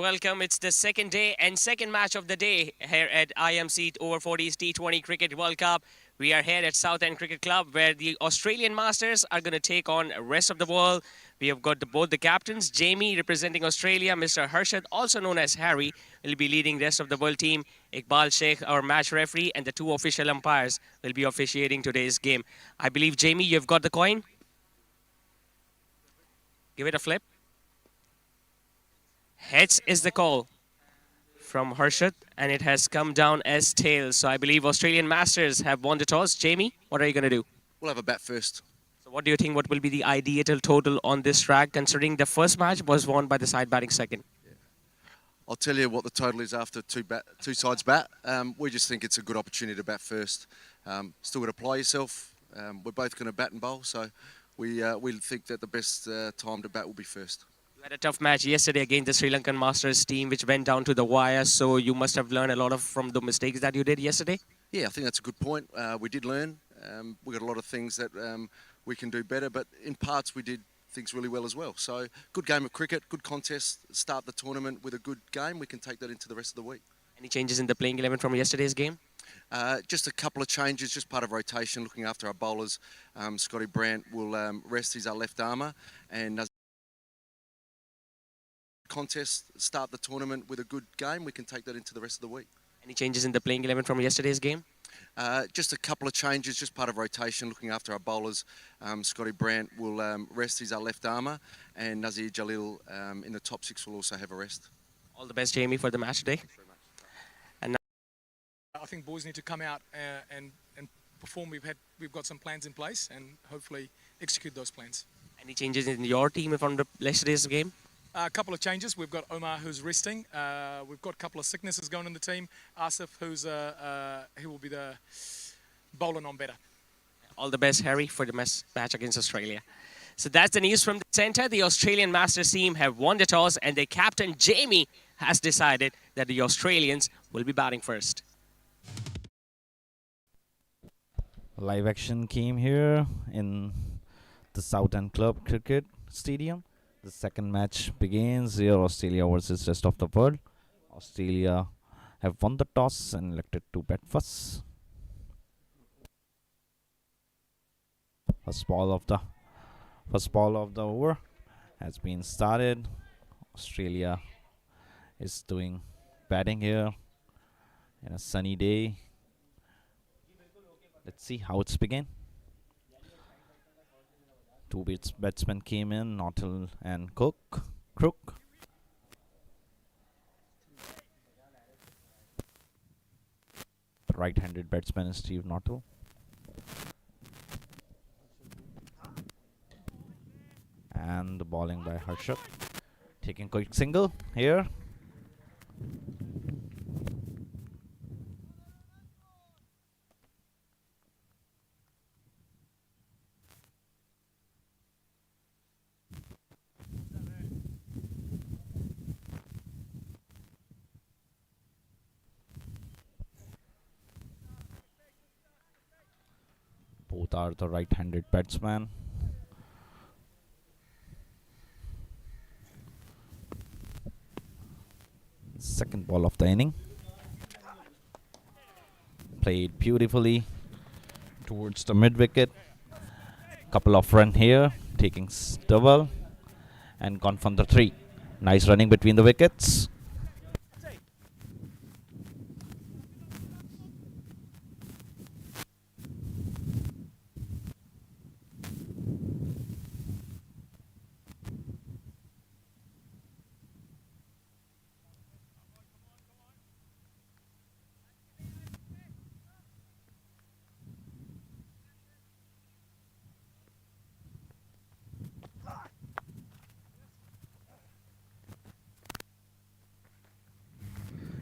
welcome. It's the second day and second match of the day here at IMC Over-40s T20 Cricket World Cup. We are here at Southend Cricket Club where the Australian Masters are going to take on the rest of the world. We have got both the captains, Jamie representing Australia, Mr. Harshad, also known as Harry, will be leading the rest of the world team. Iqbal Sheikh, our match referee, and the two official umpires will be officiating today's game. I believe, Jamie, you've got the coin. Give it a flip. Heads is the call from Harshad, and it has come down as tails. So I believe Australian Masters have won the toss. Jamie, what are you going to do? We'll have a bat first. So what do you think, what will be the ideal total on this track, considering the first match was won by the side batting second? I'll tell you what the total is after two sides bat. We just think it's a good opportunity to bat first. Still got to apply yourself. We're both going to bat and bowl, so we think that the best time to bat will be first. You had a tough match yesterday against the Sri Lankan Masters team, which went down to the wire. So you must have learned a lot from the mistakes that you did yesterday. Yeah, I think that's a good point. We did learn. We got a lot of things that we can do better, but in parts we did things really well as well. So good game of cricket, good contest. Start the tournament with a good game. We can take that into the rest of the week. Any changes in the playing 11 from yesterday's game? Just a couple of changes, just part of rotation, looking after our bowlers. Scotty Brandt will rest, he's our left armour, and contest, start the tournament with a good game. We can take that into the rest of the week. Any changes in the playing 11 from yesterday's game? Just a couple of changes, just part of rotation, looking after our bowlers. Scotty Brandt will rest, he's our left armour, and Nazir Jalil in the top six will also have a rest. All the best, Jamie, for the match today. And I think boys need to come out and perform. We've got some plans in place and hopefully execute those plans. any changes in your team from the yesterday's game? A couple of changes. We've got Omar who's resting. We've got a couple of sicknesses going in the team. Asif he will be the bowling on better. All the best, Harry, for the match against Australia. So that's the news from the centre. The Australian Masters team have won the toss, and their captain, Jamie, has decided that the Australians will be batting first. Live action came here in the Southend Club Cricket Stadium. The second match begins here, Australia versus rest of the world. Australia have won the toss and elected to bat first. First ball of the over has been started. Australia is doing batting here in a sunny day. Let's see how it's begin. Two batsmen came in, Naughtle and Crook. The right-handed batsman is Steve Naughtle. And the bowling by Harshad. Taking quick single here. Both are the right-handed batsman. Second ball of the inning. Played beautifully towards the mid-wicket. Couple of run here, taking double and gone from the 3. Nice running between the wickets.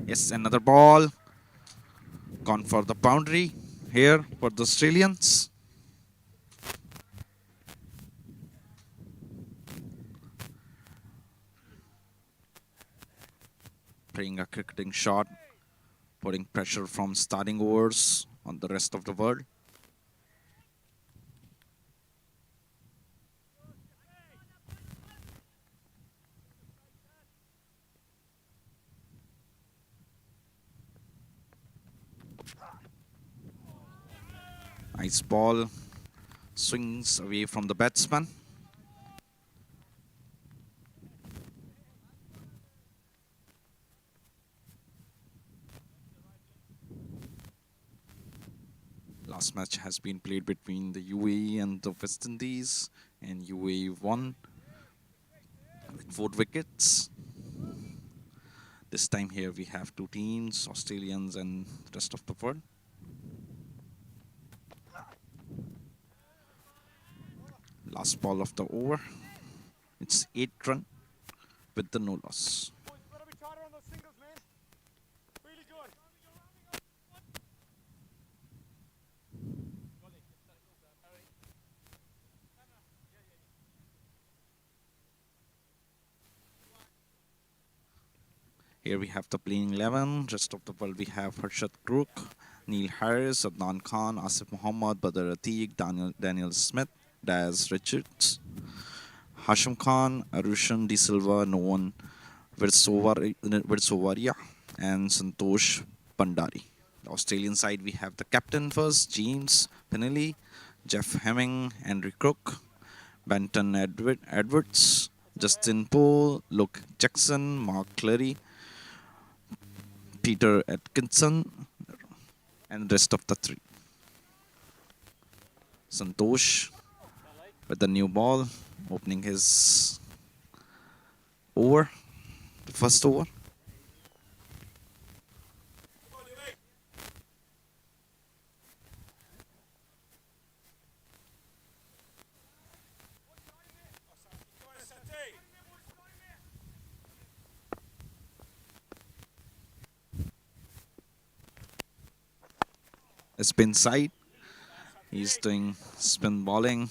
Yes, another ball. Gone for the boundary here for the Australians. Playing a cricketing shot, putting pressure from starting overs on the rest of the world. Nice ball. Swings away from the batsman. Last match has been played between the UAE and the West Indies, and UAE won with 4 wickets. This time here we have 2 teams, Australians and the rest of the world. Last ball of the over. It's 8 run with the no loss. Here we have the playing 11. Rest of the world we have Harshad Crook, Neil Harris, Adnan Khan, Asif Muhammad, Badr Atiq, Daniel Smith, Daz Richards, Hashim Khan, Arushan De Silva, Noan Virsovaria, and Santosh Bandari. The Australian side we have the captain first, James Penelli, Jeff Hemming, Henry Crook, Benton Edwards, Justin Poole, Luke Jackson, Mark Cleary, Peter Atkinson, and the rest of the 3. Santosh with the new ball, opening his over, the first over. A spin side. He's doing spin bowling.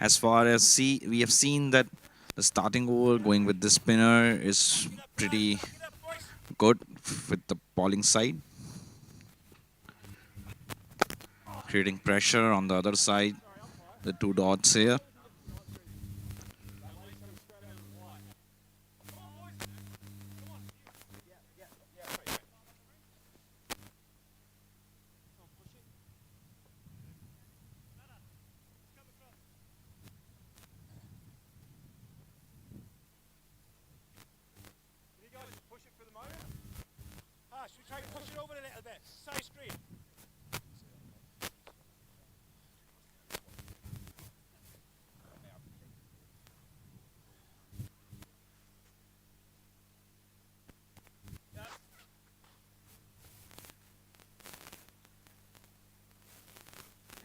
As far as we have seen that the starting over going with the spinner is pretty good with the bowling side. Creating pressure on the other side. The 2 dots here.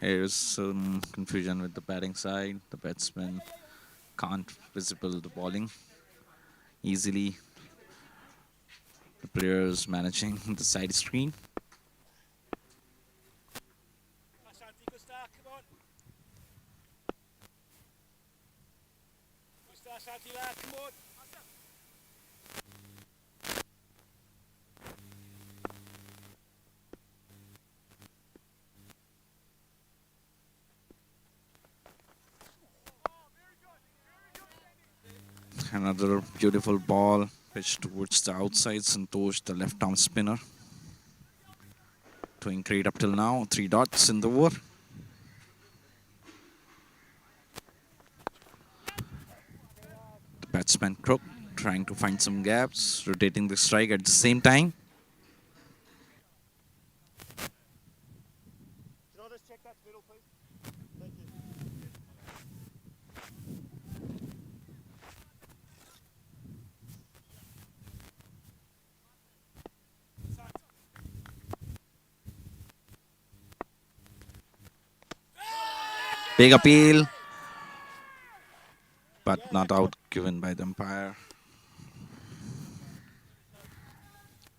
Here's some confusion with the batting side. The batsman can't visible the bowling easily. The players managing the side screen. Another beautiful ball pitched towards the outside. Santosh, the left arm spinner. Doing great up till now. 3 dots in the over. The batsman Crook trying to find some gaps, rotating the strike at the same time. Big appeal, but not out given by the umpire.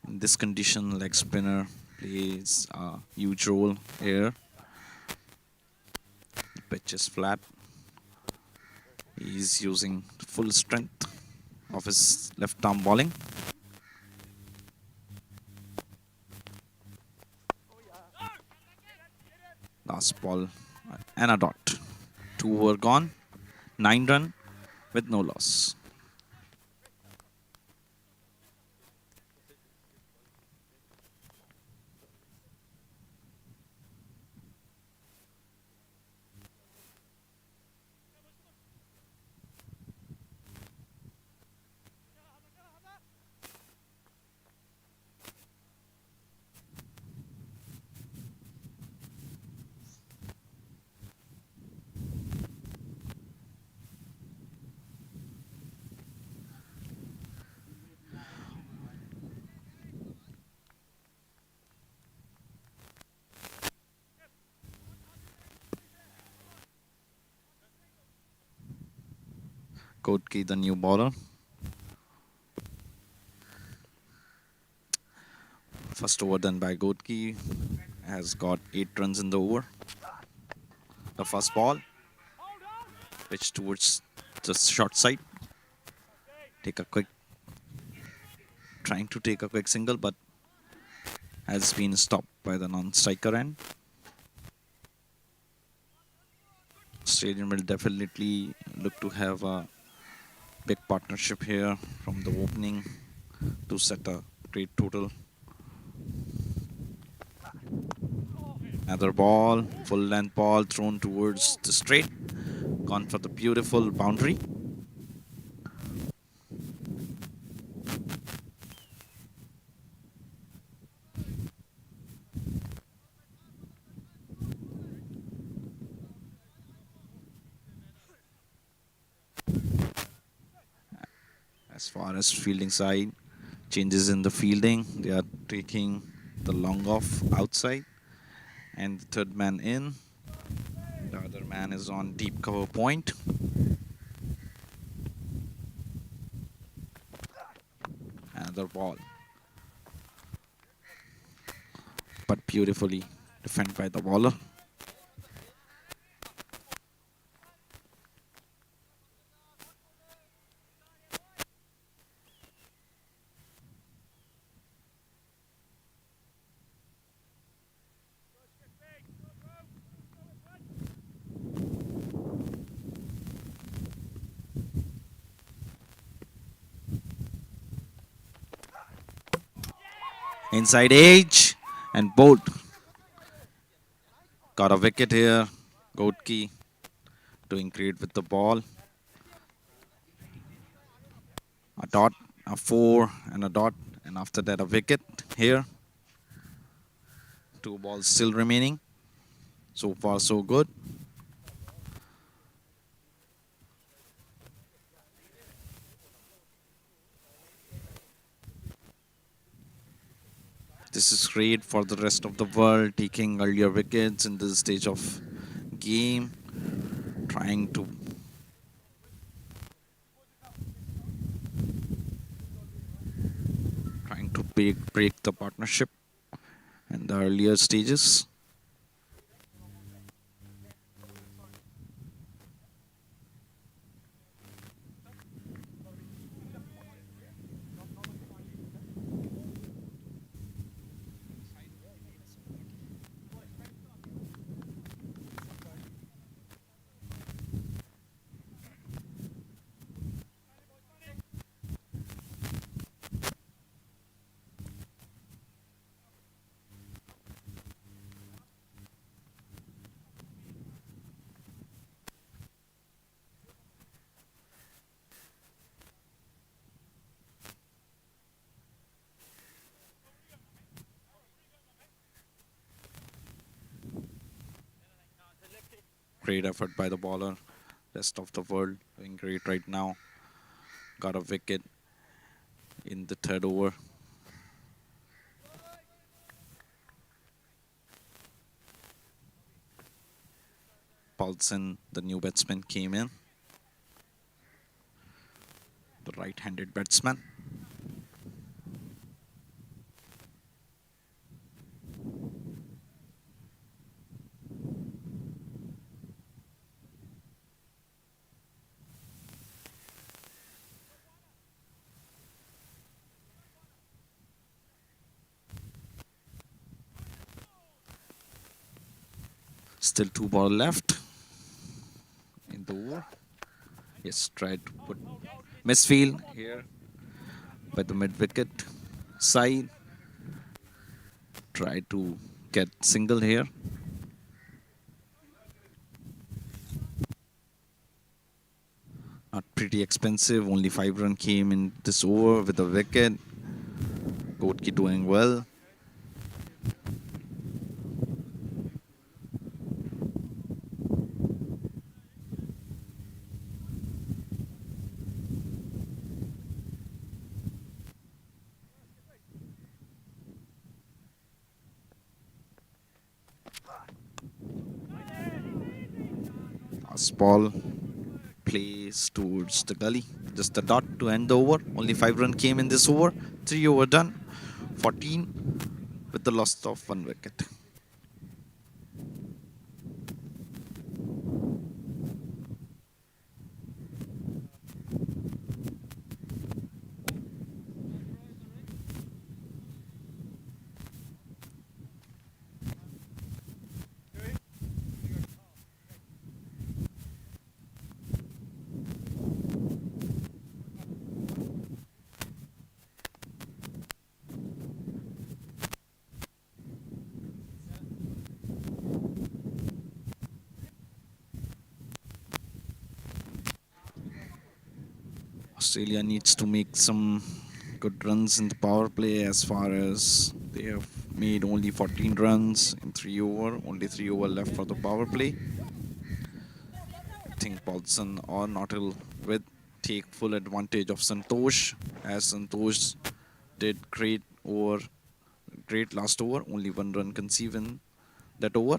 In this condition, leg spinner plays a huge role here. The pitch is flat. He's using full strength of his left arm bowling. Last ball and a dot. 2 were gone. 9 run with no loss. Kotki, the new bowler. First over done by Kotki, has got 8 runs in the over. The first ball, pitch towards the short side. Trying to take a quick single, but has been stopped by the non-striker end. Australian will definitely look to have a big partnership here from the opening to set a great total. Another ball, full length ball thrown towards the straight. Gone for the beautiful boundary. As far as fielding side, changes in the fielding. They are taking the long off outside and the third man in. The other man is on deep cover point. Another ball. But beautifully defended by the bowler. Inside edge and both got a wicket here. Kotki doing great with the ball. A dot, a 4 and a dot, and after that a wicket here. 2 balls still remaining. So far so good. This is great for the rest of the world, taking earlier wickets in this stage of game, trying to break the partnership in the earlier stages. Great effort by the bowler. Rest of the world doing great right now. Got a wicket in the third over. Paulson, the new batsman, came in. The right-handed batsman. Still 2 ball left in the over. Yes, tried to put misfield here by the mid wicket side. Tried to get single here. Not pretty expensive. Only 5 run came in this over with a wicket. Kotki doing well. Last ball plays towards the gully. Just a dot to end the over. Only 5 runs came in this over. 3 over done. 14 with the loss of 1 wicket. Australia needs to make some good runs in the power play, as far as they have made only 14 runs in 3 over. Only 3 over left for the power play. I think Paulson or Nautil will take full advantage of Santosh, as Santosh did great last over. Only 1 run conceded in that over.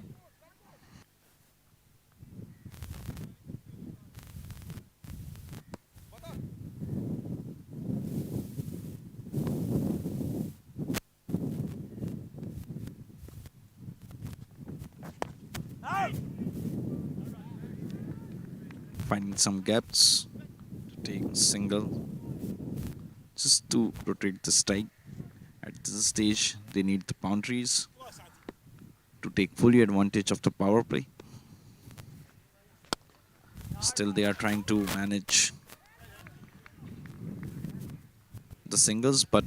Finding some gaps to take a single just to rotate the strike. At this stage, they need the boundaries to take fully advantage of the power play. Still, they are trying to manage the singles, but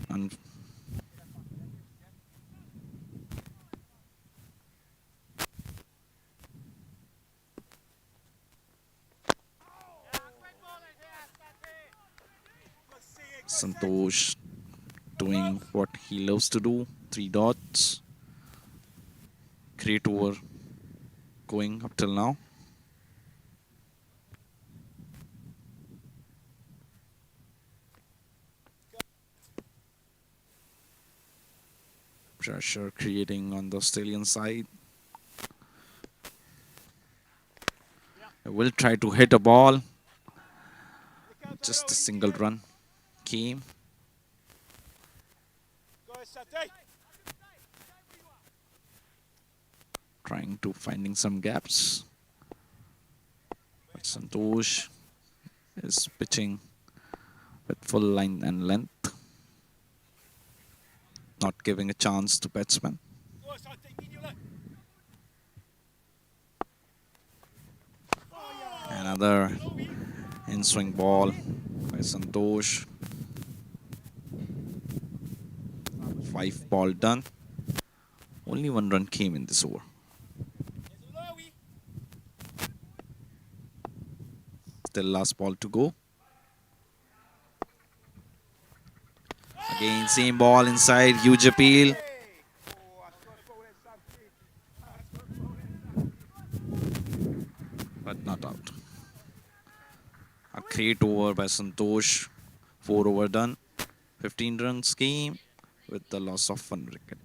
Santosh doing what he loves to do. 3 dots. Great over going up till now. Pressure creating on the Australian side. I will try to hit a ball. Just a single run came. Trying to finding some gaps. But Santosh is pitching with full line and length, not giving a chance to batsmen. Another in-swing ball by Santosh. 5 ball done. Only 1 run came in this over. Still last ball to go. Again, same ball inside, huge appeal. But not out. A great over by Santosh. 4 over done. 15 runs came with the loss of 1 wicket.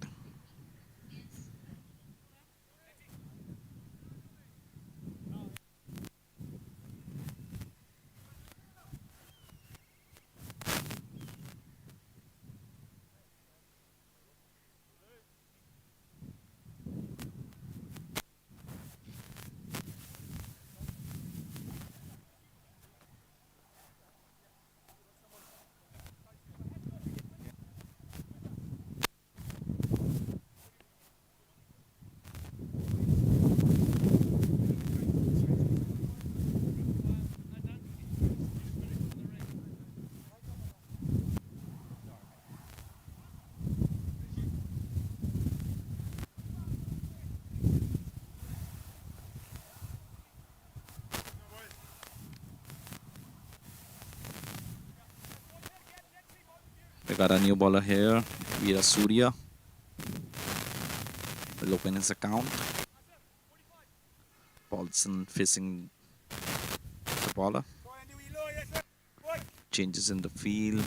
They got a new bowler here, Veera Surya. Will open his account. Paulson facing the bowler. Changes in the field.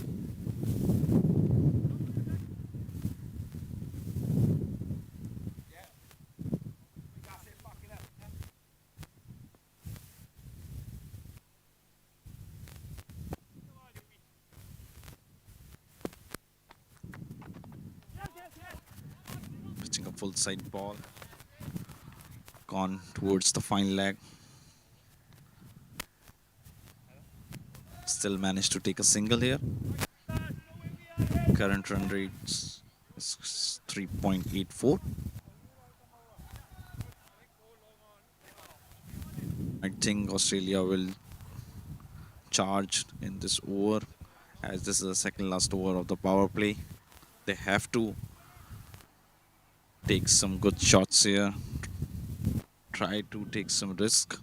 full side ball. Gone towards the fine leg. Still managed to take a single here. Current run rate is 3.84. I think Australia will charge in this over, as this is the second last over of the power play. They have to take some good shots here. Try to take some risk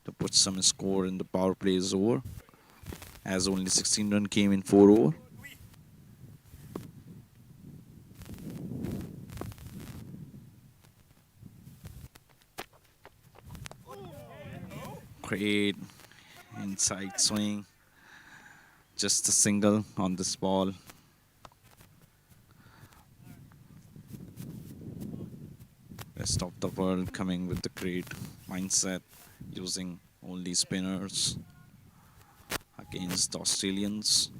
to put some score in the power play is over, as only 16 runs came in 4 overs. Great inside swing. Just a single on this ball. Rest of the world coming with the great mindset, using only spinners against the Australians.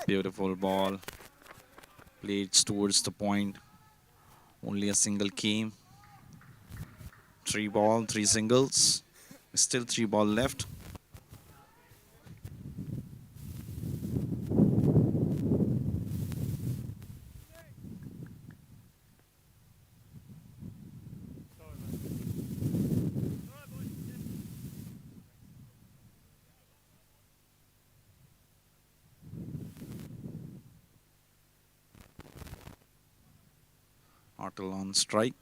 Beautiful ball. Played towards the point. Only a single came. 3 ball, 3 singles. Still 3 ball left. Artel on strike.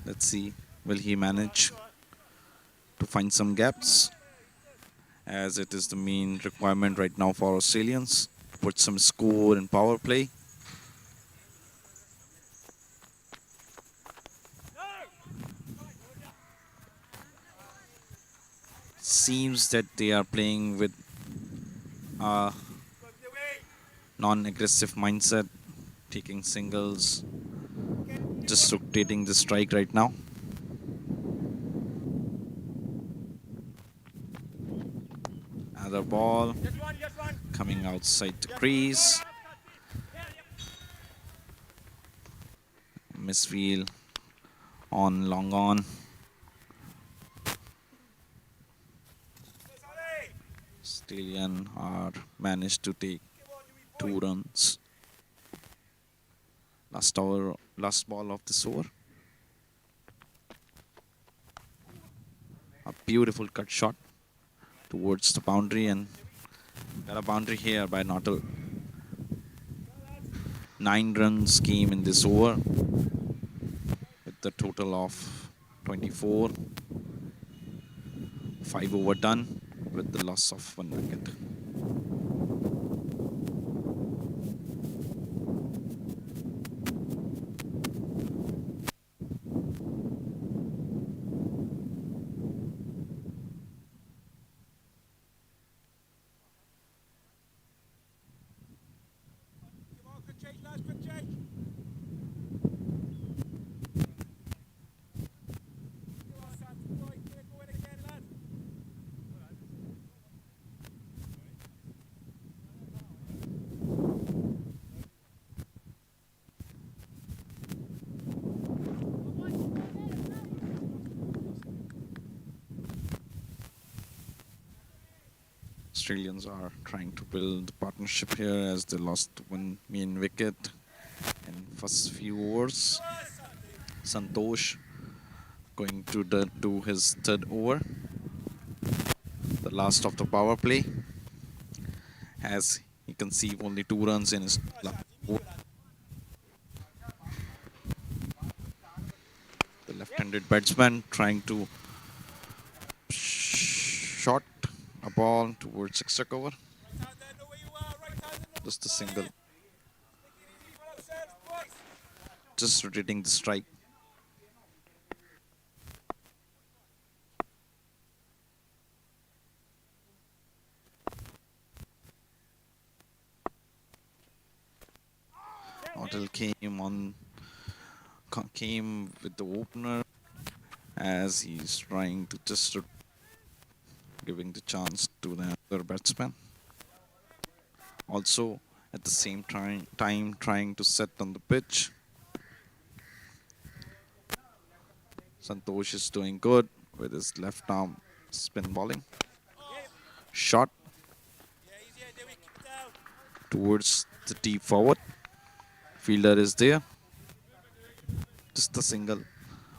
Let's see, will he manage to find some gaps, as it is the main requirement right now for Australians. Put some score in power play. Seems that they are playing with a non-aggressive mindset, taking singles, just rotating the strike right now. Another ball coming outside the crease. Misfield on, long on. Australian are managed to take 2 runs. Last ball of this over. A beautiful cut shot towards the boundary, and got a boundary here by Naughtle. 9 runs came in this over, with the total of 24. 5 over done with the loss of 1 wicket. Australians are trying to build partnership here, as they lost 1 main wicket in first few overs. Santosh going to do his 3rd over, the last of the power play, as he conceived only 2 runs in his last over. The left-handed batsman trying to shot a ball towards extra cover. Just a single. Just rotating the strike. Nautil came with the opener as he's trying to just giving the chance to the other batsman. Also, at the same time trying to set on the pitch. Santosh is doing good with his left arm spin bowling. Shot towards the deep forward. Fielder is there. Just a single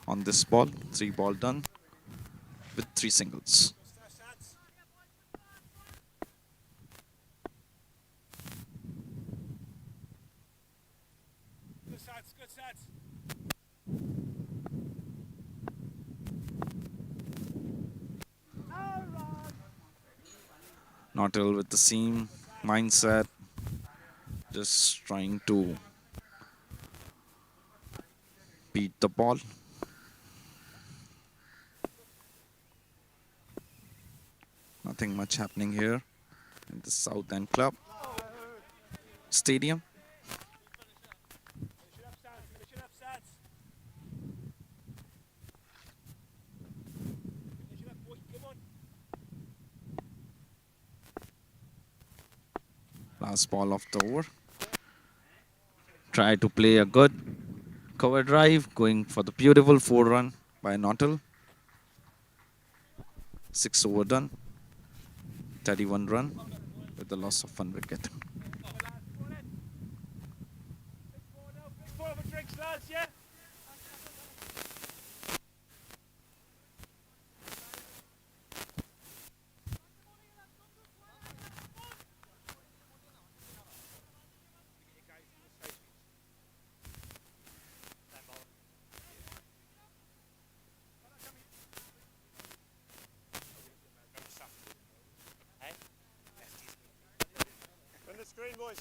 on this ball. 3 ball done with 3 singles. Nautil with the same mindset, just trying to beat the ball. Nothing much happening here in the Southend Club Stadium. Last ball of the over. Try to play a good cover drive, going for the beautiful 4-run by Nautil. 6 over done. 31 run with the loss of 1 wicket. Screen, boys.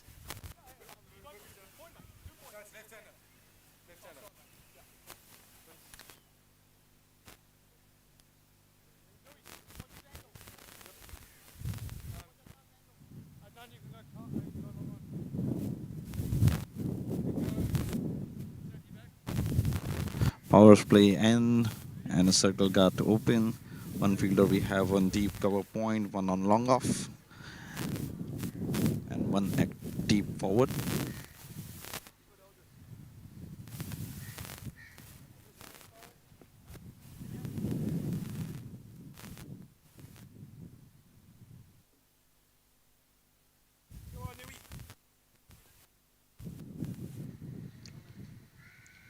Power play end and a circle got open. One fielder we have on deep cover point, one on long off, and one at deep forward.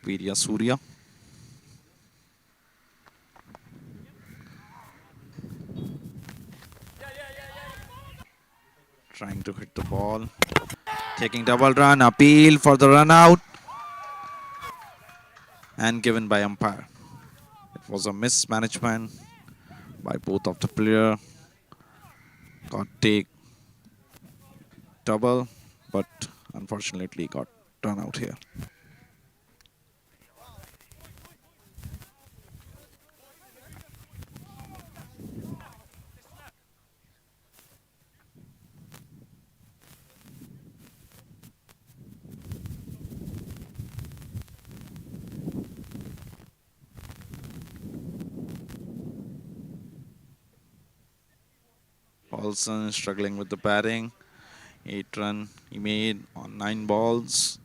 Virya Surya. Trying to hit the ball. Taking double run. Appeal for the run out. And given by umpire. It was a mismanagement by both of the player. Got take double, but unfortunately got run out here. Paulson struggling with the batting. 8 run he made on 9 balls.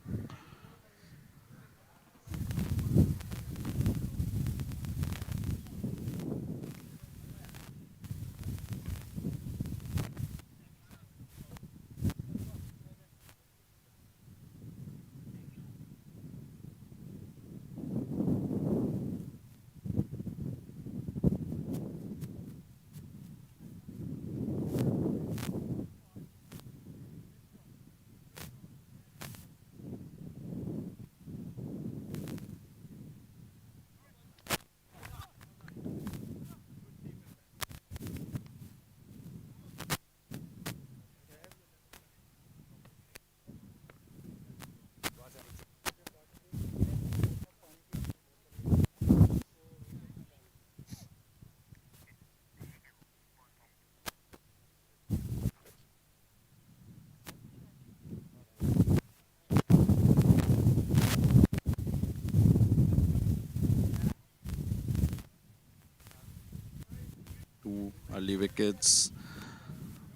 early wickets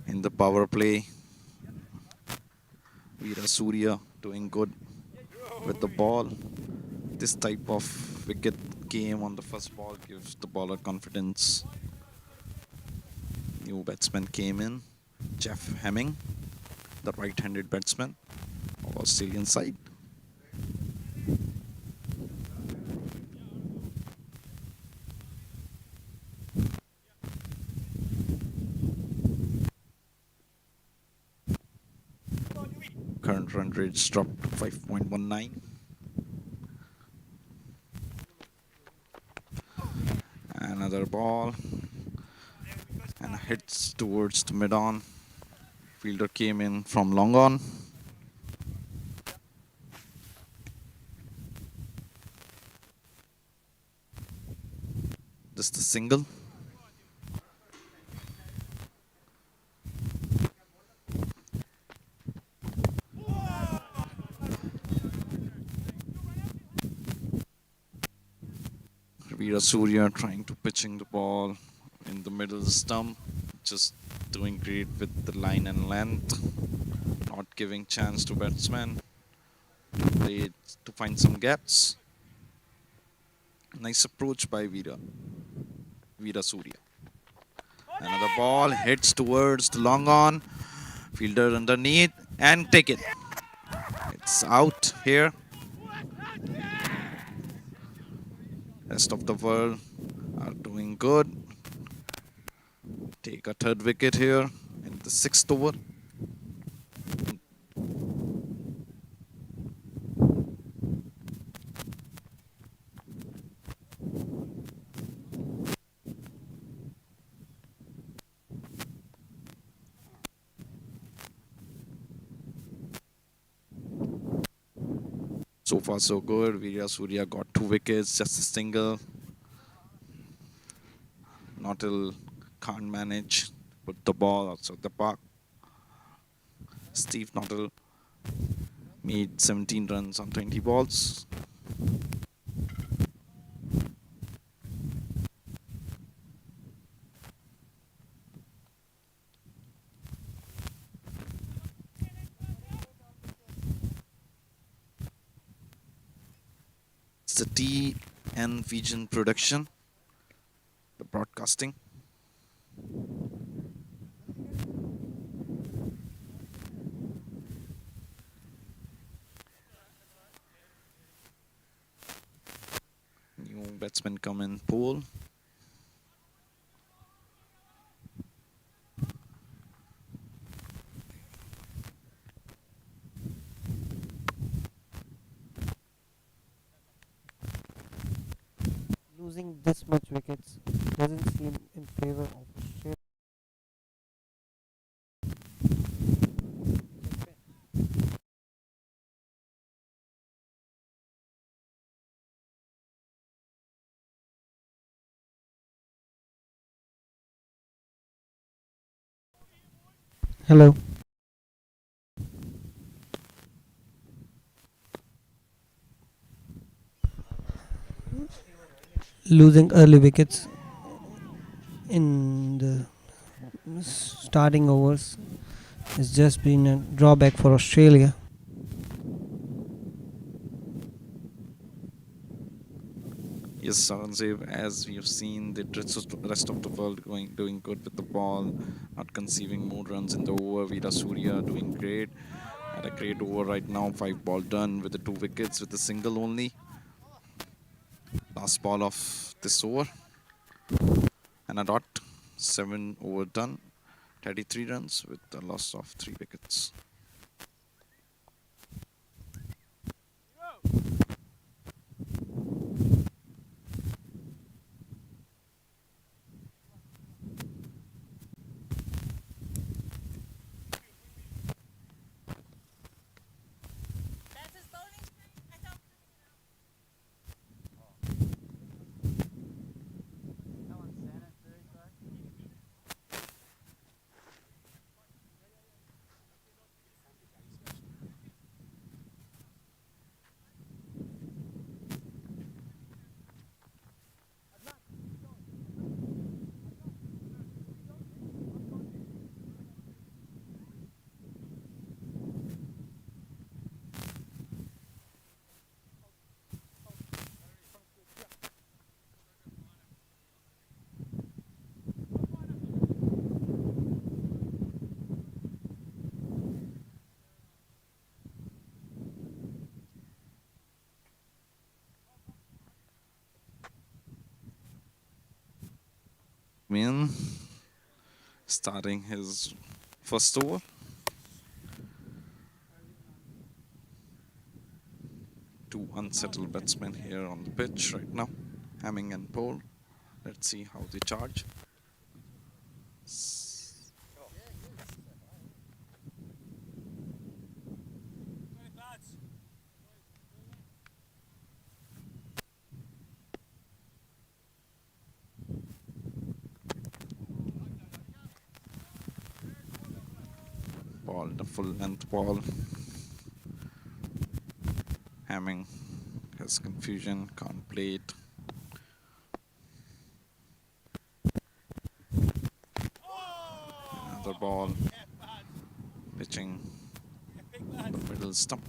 in the power play. Veera Surya doing good with the ball. This type of wicket game on the first ball gives the bowler confidence. New batsman came in, Jeff Hemming, the right-handed batsman of Australian side. Current run rate's dropped to 5.19. Another ball and hits towards the mid-on. Fielder came in from long on. Just a single. Veera Surya trying to pitching the ball in the middle stump, just doing great with the line and length, not giving chance to batsmen to find some gaps. Nice approach by Veera Surya. Another ball hits towards the long on, fielder underneath and take it. It's out here. Rest of the world are doing good. Take a third wicket here in the 6th over. So far so good. Veera Surya got 2 wickets, just a single. Nautil can't manage, put the ball outside the park. Steve Nautil made 17 runs on 20 balls. It's the TN Vision production, the broadcasting. New batsmen come in pool. Losing this much wickets doesn't seem in favor of Australia. Hello. Losing early wickets in the starting overs has just been a drawback for Australia. Yes, Saransev, as we have seen, the rest of the world doing good with the ball, not conceiving more runs in the over. Veera Surya doing great. Had a great over right now, 5 ball done with the 2 wickets with a single only. Last ball of this over. And a dot, 7 over done, 33 runs with the loss of 3 wickets. in, starting his first over. Two unsettled batsmen here on the pitch right now, Hamming and Paul. Let's see how they charge. Ball, the full length ball. Hamming has confusion, can't play it. Another ball, pitching the middle stump.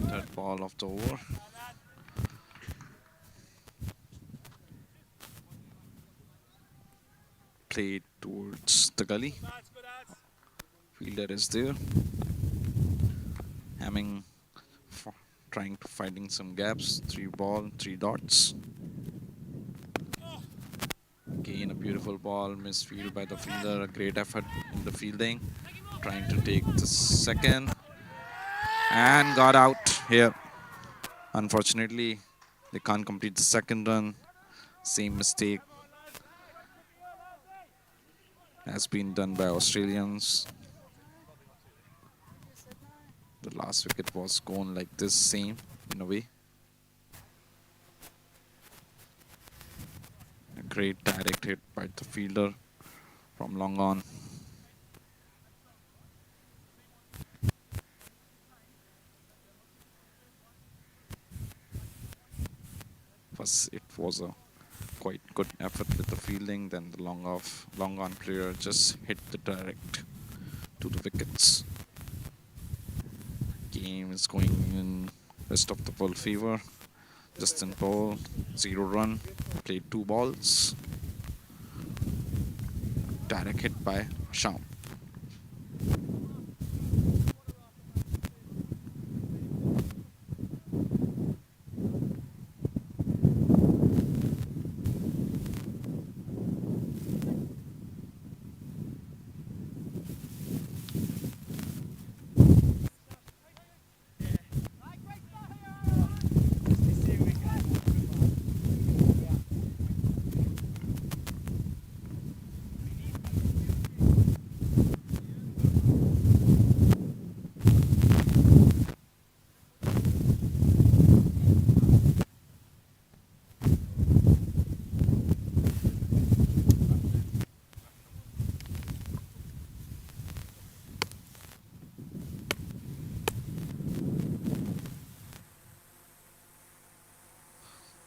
Third ball of the over. Played towards the gully. Fielder is there. Hamming trying to finding some gaps. 3 ball, 3 dots. Again a beautiful ball, misfield by the fielder. A great effort in the fielding. Trying to take the second. And got out here. Unfortunately, they can't complete the second run. Same mistake has been done by Australians. The last wicket was gone like this, same in a way. A great direct hit by the fielder from long on. First, it was a quite good effort with the fielding. Then the long on player just hit the direct to the wickets. Game is going in rest of the world favor. Justin Paul, 0 run, played 2 balls. Direct hit by Sham.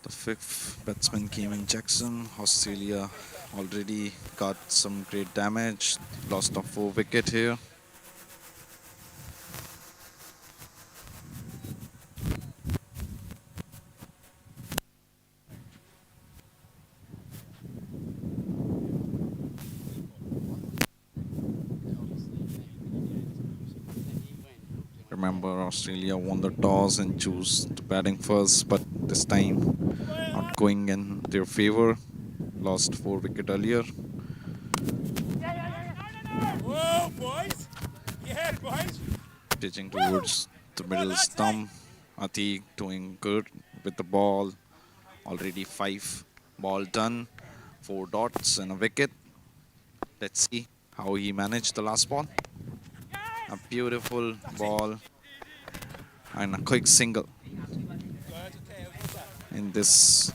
The 5th batsman came in, Jackson. Australia already got some great damage. Lost of 4 wicket here. Remember, Australia won the toss and chose the batting first, but this time not going in their favor. Lost 4 wicket earlier. Whoa, boys! Yeah, boys! Pitching towards the middle stump. Atiq doing good with the ball. Already 5 ball done. 4 dots and a wicket. Let's see how he managed the last ball. A beautiful ball and a quick single in this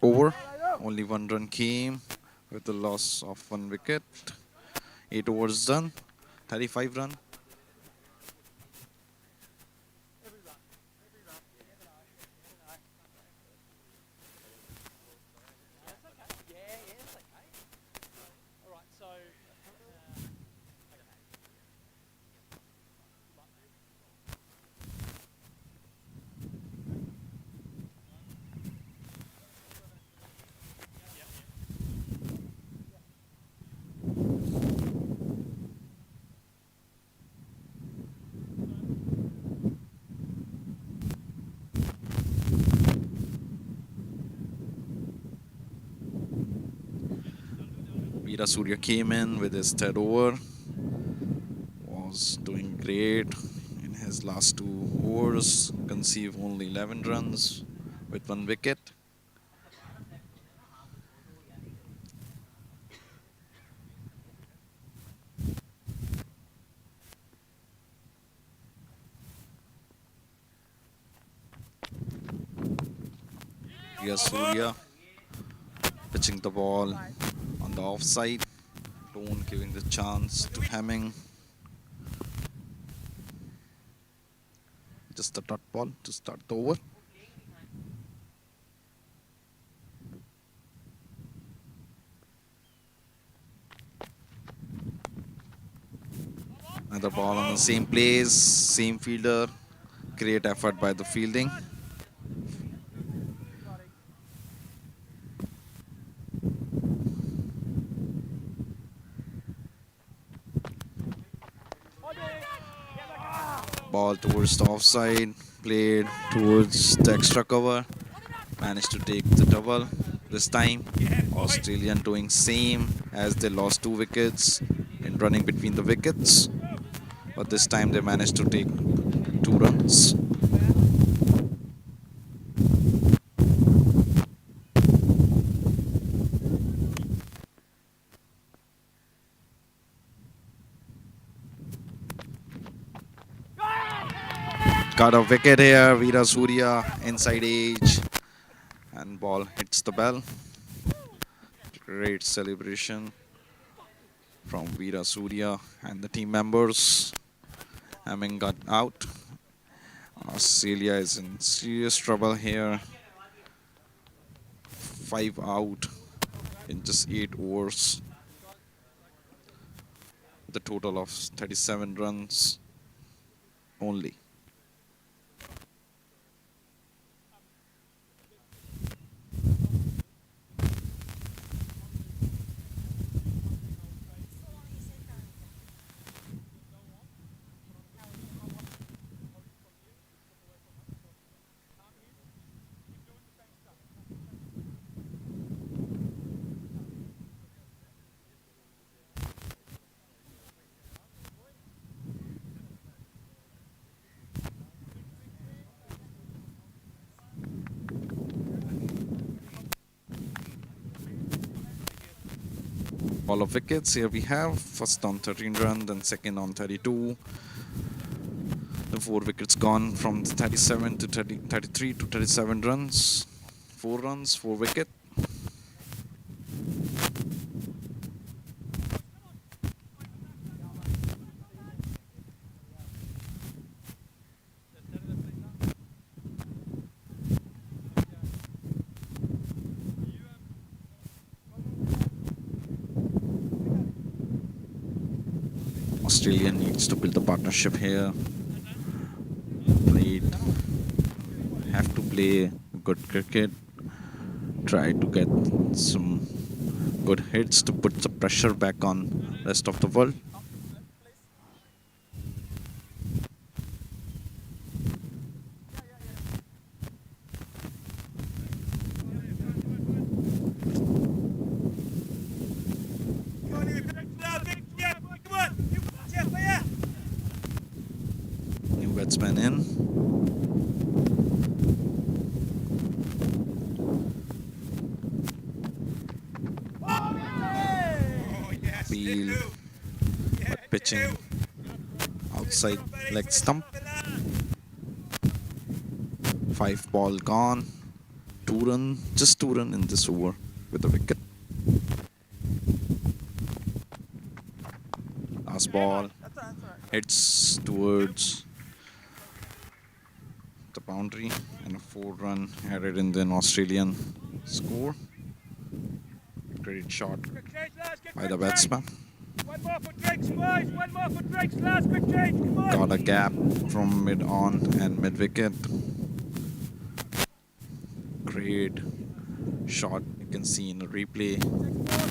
over. Only 1 run came with the loss of 1 wicket. 8 overs done, 35 run. Veera Surya came in with his third over. Was doing great in his last 2 overs. Conceded only 11 runs with 1 wicket. Veera Surya pitching the ball on the offside. Don't giving the chance to Hemming. Just the dot ball to start the over. Another ball on the same place, same fielder. Great effort by the fielding. Ball towards the offside, played towards the extra cover. Managed to take the double. This time, Australian doing same as they lost 2 wickets in running between the wickets. But this time they managed to take 2 runs. Got a wicket here, Veera Surya inside edge, and ball hits the bell. Great celebration from Veera Surya and the team members. Hemming got out. Australia is in serious trouble here. 5 out in just 8 overs. The total of 37 runs only. All of wickets here we have. First on 13 runs, then second on 32. The 4 wickets gone from 37 to 33 to 37 runs. 4 runs, 4 wicket. Australia needs to build a partnership here. Have to play good cricket. Try to get some good hits to put the pressure back on rest of the world. New batsman in. Peel, but pitching outside leg stump. 5 ball gone. 2 run, just 2 run in this over with a wicket. Last ball hits towards the boundary and a 4 run added in the Australian score. Great shot by the batsman. One more for Drakes, boys. One more for Drakes. Last quick change. Come on. Got a gap from mid on and mid wicket. Great shot. You can see in the replay.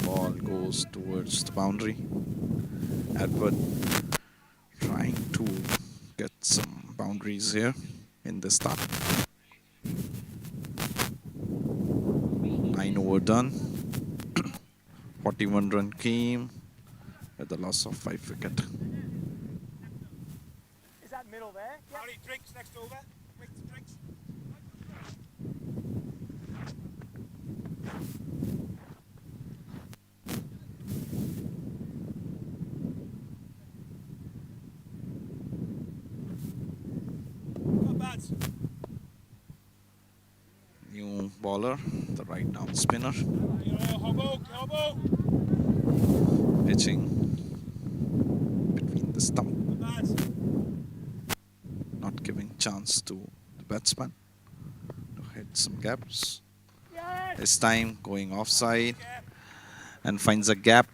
Ball goes towards the boundary. Edward trying to get some boundaries here in the start. 9 over done. 41 run came with the loss of 5 wicket. Is that middle there? Harry, drinks next over. Quick, drinks. Go bats. New bowler, the right arm spinner, Hobo. pitching between the stump, Go bats. not giving chance to the batsman to hit some gaps. Yes. This time going offside and finds a gap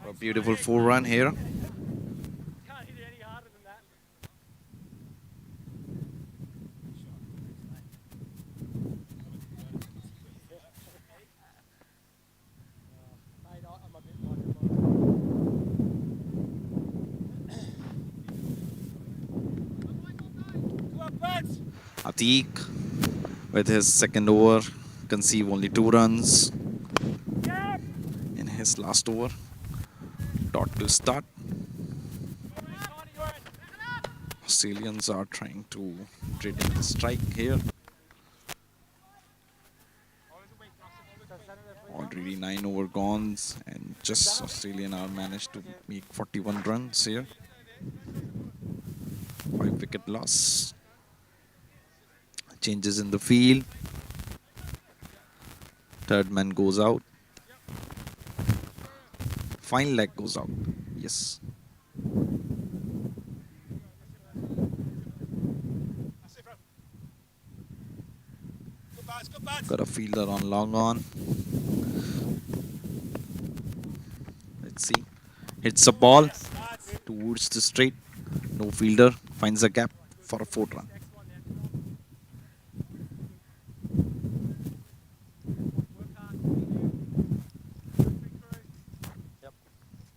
for a beautiful 4-run here. Can't hit it any harder than that. Mate, I'm a bit Come on, bats. Atiq with his second over conceive only 2 runs Gap. in his last over. Dot to start. Australians are trying to trade in the strike here. Already 9 over gone and just Australian are managed to make 41 runs here. 5 wicket loss. Changes in the field. Third man goes out. Fine leg goes out. Yes. Go bats. Got a fielder on long on. Let's see. Hits a ball towards the straight. No fielder. Finds a gap for a 4th run.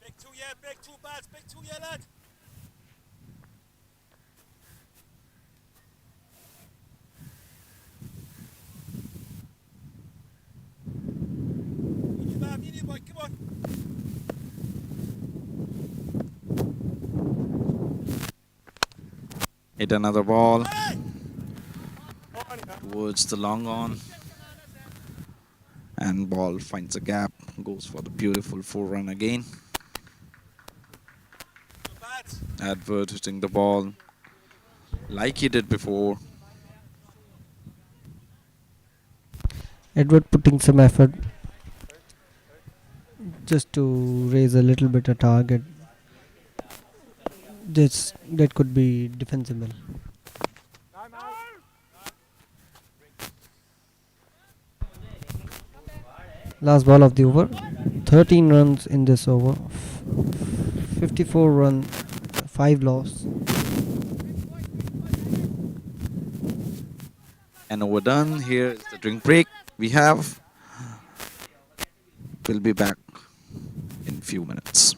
Big two, yeah, big two bats, big two, yeah, lad. Medium boy, come on. Hit another ball Hey! towards the long on. And ball finds a gap. Goes for the beautiful 4-run again. Go bats. Advert hitting the ball like he did before. Edward putting some effort just to raise a little bit a target. That could be defensible. Last ball of the over. 13 runs in this over. 54 run, 5 loss. And overdone. Here is the drink break we have. We'll be back in few minutes.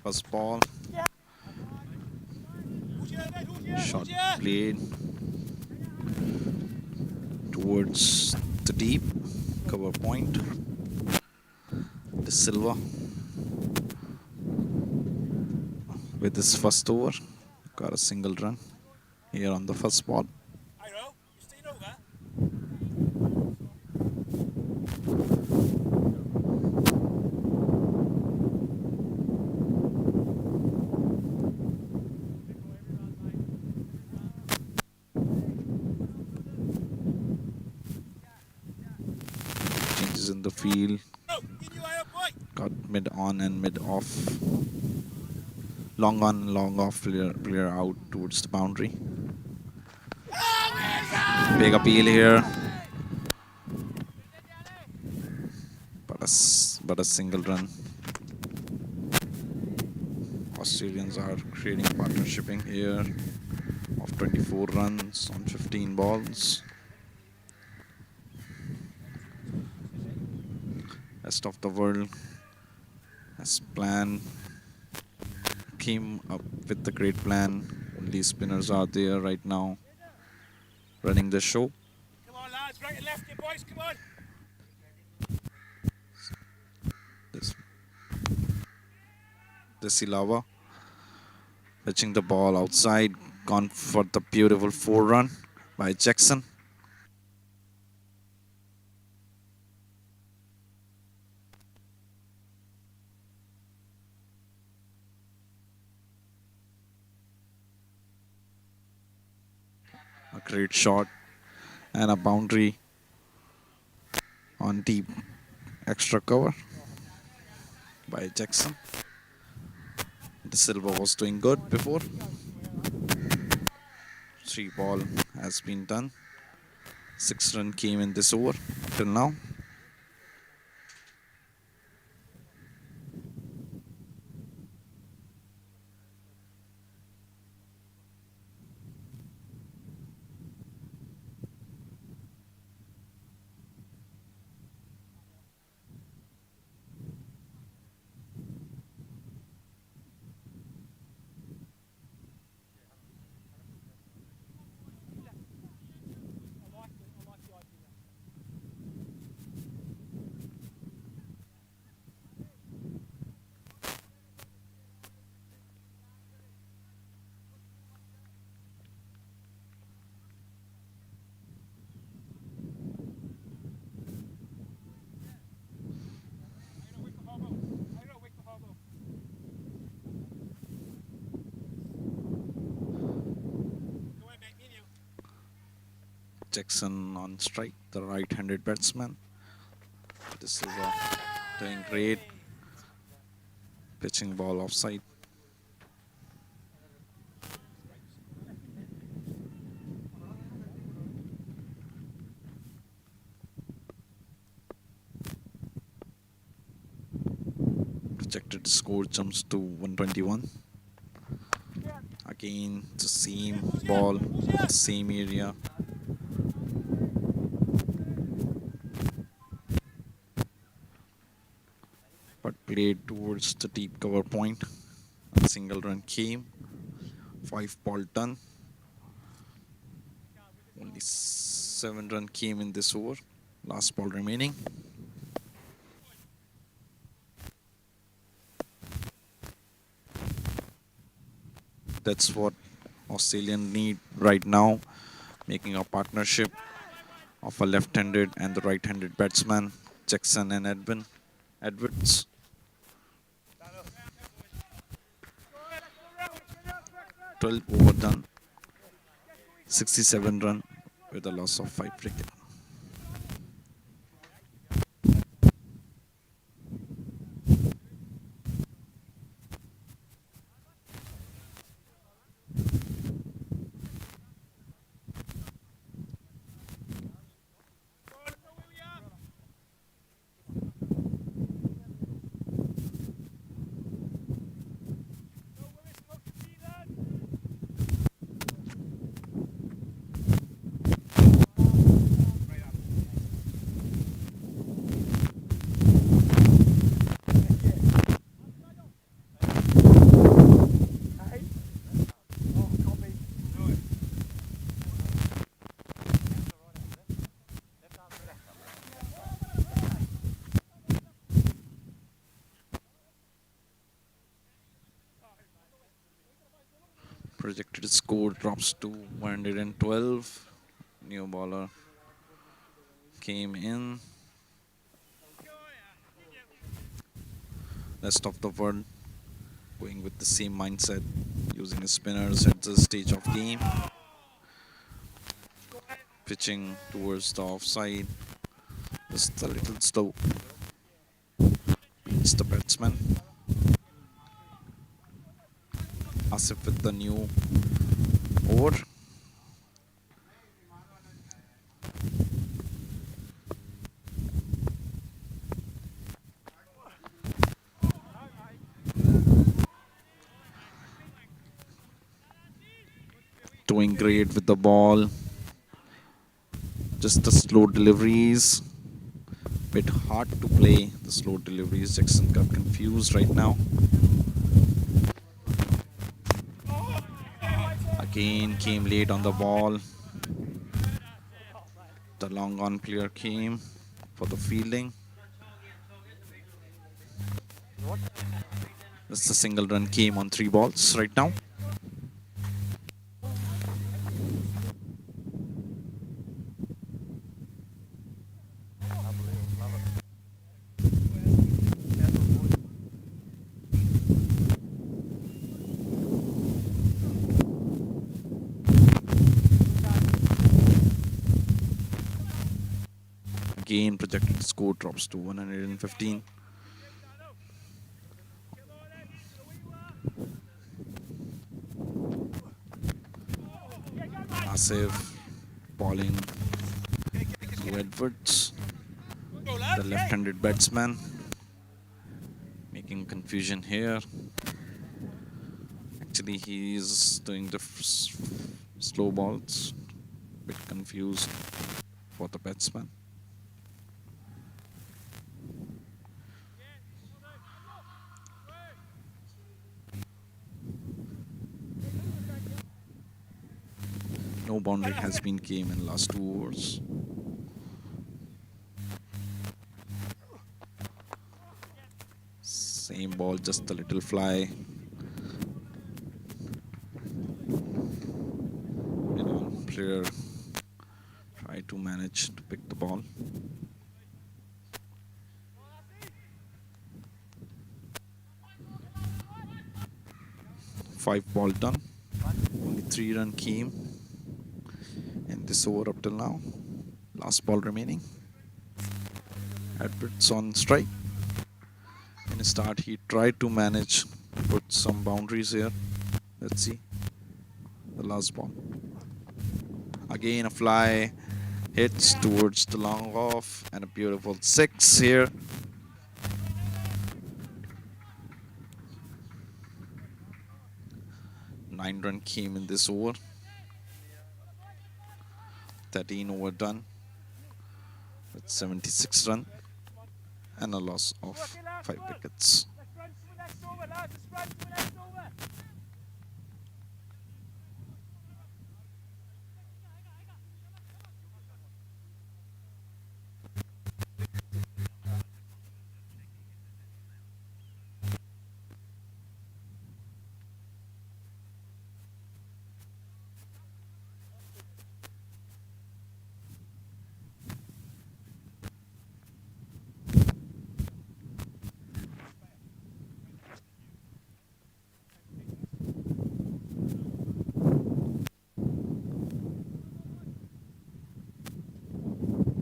First ball. Shot played towards the deep cover point. De Silva with his first over got a single run here on the first ball. Iro, you staying over? Changes in the field. Oh, in you, Iro, boy. Got mid on and mid off. Long on and long off player out towards the boundary. Big appeal here. But a single run. Australians are creating a partnership here of 24 runs on 15 balls. Rest of the world has planned, came up with the great plan. Only spinners are there right now running the show. Come on, lads, right and left, you boys, come on. This Silava pitching the ball outside, gone for the beautiful 4-run by Jackson. A great shot and a boundary on deep extra cover by Jackson. De Silva was doing good before. 3 ball has been done. 6 run came in this over till now. Jackson on strike, the right-handed batsman. De Silva doing great. Pitching ball offside. Projected score jumps to 121. Again, the same ball, the same area. But played towards the deep cover point. A single run came. 5 ball done. Only 7 run came in this over. Last ball remaining. That's what Australian need right now. Making a partnership of a left-handed and the right-handed batsman, Jackson and Edwards. 12 over done, 67 run with a loss of 5 wickets. Projected score drops to 112. New bowler came in. Rest of the world going with the same mindset, using the spinners at this stage of game. Pitching towards the offside. Just a little slow. It's the batsman. Asif with the new over. Doing great with the ball. Just the slow deliveries. Bit hard to play the slow deliveries. Jackson got confused right now. Again came late on the ball. The long on player came for the fielding. Just a single run came on 3 balls right now. Again, projected score drops to 115. Asif bowling to Edwards, the left-handed batsman, making confusion here. Actually, he is doing the slow balls. Bit confused for the batsman. No boundary has been came in last 2 overs. Same ball, just a little fly. Mid-on player try to manage to pick the ball. Five ball done. Only 3 run came in this over up till now. Last ball remaining. Edwards on strike. In the start, he tried to manage to put some boundaries here. Let's see. The last ball. Again, a fly hits towards the long off, and a beautiful 6 here. Nine run came in this over. 13 over done with 76 run and a loss of 5 wickets. Let's run to the next over, lads. Let's run to the next over.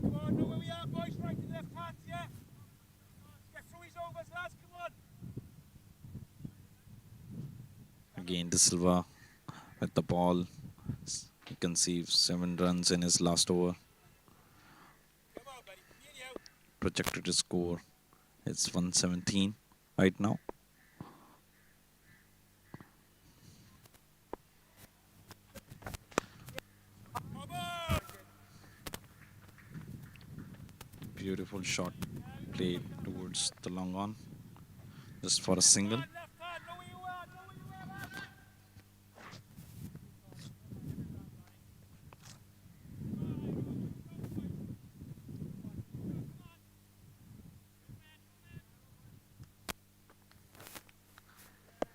Come on, know where we are, boys. Right and left hands, yeah? Get through his overs, lads. Come on. Again, De Silva with the ball. You can see 7 runs in his last over. Come on, buddy. Me and you. Projected to score is 117 right now. Come on. Beautiful shot played towards the long on, just for a single. Left hand, know where you are. Know where you are, lads.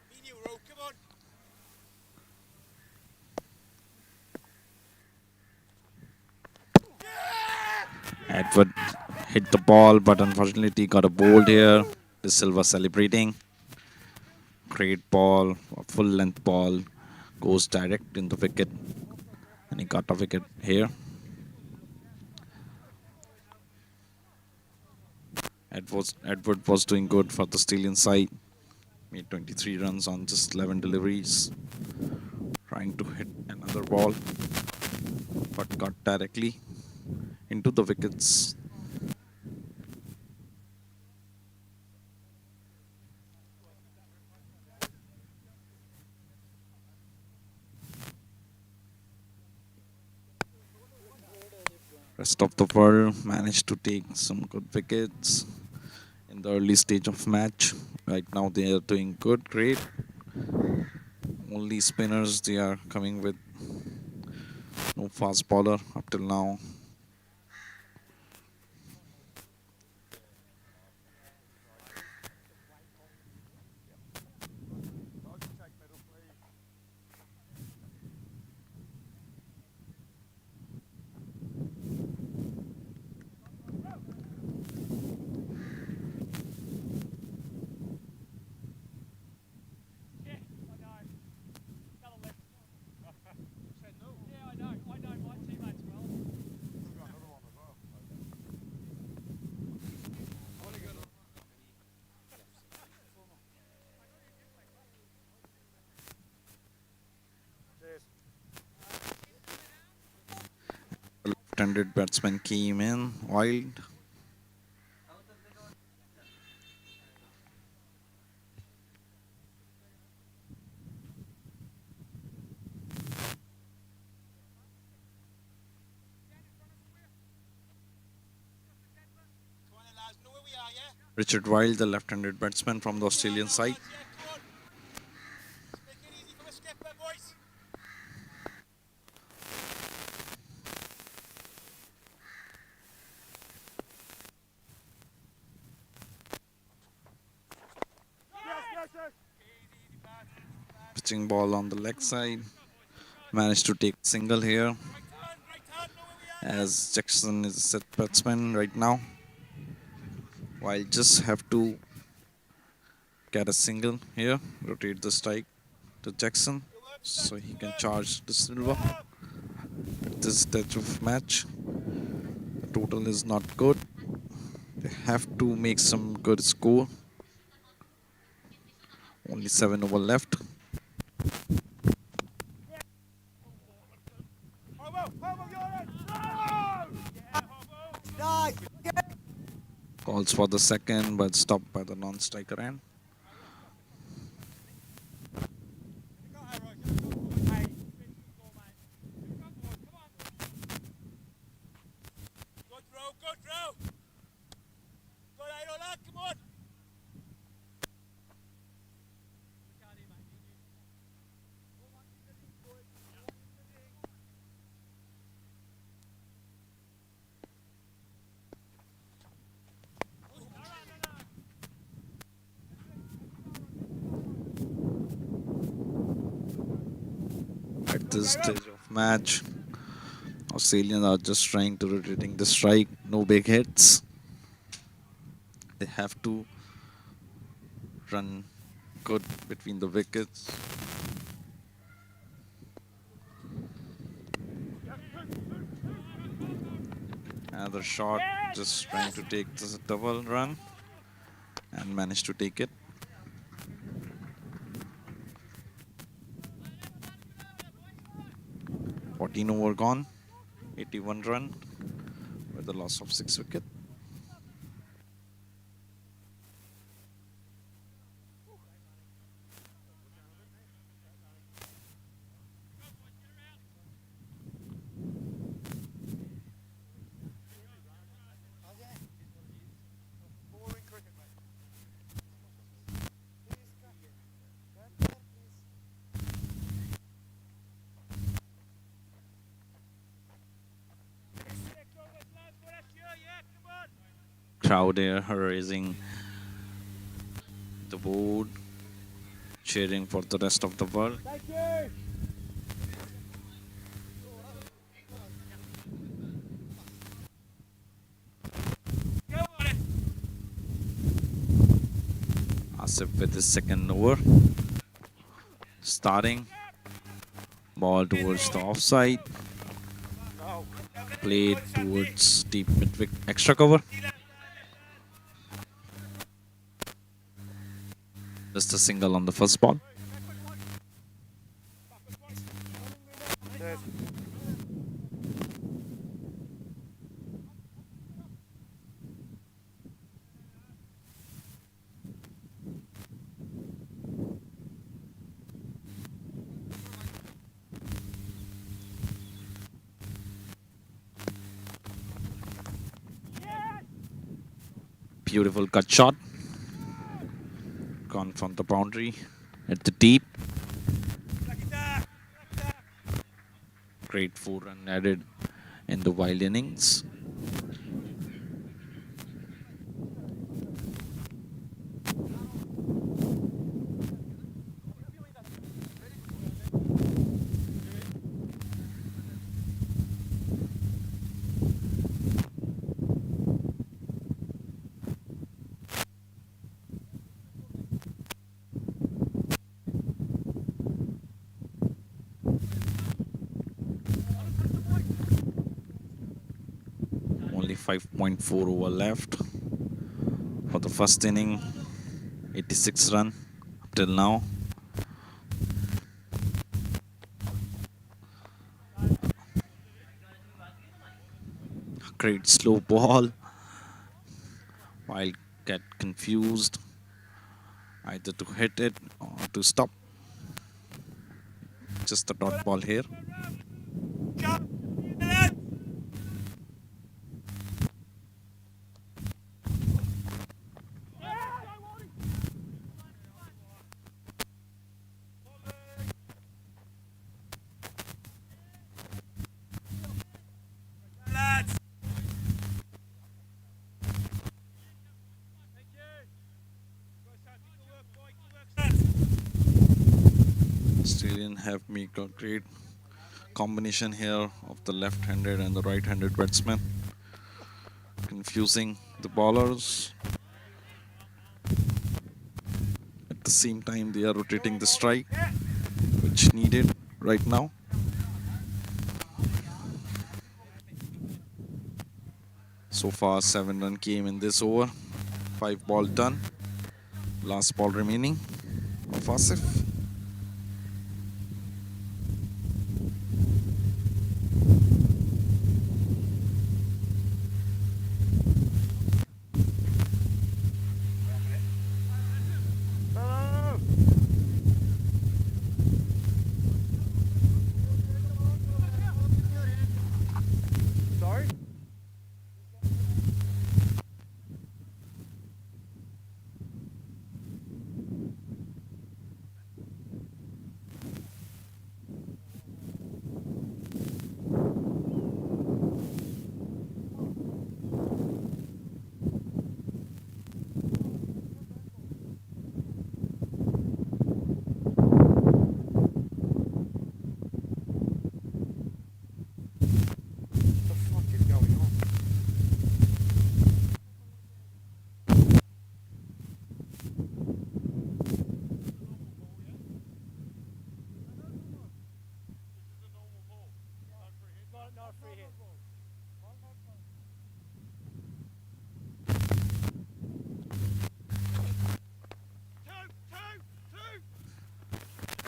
Me and you, Ro. Come on. Edward hit the ball, but unfortunately got a bold here. De Silva celebrating. Great ball, a full length ball, goes direct in the wicket, and he got a wicket here. Edward was doing good for the Australian side. Made 23 runs on just 11 deliveries. Trying to hit another ball, but got directly into the wickets. Rest of the world managed to take some good wickets in the early stage of match. Right now they are doing good, great. Only spinners they are coming with. No fast bowler up till now. Left-handed batsman came in wild. Richard Wilde, the left-handed batsman from the Australian side. Make it easy for the skipper, boys. Pitching ball on the leg side. Managed to take single here, Right hand, know where we are. as Jackson is a set batsman right now. While just have to get a single here, rotate the strike to Jackson so he can charge the Silva. At this stage of match, the total is not good. They have to make some good score. Only 7 over left. Hobo, you're in. Calls for the second, but stopped by the non-striker end. Good throw, good throw. Good Irola, come on. At this stage of match, Australians are just trying to rotating the strike. No big hits. They have to run good between the wickets. Another shot, just trying to take this double run and managed to take it. Fourteen over gone, 81 run with a loss of 6 wickets. Crowd here raising the board, cheering for the rest of the world. Thank you. Asif with his second over. Starting. Ball towards the offside. Played towards deep mid-wicket extra cover. Just a single on the first ball. Beautiful cut shot. Gone from the boundary at the deep. Great 4-run added in the wild innings. Only 5.4 over left for the first inning. 86 run up till now. Great slow ball. While get confused either to hit it or to stop. Just a dot ball here. Australian have made a great combination here of the left-handed and the right-handed batsman, confusing the bowlers. At the same time, they are rotating the strike, which needed right now. So far, 7-run came in this over. 5 ball done. Last ball remaining of Asif.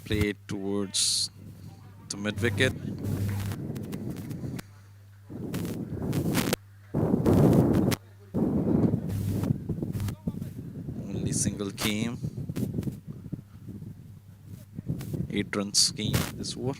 Played towards the mid-wicket. Only single came. 8 runs came this over.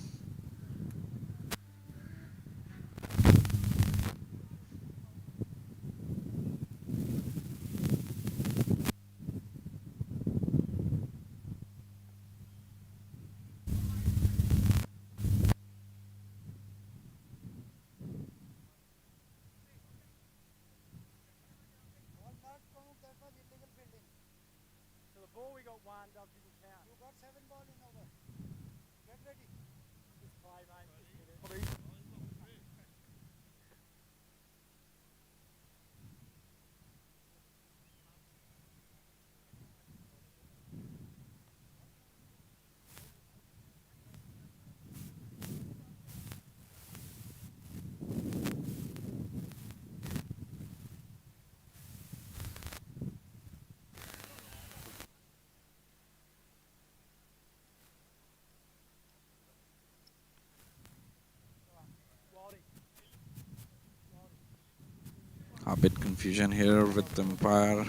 bit confusion here with the umpire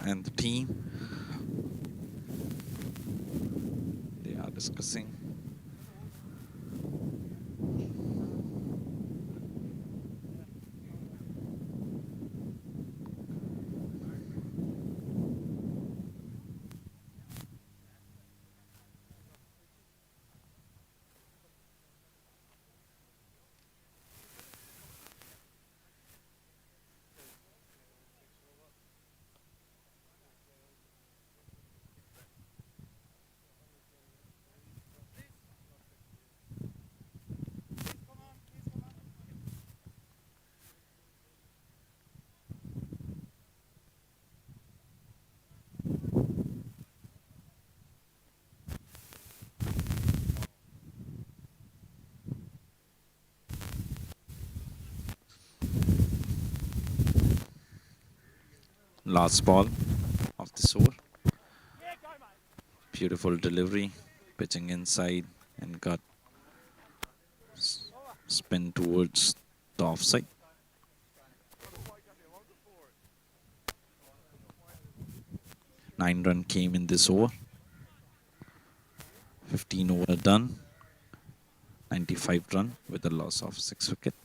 and the team. They are discussing. Last ball of this over. Beautiful delivery, pitching inside and got spin towards the offside. Nine run came in this over. 15 over done. 95 run with a loss of 6 wickets.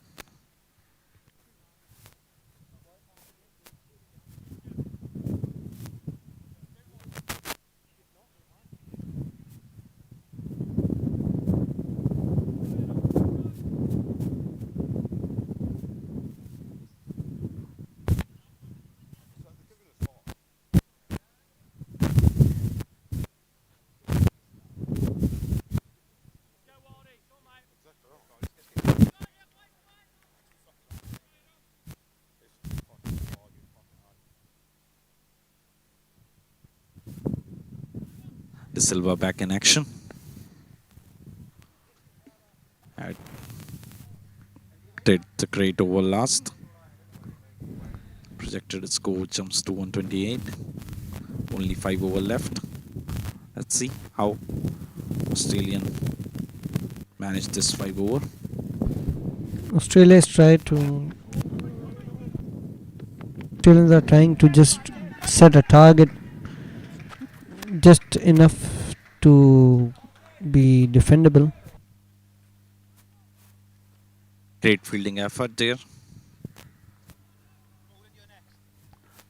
De Silva back in action. Did the great over last. Projected score jumps to 128. Only 5 over left. Let's see how Australian managed this 5 over. Australians are trying to just set a target just enough to be defendable. Great fielding effort there.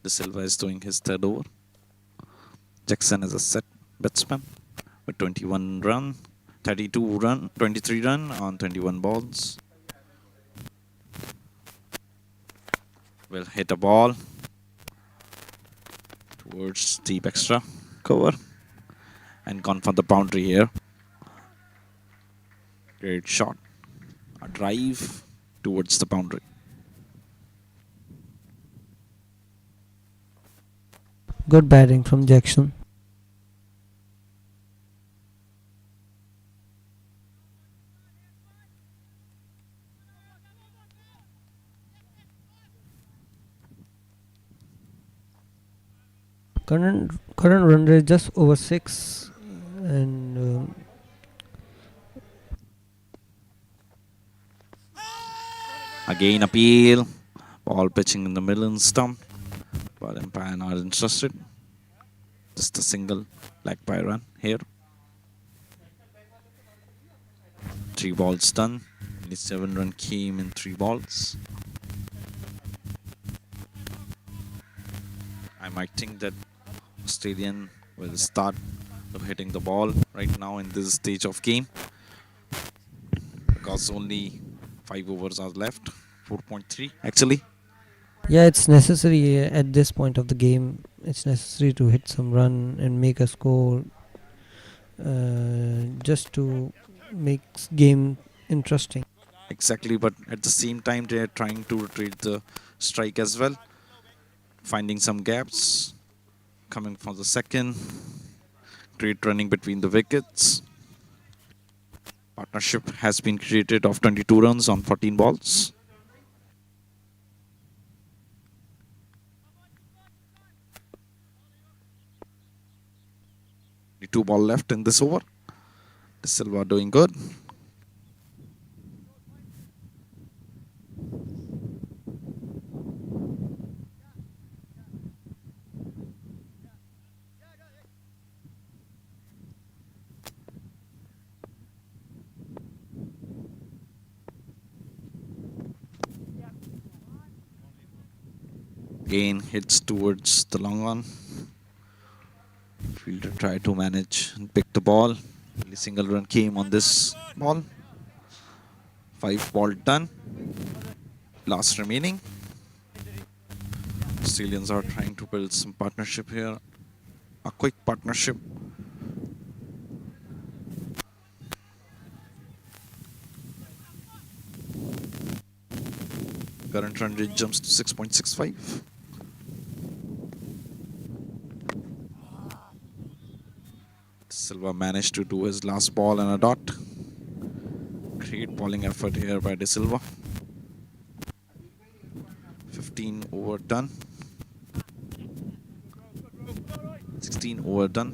De Silva is doing his third over. Jackson is a set batsman with 21 run, 32 run, 23 run on 21 balls. Will hit a ball towards deep extra cover and gone for the boundary here. Great shot. A drive towards the boundary. Good batting from Jackson. Current run rate just over 6, and Again appeal. Ball pitching in the middle stump. But umpire not interested. Just a single leg by run here. 3 balls done. Only 7 run came in 3 balls. I might think that Australian will start hitting the ball right now in this stage of game, because only 5 overs are left. 4.3 actually. yeah, it's necessary at this point of the game. It's necessary to hit some run and make a score, just to make game interesting. Exactly, but at the same time they are trying to rotate the strike as well, finding some gaps, coming for the second. Great running between the wickets. Partnership has been created of 22 runs on 14 balls. The 2 ball left in this over. De Silva doing good. Again hits towards the long on. Fielder tried to manage and pick the ball. Only single run came on this ball. 5 ball done. Last remaining. Australians are trying to build some partnership here. A quick partnership. Current run rate jumps to 6.65. Silva managed to do his last ball and a dot. Great bowling effort here by De Silva. 15 over done. 16 over done.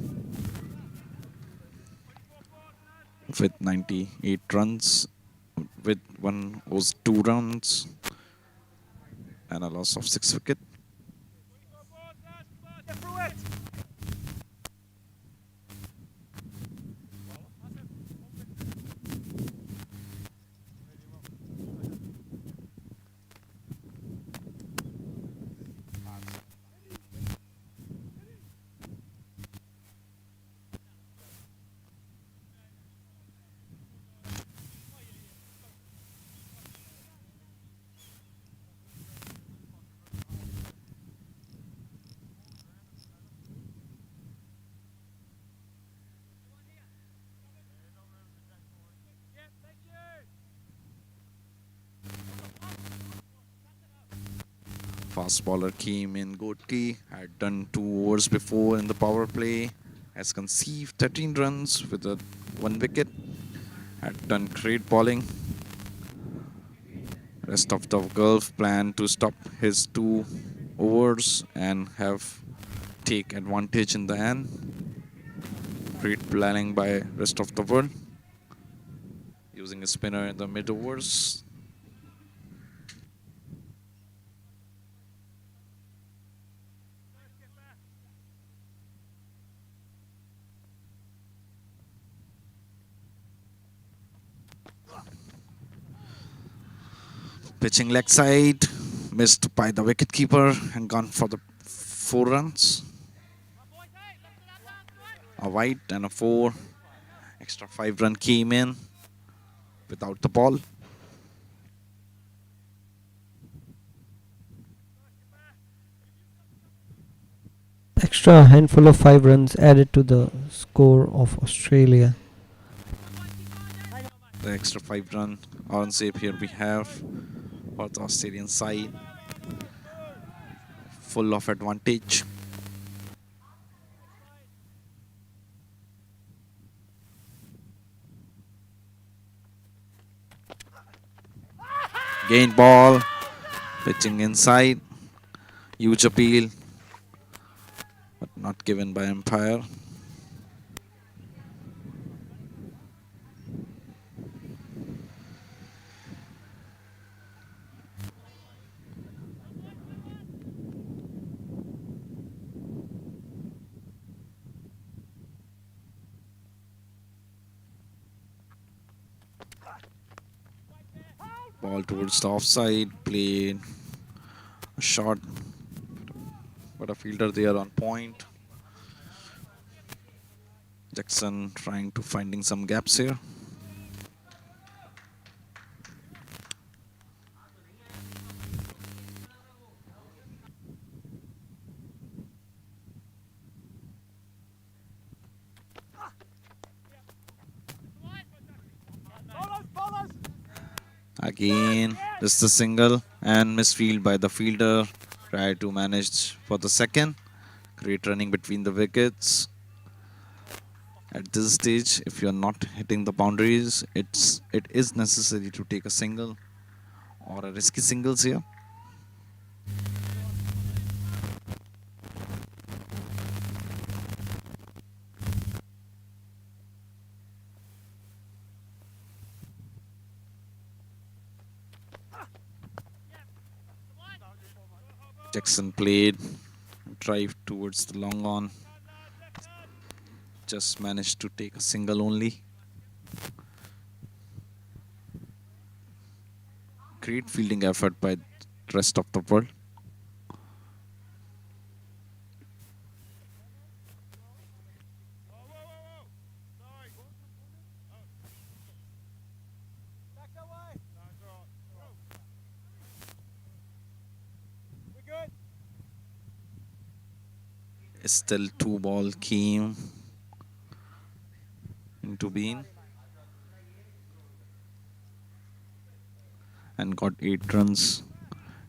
With 98 runs. With one was 2 runs. And a loss of 6 wickets. Get through it. Fast bowler came in Godke, had done 2 overs before in the power play, has conceived 13 runs with a 1 wicket, had done great bowling. Rest of the Gulf planned to stop his 2 overs and have take advantage in the end. Great planning by rest of the world, using a spinner in the mid overs. Pitching leg side, missed by the wicketkeeper and gone for the 4 runs. A wide and a 4. Extra 5 run came in without the ball. Extra handful of 5 runs added to the score of Australia. The extra 5 run on save here we have for the Australian side. Full of advantage. Gain ball, pitching inside, huge appeal, but not given by umpire. Ball towards the offside, played a shot, but a fielder there on point. Jackson trying to finding some gaps here. Again, just a single and misfield by the fielder. Tried to manage for the second. Great running between the wickets. At this stage, if you're not hitting the boundaries, it is necessary to take a single or a risky singles here. Jackson played, drive towards the long on. Just managed to take a single only. Great fielding effort by the rest of the world. Still 2 ball came into being and got 8 runs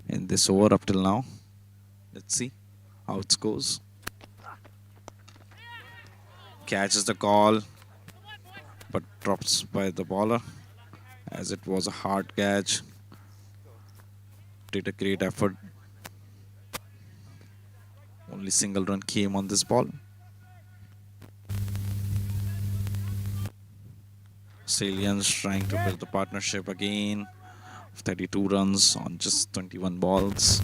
in this over up till now. Let's see how it goes. Catches the call but drops by the bowler as it was a hard catch. Did a great effort. Only single run came on this ball. Australians trying to build the partnership again. 32 runs on just 21 balls.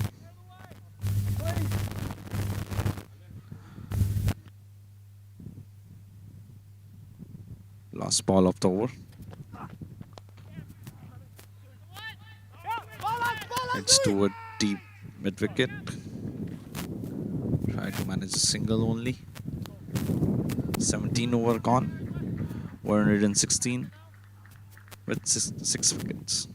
Last ball of the over. It's to a deep mid wicket. Try to manage a single only. 17 over gone. 116 with 6 wickets.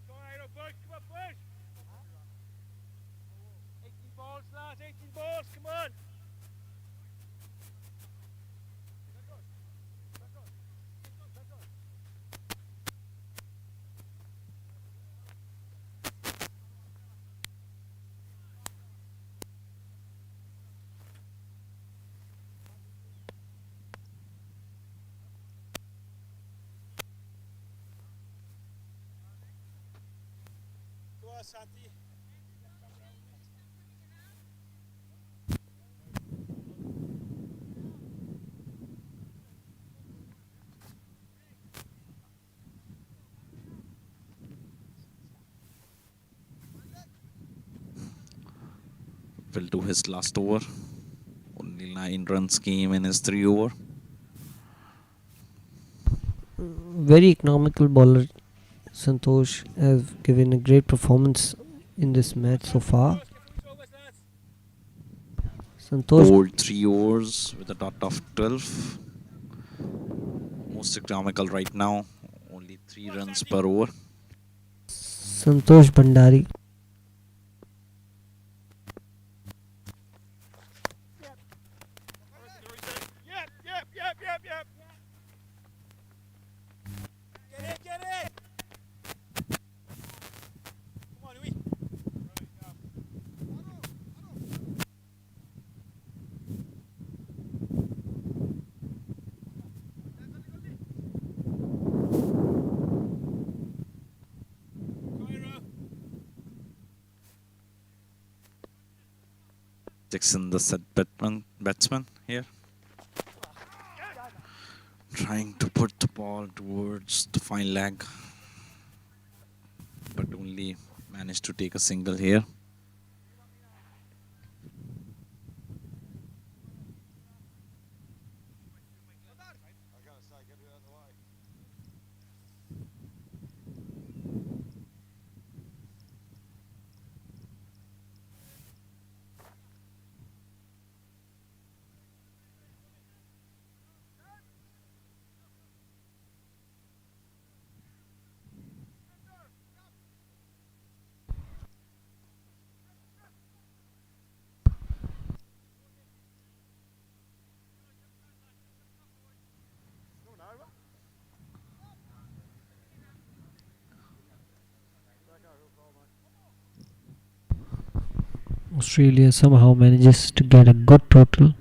Come on, Aaron, push, come on, push. 18 balls, lads, 18 balls, come on. Go on, Santi. Will do his last over. Only 9 runs came in his 3 over. Very economical bowler Santosh has given a great performance in this match so far. Santosh Bowled 3 overs with a dot of 12. Most economical right now. Only 3 runs per over. Santosh Bhandari. Yep. Get it. Come on, Louis. Dixon, the set batsman here. Trying to put the ball towards the fine leg, but only managed to take a single here. Australia somehow manages to get a good total.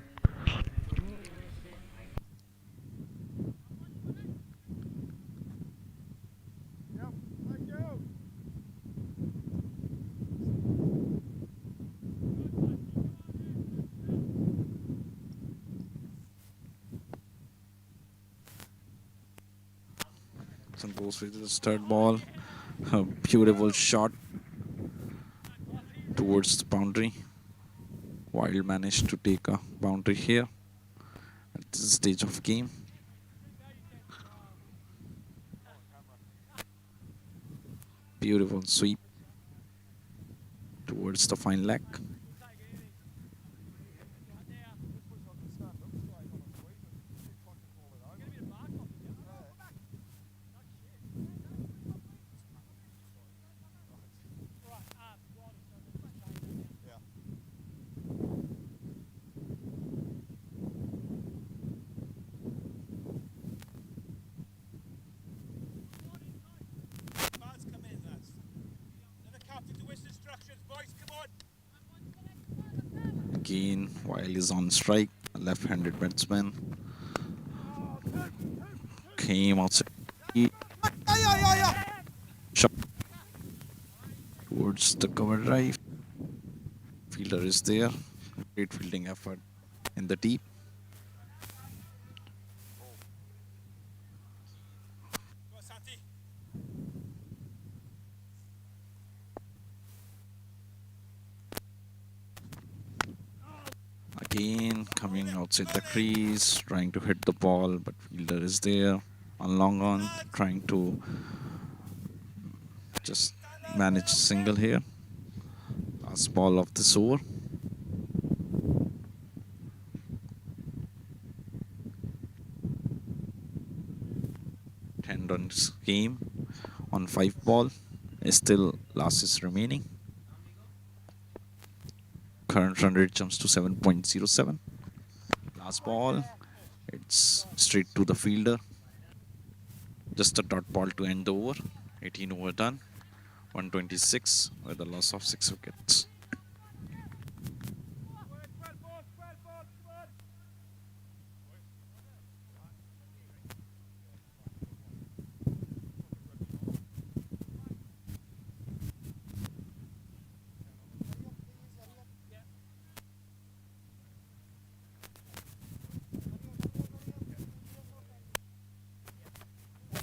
Some goes with the third ball. A beautiful shot towards the boundary. Wild managed to take a boundary here at this stage of game. Beautiful sweep towards the fine leg. Again, Weil is on strike. Left-handed batsman. Came outside. Shot towards the cover drive. Fielder is there. Great fielding effort in the deep. Go, Santi. Again, coming outside the crease, trying to hit the ball, but fielder is there on long on, trying to just manage single here. Last ball of this over. Runs game on 5 ball. Still last is remaining. Current run rate jumps to 7.07. Last ball. It's straight to the fielder. Just a dot ball to end the over. 18 over done. 126 with a loss of 6 wickets.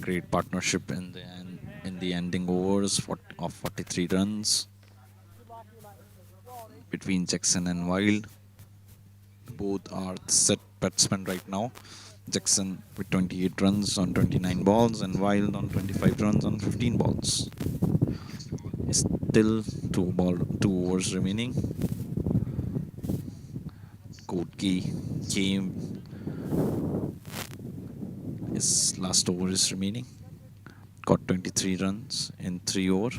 Great partnership in the ending overs of 43 runs between Jackson and Wild. Both are set batsmen right now. Jackson with 28 runs on 29 balls and Wild on 25 runs on 15 balls. Still two overs remaining. Kotki came. His last over is remaining. Got 23 runs in 3 overs.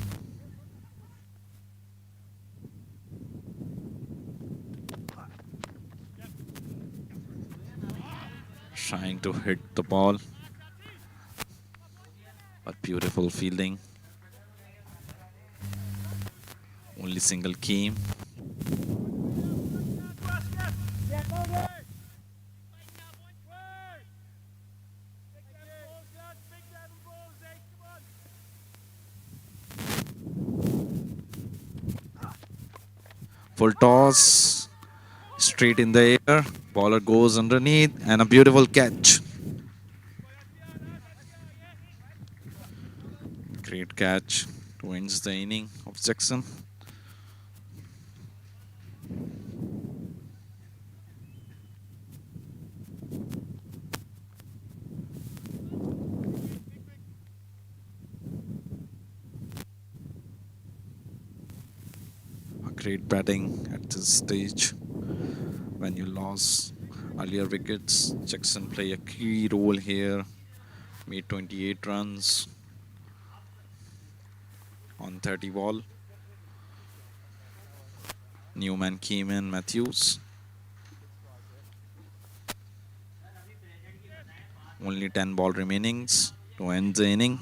Trying to hit the ball. But beautiful fielding. Only single came. Full toss, straight in the air, bowler goes underneath and a beautiful catch. Great catch to end the inning of Jackson. Great batting at this stage. When you lost earlier wickets, Jackson play a key role here. Made 28 runs on 30 ball. Newman came in, Matthews. Only 10 ball remaining to end the inning.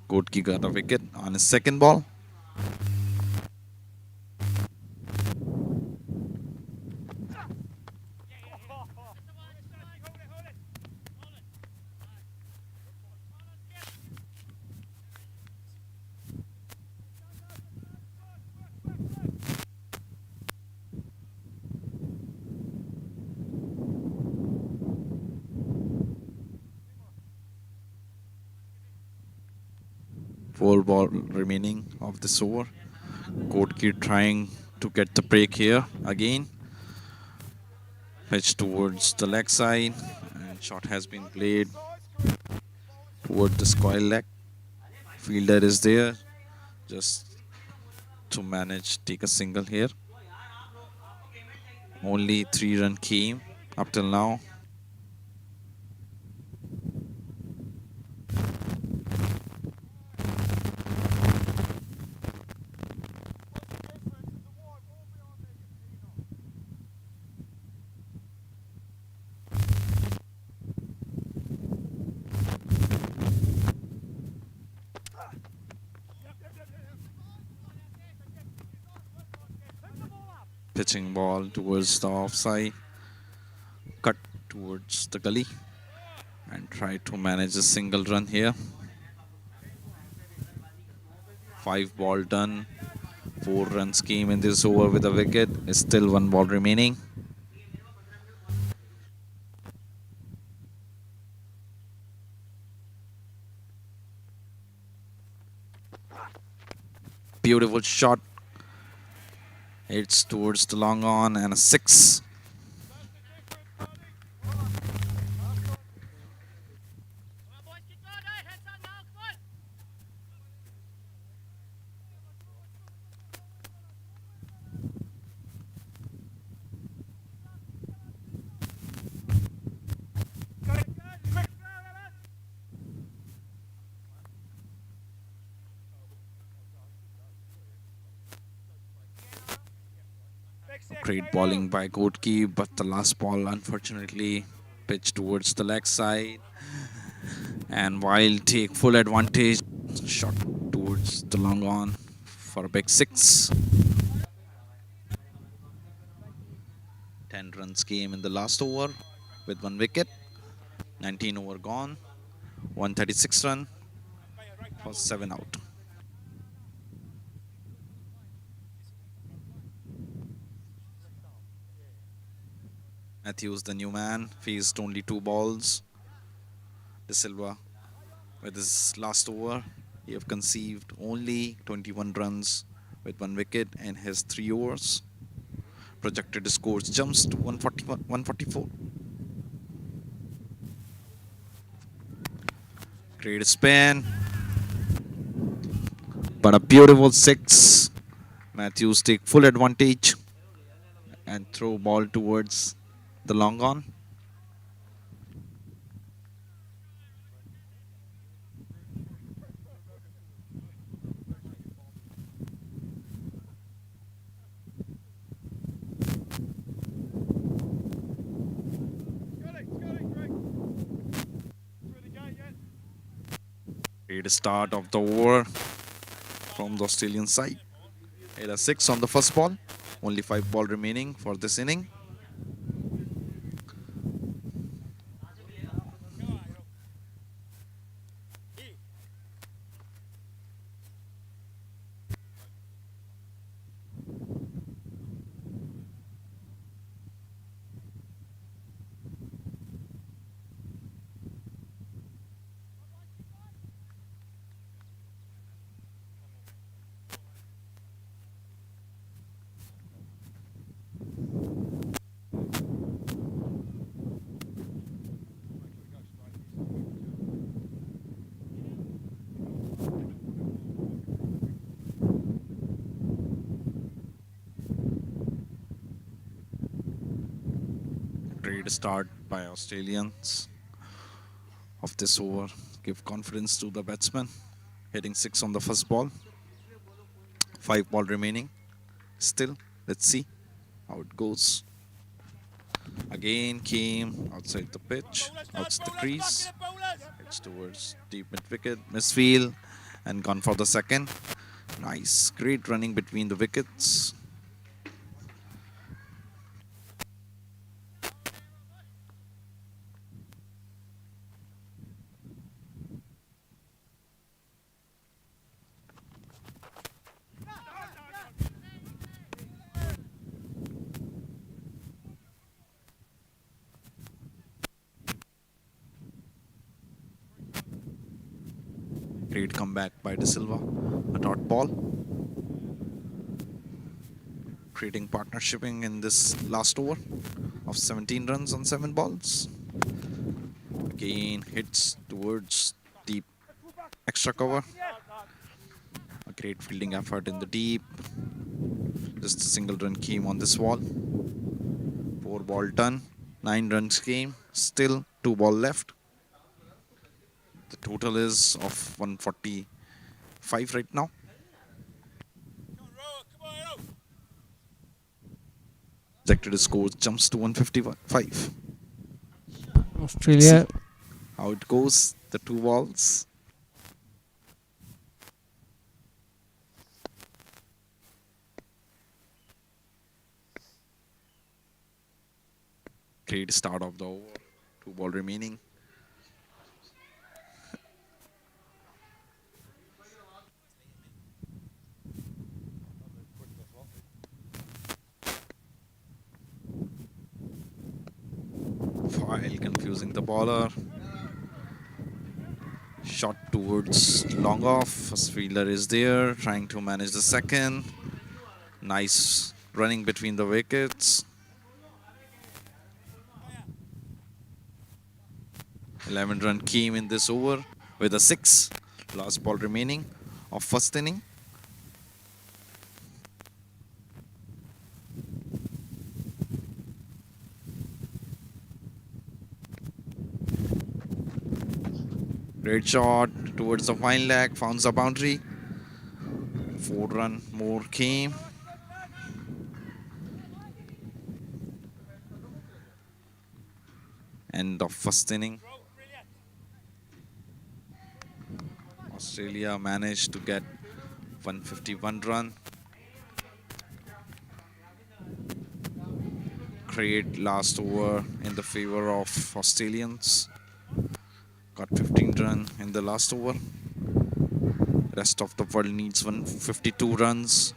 Kotki got a wicket on his second ball. Four ball remaining of this over. Kotki trying to get the break here again. Pitch towards the leg side and shot has been played toward the square leg. Fielder is there just to manage, take a single here. Only 3 runs came up till now. Pitching ball towards the offside. Cut towards the gully. And try to manage a single run here. 5 ball done. 4 runs came in this over with a wicket. Still 1 ball remaining. Beautiful shot. It's towards the long on and a 6. Great bowling by Kotki, but the last ball unfortunately pitched towards the leg side. And while take full advantage, shot towards the long on for a big 6. 10 runs came in the last over with 1 wicket. 19 over gone. 136 run for 7 out. Matthews, the new man, faced only 2 balls. De Silva, with his last over, he have conceived only 21 runs with 1 wicket in his 3 overs. Projected scores jumps to 144. Great spin, but a beautiful 6. Matthews take full advantage and throw ball towards the long on. Great start of the over from the Australian side. Hit a 6 on the first ball. Only 5 ball remaining for this inning. Great start by Australians of this over. Give confidence to the batsman. Hitting 6 on the first ball. 5 ball remaining. Still, let's see how it goes. Again came outside the pitch, outside the crease. It's towards deep mid wicket, misfield, and gone for the second. Nice, great running between the wickets. Great comeback by De Silva, a dot ball. Creating partnershiping in this last over of 17 runs on 7 balls. Again hits towards deep extra cover. A great fielding effort in the deep. Just a single run came on this wall. 4 ball done. 9 runs came. Still 2 ball left. The total is of 145 right now. Projected score jumps to 155. Australia. See how it goes. The 2 balls. Great start of the over. 2 ball remaining. While confusing the bowler. Shot towards long off. First fielder is there, trying to manage the second. Nice running between the wickets. 11-run came in this over with a 6. Last ball remaining of first inning. Great shot towards the fine leg, found the boundary. 4-run more came. End of first inning. Australia managed to get 151 run. Great last over in the favor of Australians. Got 15 run in the last over. Rest of the world needs 152 runs.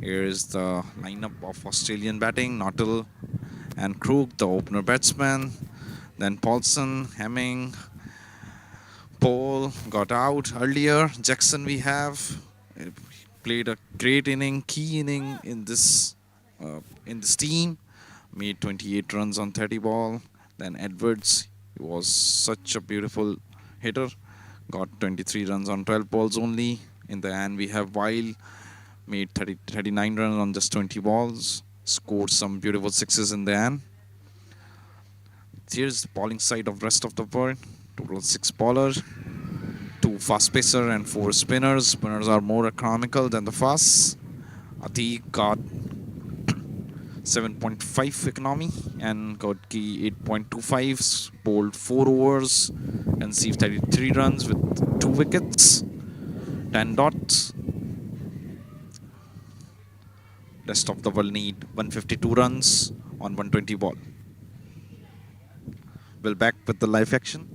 Here is the lineup of Australian batting. Nuttall and Krug, the opener batsman. Then Paulson, Hemming, Paul got out earlier. Jackson we have played a great inning, key inning in this team. Made 28 runs on 30 ball. Then Edwards, he was such a beautiful hitter. Got 23 runs on 12 balls only. In the end, we have Weil, made 39 runs on just 20 balls. Scored some beautiful sixes in the end. Here's the bowling side of rest of the board. Total 6 bowlers, 2 fast pacer and 4 spinners. Spinners are more economical than the fast. Atiq got 7.5 economy and got key 8.25, bowled 4 overs, conceived 33 runs with 2 wickets, 10 dots. Rest of the world need 152 runs on 120 ball. We'll back with the live action.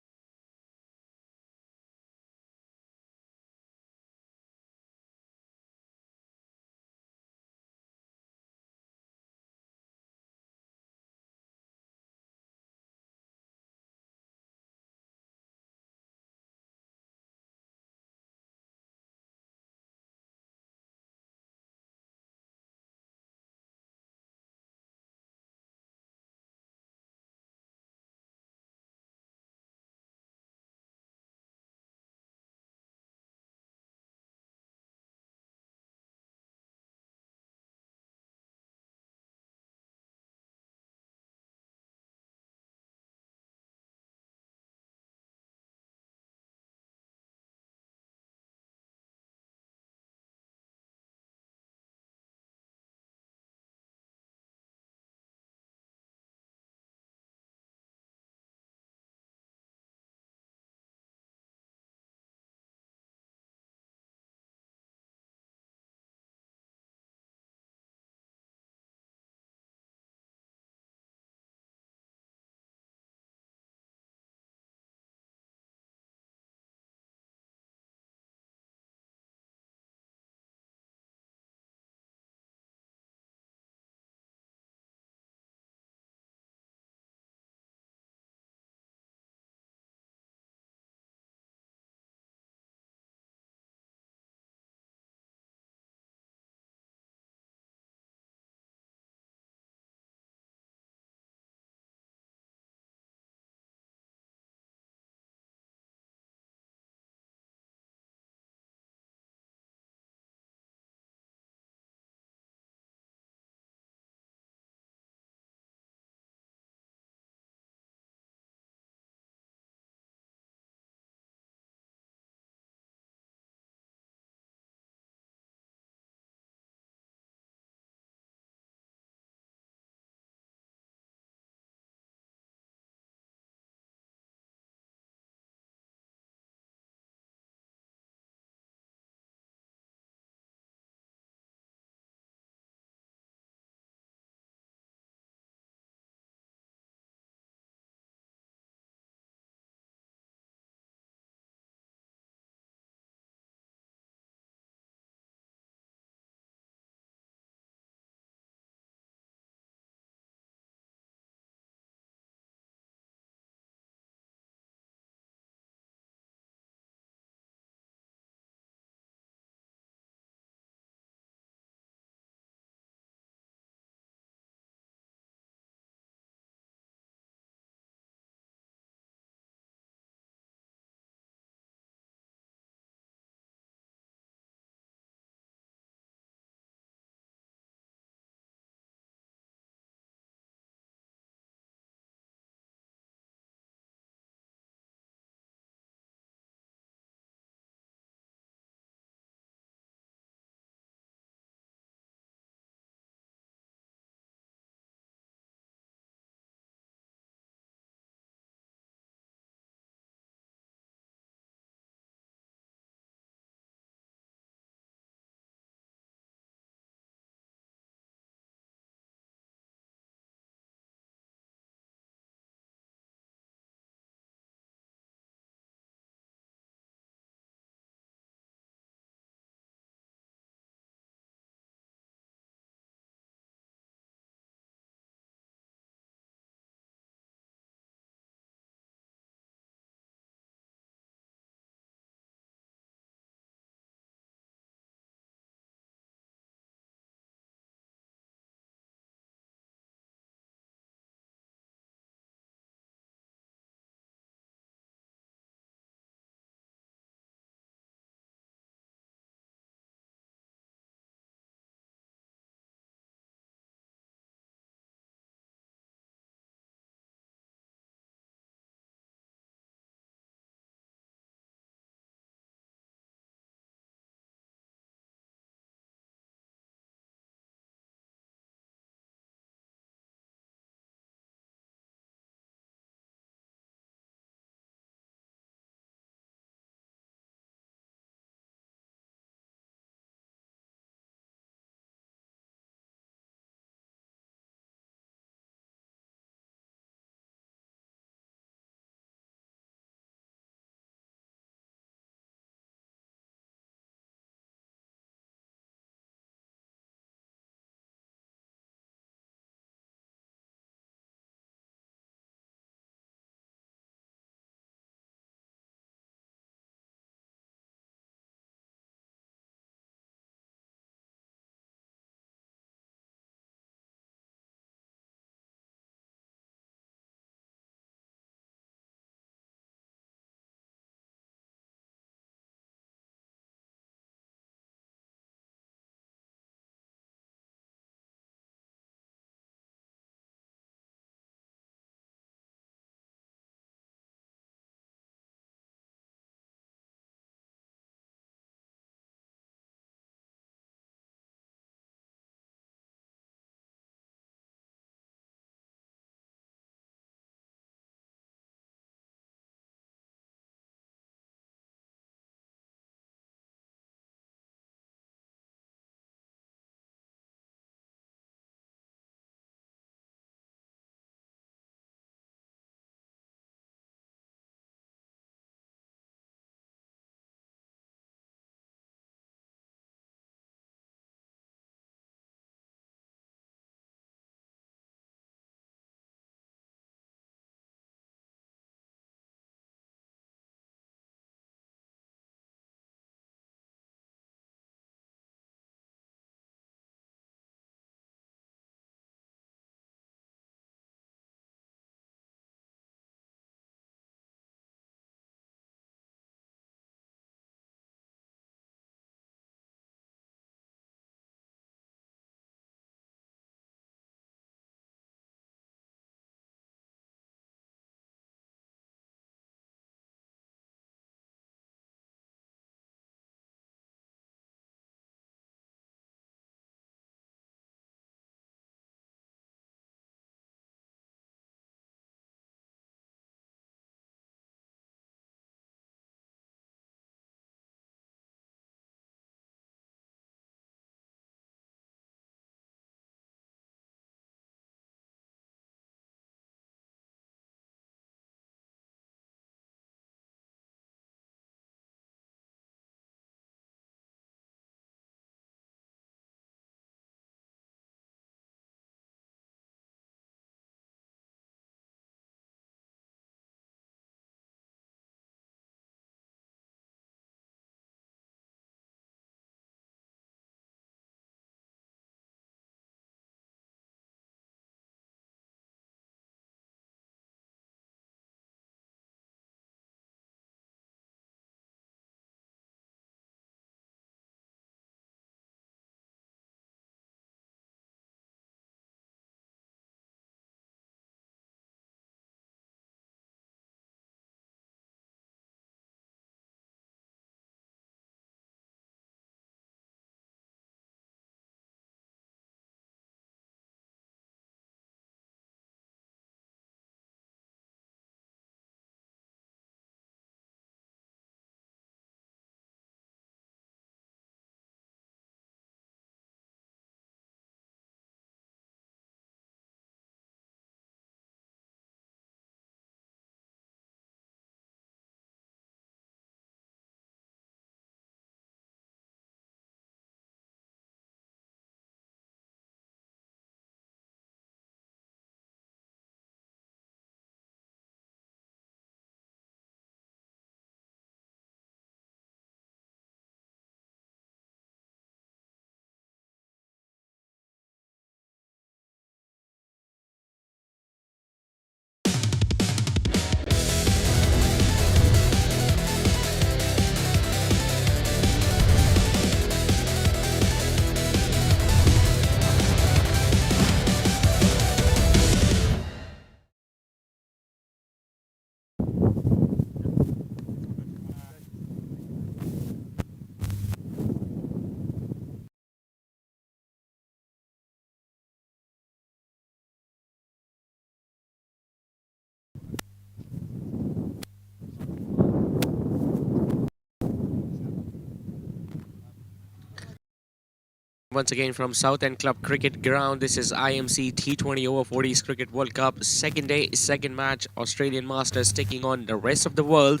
once again from Southend Club Cricket Ground. This is IMC T20 Over-40s Cricket World Cup. Second day, second match. Australian Masters taking on the rest of the world.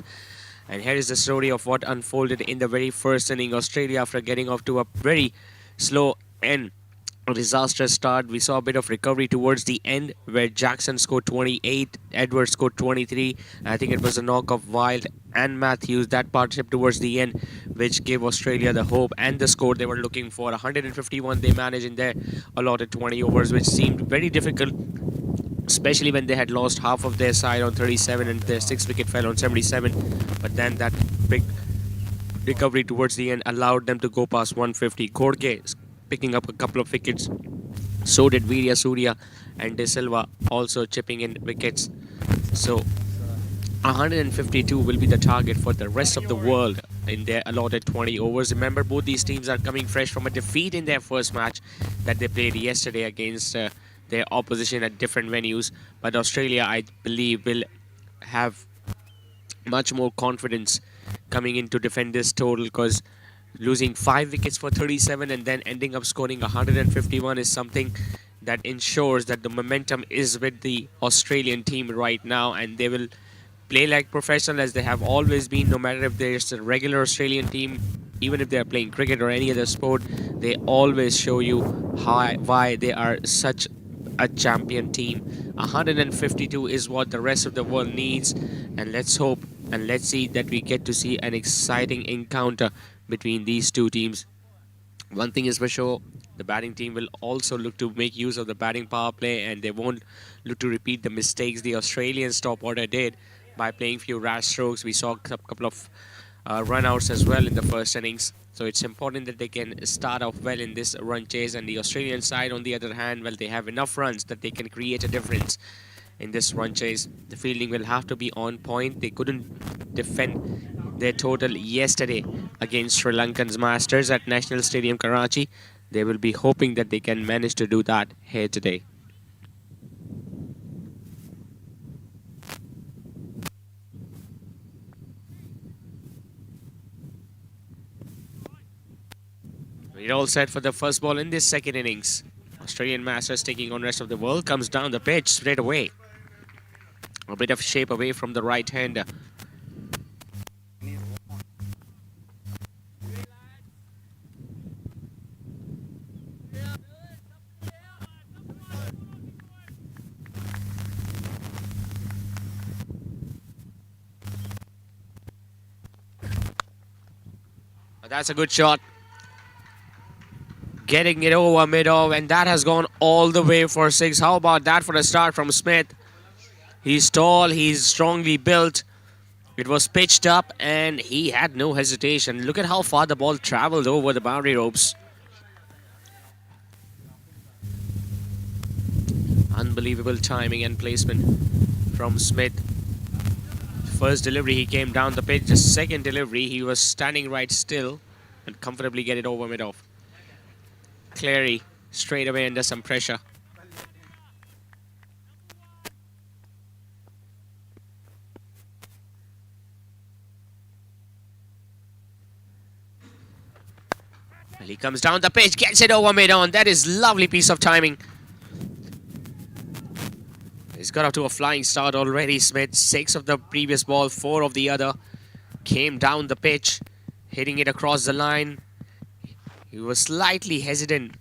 And here is the story of what unfolded in the very first inning. Australia, after getting off to a very slow and disastrous start, we saw a bit of recovery towards the end where Jackson scored 28, Edwards scored 23. I think it was a knock of Wild and Matthews, that partnership towards the end, which gave Australia the hope and the score they were looking for. 151 they managed in their allotted 20 overs, which seemed very difficult, especially when they had lost half of their side on 37 and their 6th wicket fell on 77. But then that big recovery towards the end allowed them to go past 150. Gorge picking up a couple of wickets. So did Virya Surya and De Silva also chipping in wickets. So 152 will be the target for the rest of the world in their allotted 20 overs. Remember, both these teams are coming fresh from a defeat in their first match that they played yesterday against their opposition at different venues. But Australia, I believe, will have much more confidence coming in to defend this total, because losing 5 wickets for 37 and then ending up scoring 151 is something that ensures that the momentum is with the Australian team right now, and they will play like professional as they have always been. No matter if there's a regular Australian team, even if they're playing cricket or any other sport, they always show you why they are such a champion team. 152 is what the rest of the world needs, and let's hope and let's see that we get to see an exciting encounter between these two teams. One thing is for sure, the batting team will also look to make use of the batting power play, and they won't look to repeat the mistakes the Australian top order did by playing few rash strokes. We saw a couple of run-outs as well in the first innings. So it's important that they can start off well in this run chase. And the Australian side, on the other hand, well, they have enough runs that they can create a difference in this run chase. The fielding will have to be on point. They couldn't defend their total yesterday against Sri Lankan's Masters at National Stadium, Karachi. They will be hoping that they can manage to do that here today. We're all set for the first ball in this second innings. Australian Masters taking on rest of the world. Comes down the pitch straight away. A bit of shape away from the right hander. That's a good shot. Getting it over mid-off, and that has gone all the way for 6. How about that for a start from Smith? He's tall, he's strongly built. It was pitched up, and he had no hesitation. Look at how far the ball traveled over the boundary ropes. Unbelievable timing and placement from Smith. First delivery, he came down the pitch. The second delivery, he was standing right still and comfortably get it over mid-off. Cleary straight away under some pressure. Well, he comes down the pitch, gets it over mid-on. That is lovely piece of timing. He's got off to a flying start already, Smith. 6 of the previous ball, 4 of the other. Came down the pitch, hitting it across the line. He was slightly hesitant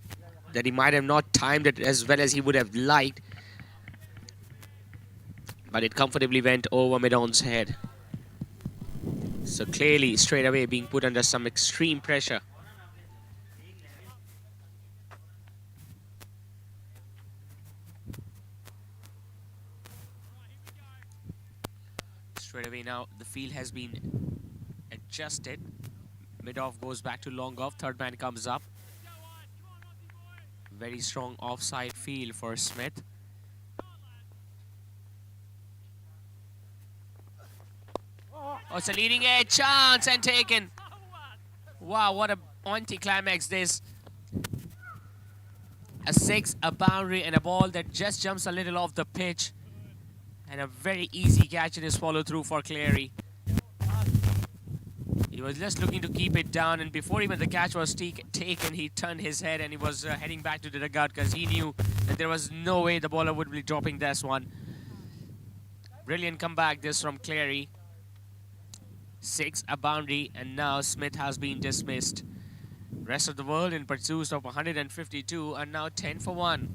that he might have not timed it as well as he would have liked. But it comfortably went over mid-on's head. So clearly, straight away, being put under some extreme pressure. Straight away now, the field has been adjusted. Mid-off goes back to long off. Third man comes up. Very strong offside field for Smith. Oh, it's a leading edge chance and taken. Wow, what a anti-climax this. A 6, a boundary, and a ball that just jumps a little off the pitch. And a very easy catch and is follow through for Cleary. He was just looking to keep it down, and before even the catch was taken, he turned his head and he was heading back to the dugout because he knew that there was no way the bowler would be dropping this one. Brilliant comeback this from Cleary. 6, a boundary, and now Smith has been dismissed. Rest of the world in pursuit of 152 are now 10 for 1.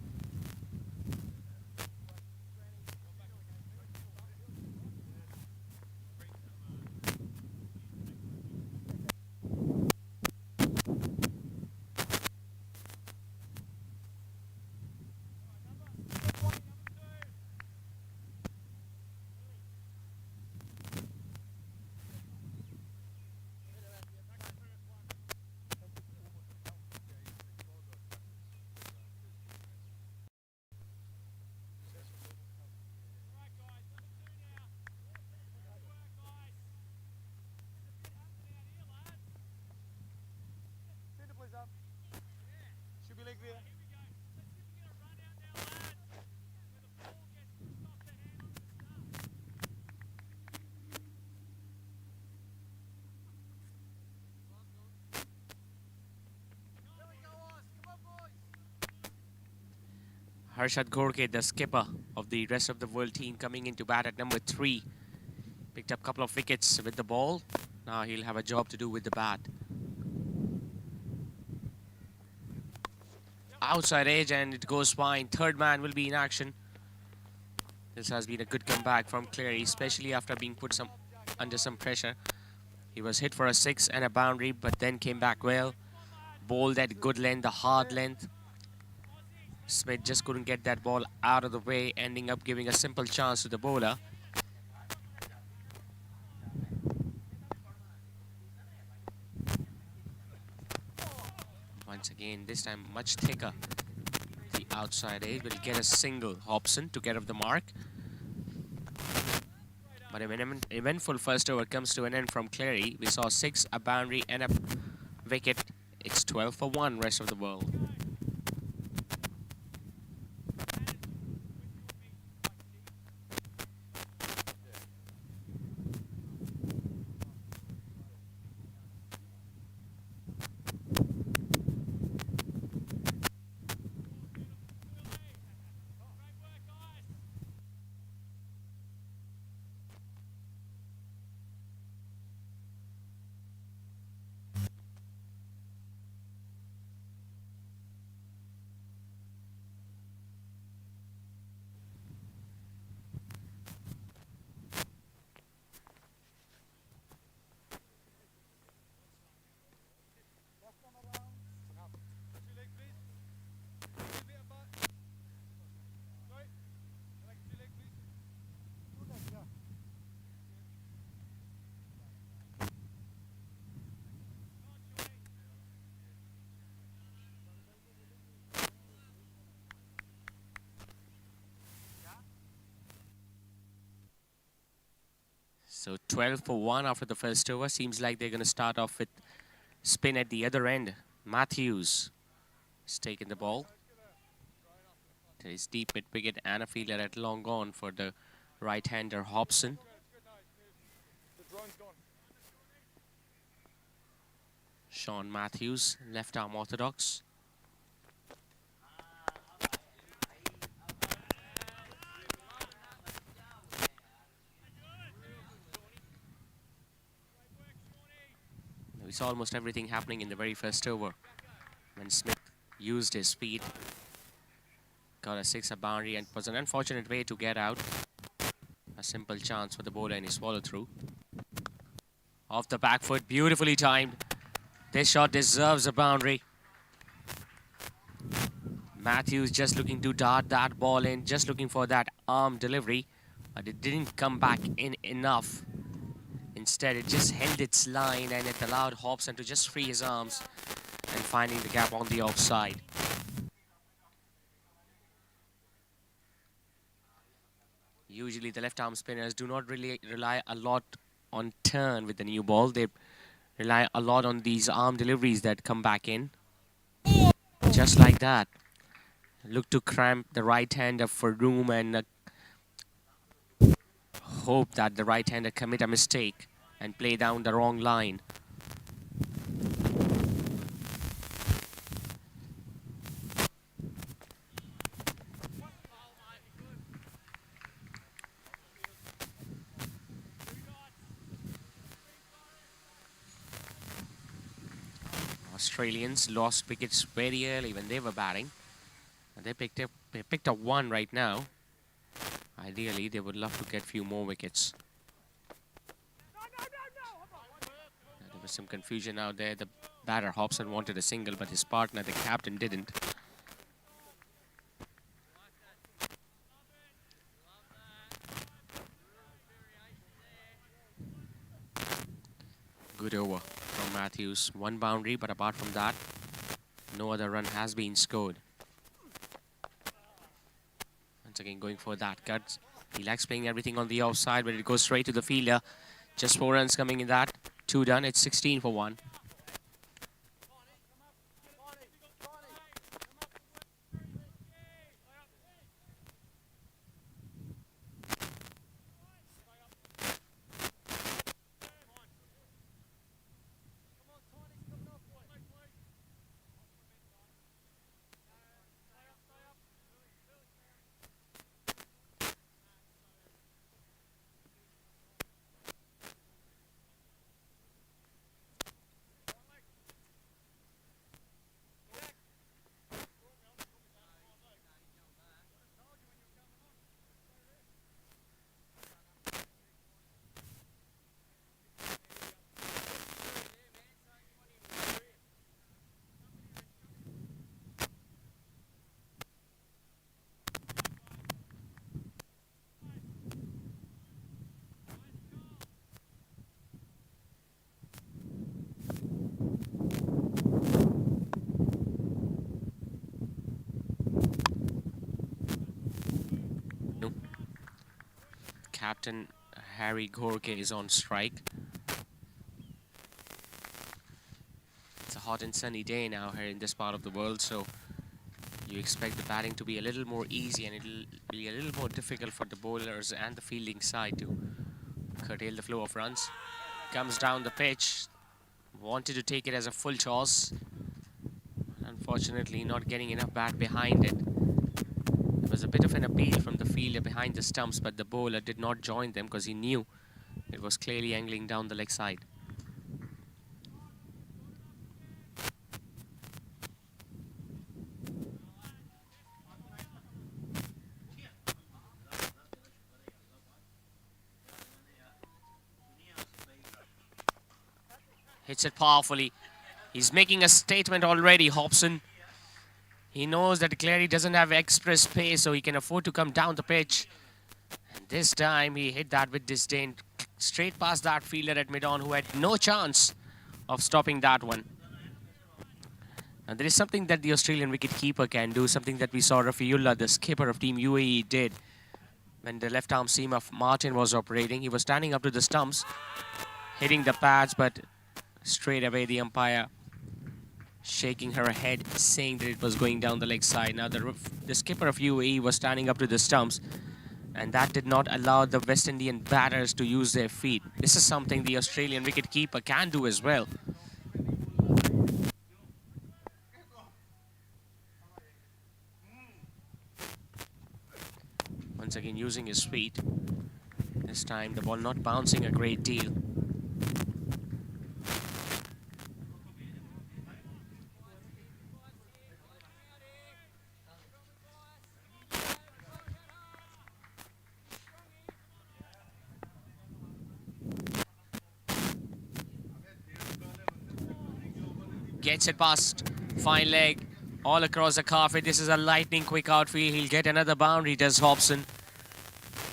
Centre please up. Should be leg there. Harshad Ghorke, the skipper of the rest of the world team, coming into bat at number 3. Picked up a couple of wickets with the ball. Now he'll have a job to do with the bat. Outside edge and it goes fine. Third man will be in action. This has been a good comeback from Cleary, especially after being put under some pressure. He was hit for a 6 and a boundary, but then came back well. Bowled at good length, the hard length. Smith just couldn't get that ball out of the way, ending up giving a simple chance to the bowler. Once again, this time much thicker. The outside edge will get a single. Hobson to get off the mark. But an eventful first over comes to an end from Cleary. We saw 6, a boundary and a wicket. It's 12 for 1, rest of the world. So 12 for 1 after the first over. Seems like they're going to start off with spin at the other end. Matthews has taken the ball. There is deep mid-wicket and a fielder at long gone for the right-hander Hobson. Sean Matthews, left-arm orthodox. We saw almost everything happening in the very first over when Smith used his speed, got a 6, a boundary, and was an unfortunate way to get out. A simple chance for the bowler and his follow-through. Off the back foot, beautifully timed. This shot deserves a boundary. Matthews just looking to dart that ball in, just looking for that arm delivery, but it didn't come back in enough. Instead, it just held its line and it allowed Hobson to just free his arms and finding the gap on the offside. Usually, the left-arm spinners do not really rely a lot on turn with the new ball. They rely a lot on these arm deliveries that come back in. Just like that. Look to cramp the right-hander for room and hope that the right-hander commit a mistake and play down the wrong line. Australians lost wickets very early when they were batting. And they picked up one right now. Ideally, they would love to get few more wickets. There was some confusion out there. The batter Hobson wanted a single, but his partner, the captain, didn't. Good over from Matthews. One boundary, but apart from that, no other run has been scored. Once again, going for that cut. He likes playing everything on the offside, but it goes straight to the fielder. Just 4 runs coming in that. 2 done. It's 16 for 1. Captain Harry Gorke is on strike. It's a hot and sunny day now here in this part of the world, so you expect the batting to be a little more easy, and it'll be a little more difficult for the bowlers and the fielding side to curtail the flow of runs. Comes down the pitch, wanted to take it as a full toss. Unfortunately, not getting enough bat behind it. There was a bit of an appeal from the fielder behind the stumps, but the bowler did not join them because he knew it was clearly angling down the leg side. Hits it powerfully. He's making a statement already, Hobson. He knows that Clary doesn't have express pace, so he can afford to come down the pitch. And this time he hit that with disdain, straight past that fielder at mid-on, who had no chance of stopping that one. And there is something that the Australian wicket-keeper can do, something that we saw Rafiullah, the skipper of Team UAE, did. When the left-arm seam of Martin was operating, he was standing up to the stumps, hitting the pads, but straight away the umpire shaking her head, saying that it was going down the leg side. Now the skipper of UAE was standing up to the stumps, and that did not allow the West Indian batters to use their feet. This is something the Australian wicket-keeper can do as well. Once again using his feet. This time the ball not bouncing a great deal. Gets it past fine leg all across the carpet. This is a lightning quick outfield. He'll get another boundary, does Hobson.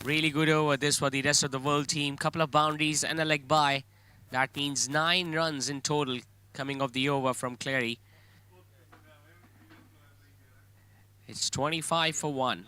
Really good over this for the rest of the world team. Couple of boundaries and a leg by. That means 9 runs in total coming off the over from Clary. It's 25 for 1.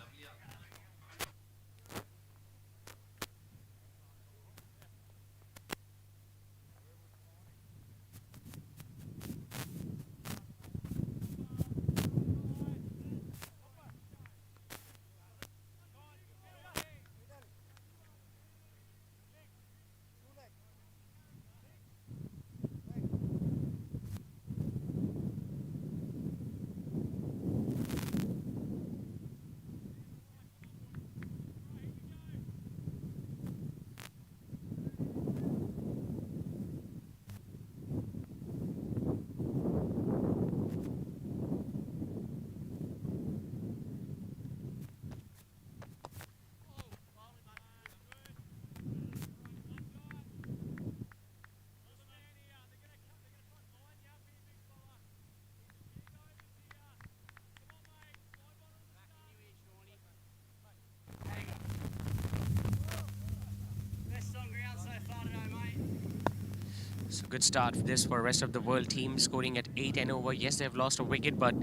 It's a good start for this for rest of the world team, scoring at 8 and over. Yes, they've lost a wicket, but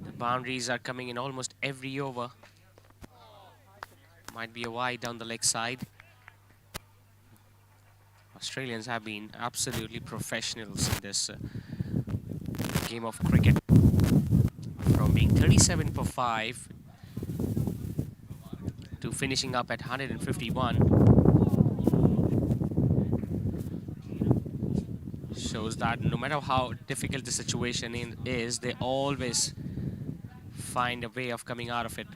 the boundaries are coming in almost every over. Might be a wide down the leg side. Australians have been absolutely professionals in this game of cricket. From being 37 for 5 to finishing up at 151. Shows that no matter how difficult the situation is, they always find a way of coming out of it.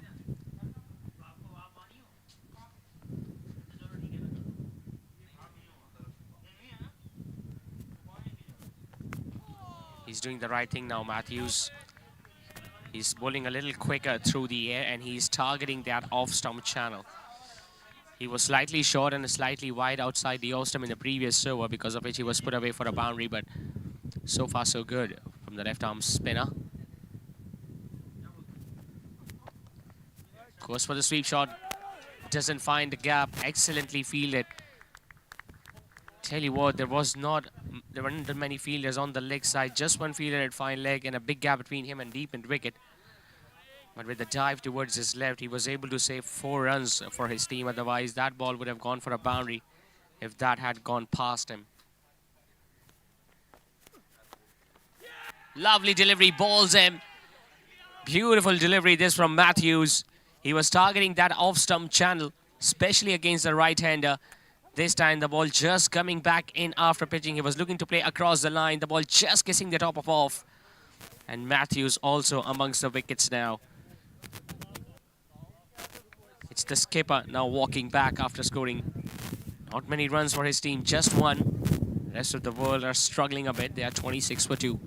He's doing the right thing now, Matthews. He's bowling a little quicker through the air and he's targeting that off-stump channel. He was slightly short and slightly wide outside the off-stump in the previous over, because of which he was put away for a boundary, but so far so good from the left-arm spinner. Goes for the sweep shot. Doesn't find the gap. Excellently fielded. Tell you what, there weren't that many fielders on the leg side. Just one fielder at fine leg and a big gap between him and deep end wicket. But with the dive towards his left, he was able to save 4 runs for his team. Otherwise, that ball would have gone for a boundary if that had gone past him. Lovely delivery, balls him. Beautiful delivery this from Matthews. He was targeting that off-stump channel, especially against the right-hander. This time the ball just coming back in after pitching. He was looking to play across the line. The ball just kissing the top of off. And Matthews also amongst the wickets now. It's the skipper now walking back after scoring not many runs for his team, just one. The rest of the world are struggling a bit. They are 26 for 2.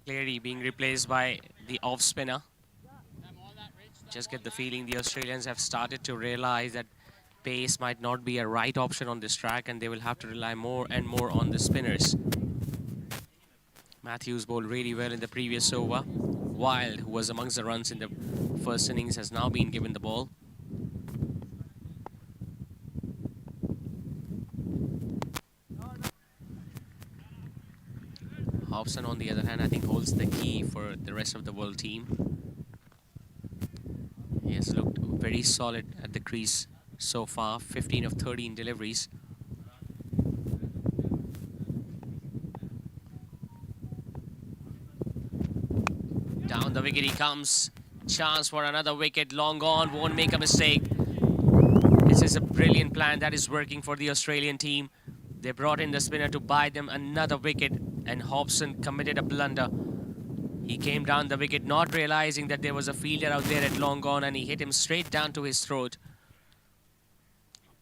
Clearly being replaced by the off spinner. Just get the feeling the Australians have started to realize that pace might not be a right option on this track and they will have to rely more and more on the spinners. Matthews bowled really well in the previous over. Wild, who was amongst the runs in the first innings, has now been given the ball. Hobson, on the other hand, I think holds the key for the rest of the world team. He has looked very solid at the crease so far, 15 of 13 deliveries. Down the wicket he comes. Chance for another wicket, long gone, won't make a mistake. This is a brilliant plan that is working for the Australian team. They brought in the spinner to buy them another wicket, and Hobson committed a blunder. He came down the wicket not realizing that there was a fielder out there at long gone, and he hit him straight down to his throat.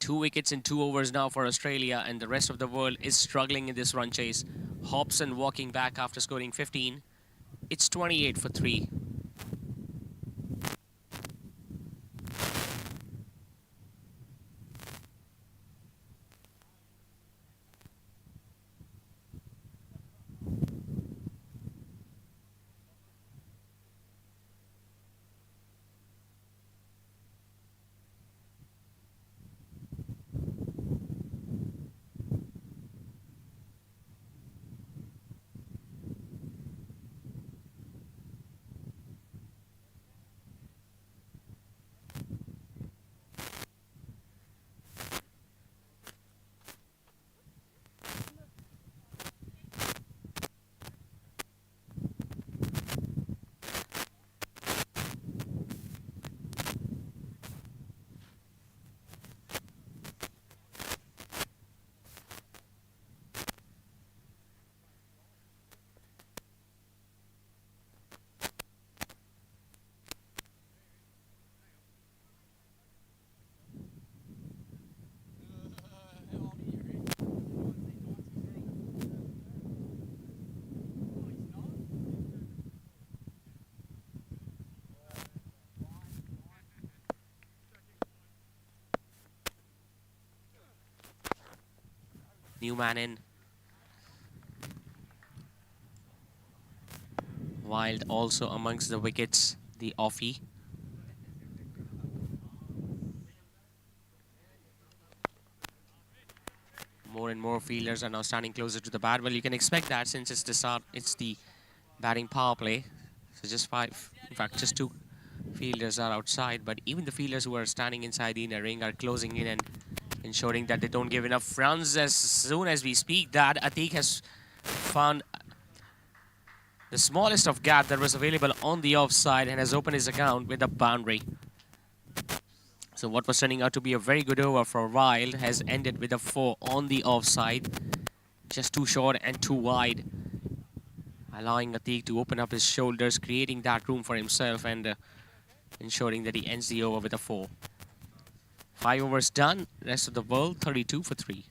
2 wickets in 2 overs now for Australia, and the rest of the world is struggling in this run chase. Hobson walking back after scoring 15. It's 28 for 3. New man in. Wild also amongst the wickets, the offie. More and more fielders are now standing closer to the bat. Well, you can expect that since it's the start, it's the batting power play. So just 5, in fact, just 2 fielders are outside. But even the fielders who are standing inside the inner ring are closing in and ensuring that they don't give enough runs. As soon as we speak that, Atiq has found the smallest of gap that was available on the offside and has opened his account with a boundary. So what was turning out to be a very good over for Wild has ended with a 4 on the offside. Just too short and too wide, allowing Atiq to open up his shoulders, creating that room for himself and ensuring that he ends the over with a 4. 5 overs done, rest of the world 32 for 3.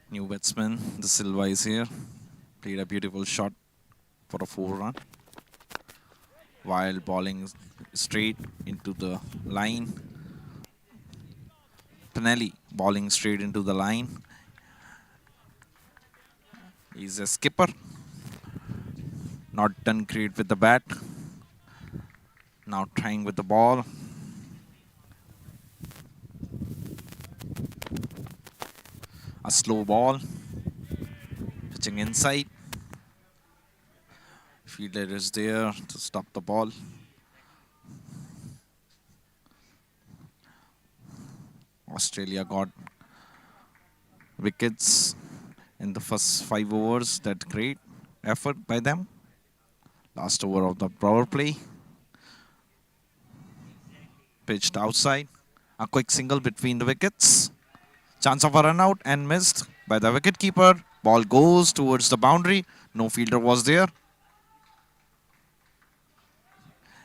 New batsman, the Silva is here, Played a beautiful shot for a 4-run while bowling straight into the line. Pinelli bowling straight into the line. He's a skipper. Not done great with the bat. Now trying with the ball. A slow ball. Pitching inside. Fielder is there to stop the ball. Australia got wickets in the first 5 overs. That great effort by them. Last over of the power play. Pitched outside. A quick single between the wickets. Chance of a run out and missed by the wicketkeeper. Ball goes towards the boundary. No fielder was there.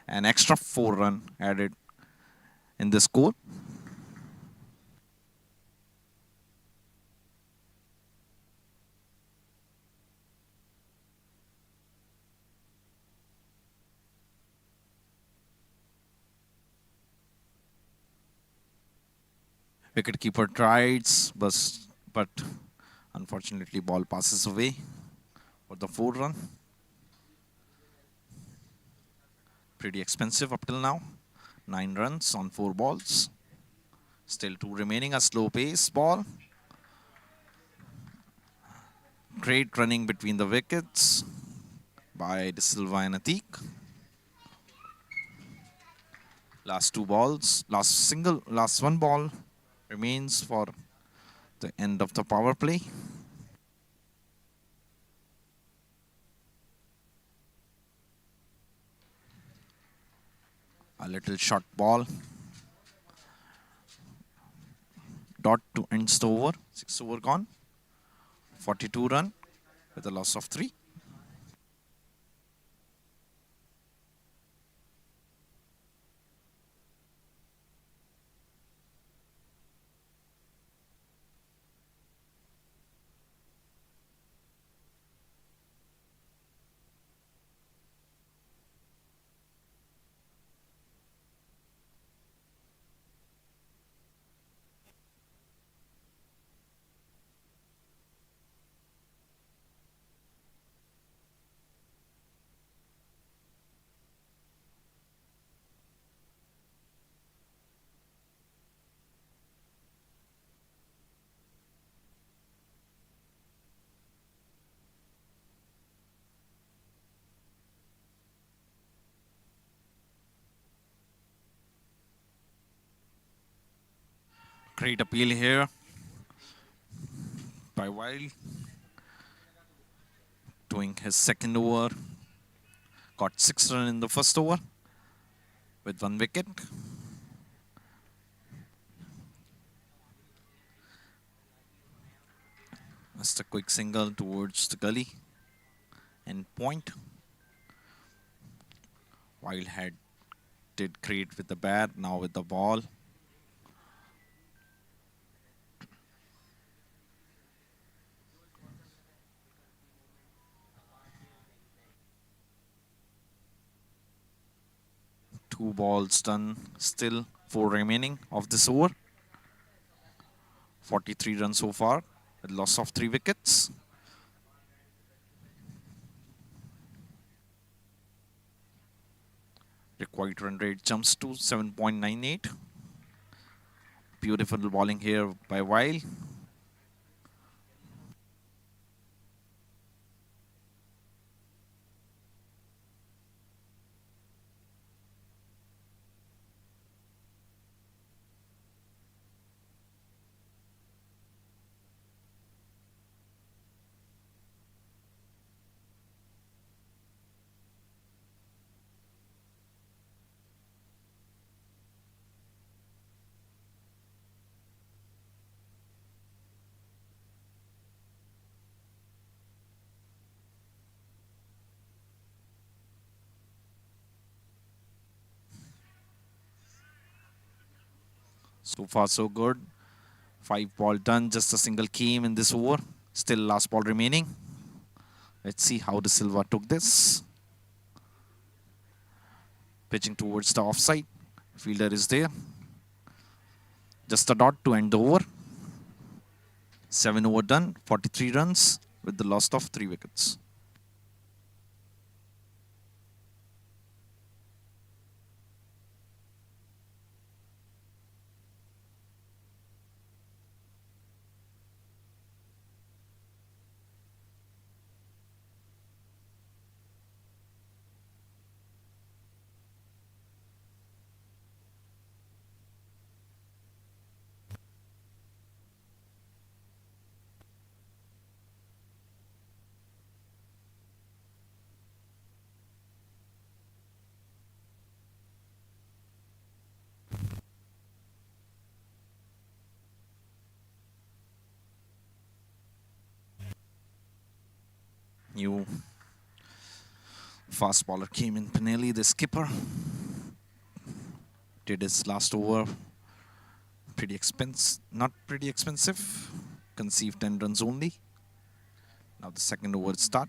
An extra 4-run added in the score. Wicketkeeper tries, but unfortunately ball passes away for the 4-run. Pretty expensive up till now. 9 runs on 4 balls. Still 2 remaining, a slow pace ball. Great running between the wickets by De Silva and Atik. Last 2 balls, last 1 ball remains for the end of the power play. A little short ball. Dot to ends the over. 6 over gone. 42 run with a loss of 3. Great appeal here by Wild. Doing his second over. Got 6 runs in the first over with 1 wicket. Just a quick single towards the gully and point. Wild did great with the bat, now with the ball. Two balls done, still 4 remaining of this over. 43 runs so far, with loss of 3 wickets. Required run rate jumps to 7.98. Beautiful bowling here by Wild. So far, so good. 5 ball done, just a single came in this over. Still last ball remaining. Let's see how De Silva took this. Pitching towards the offside. Fielder is there. Just a dot to end the over. 7 over done, 43 runs with the loss of 3 wickets. New fast bowler came in, Pinelli, the skipper. Did his last over. Pretty expensive, not pretty expensive. Conceived 10 runs only. Now the second over start.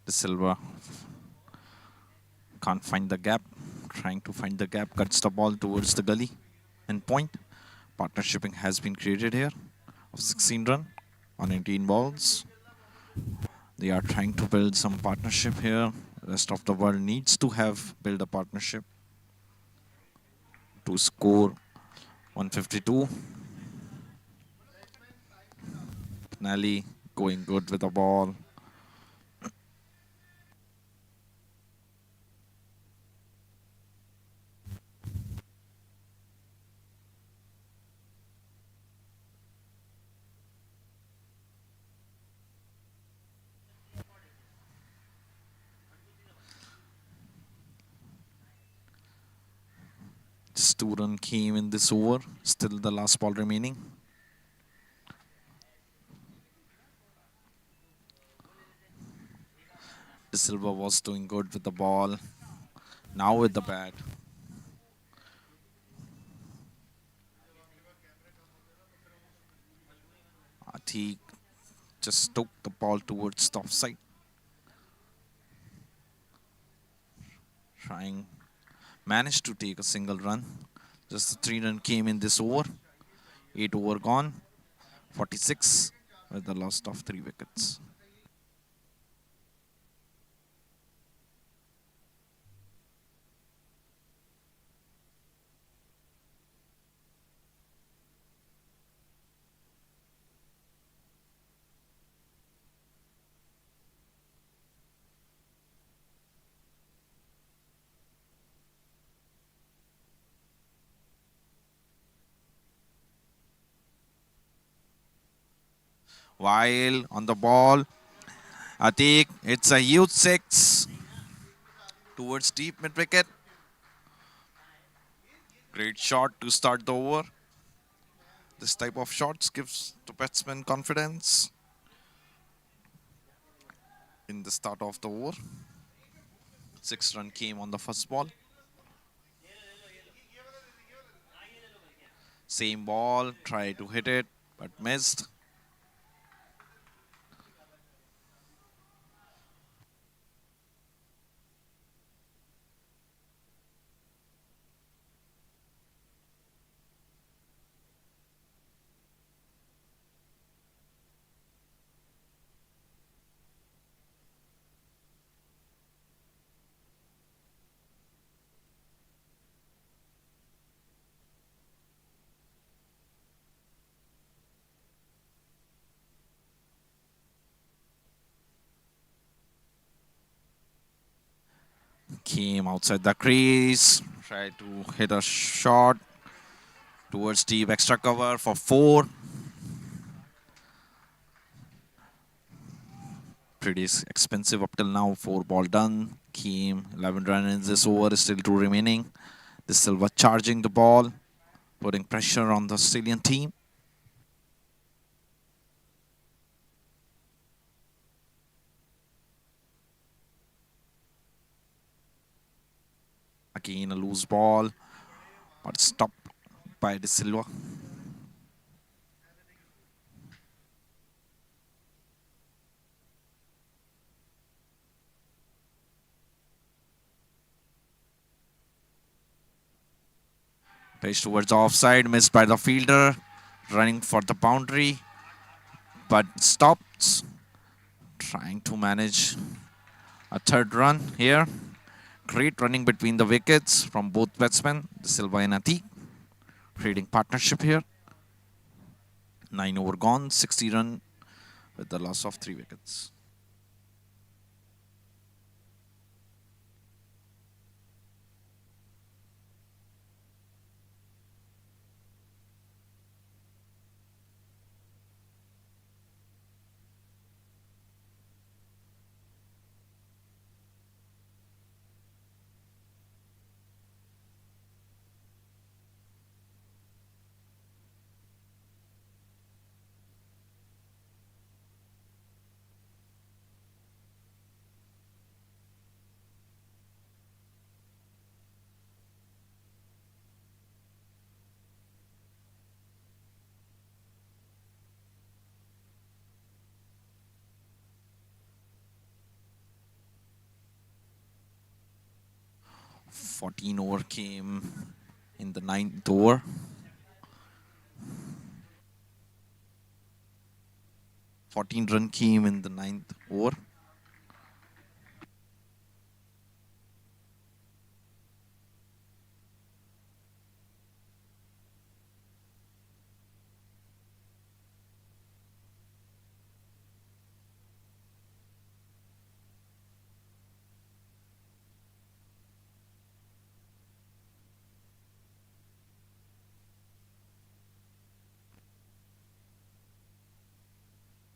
De Silva can't find the gap. Trying to find the gap, cuts the ball towards the gully and point. Partnershiping has been created here of 16 run on 18 balls. They are trying to build some partnership here. Rest of the world needs to have build a partnership to score 152. Pinelli going good with the ball. Just 2 run came in this over. Still the last ball remaining. De Silva was doing good with the ball. Now with the bat. He just took the ball towards the offside. Managed to take a single run. Just a 3 run came in this over. 8 over gone. 46 with the loss of 3 wickets. While on the ball, Atiq, it's a huge 6 towards deep mid wicket. Great shot to start the over. This type of shots gives the batsman confidence in the start of the over. 6 run came on the first ball. Same ball, tried to hit it, but missed. Came outside the crease. Tried to hit a shot towards deep extra cover for 4. Pretty expensive up till now. 4 ball done. Came 11 runs in this over. Still 2 remaining. De Silva charging the ball, putting pressure on the Australian team. Again a loose ball, but stopped by De Silva. Pitch towards offside, missed by the fielder, running for the boundary, but stopped. Trying to manage a 3rd run here. Great running between the wickets from both batsmen, De Silva and Ati. Creating partnership here. 9 over gone, 60 run with the loss of 3 wickets. Fourteen over came in the 9th over. Fourteen run came in the 9th over.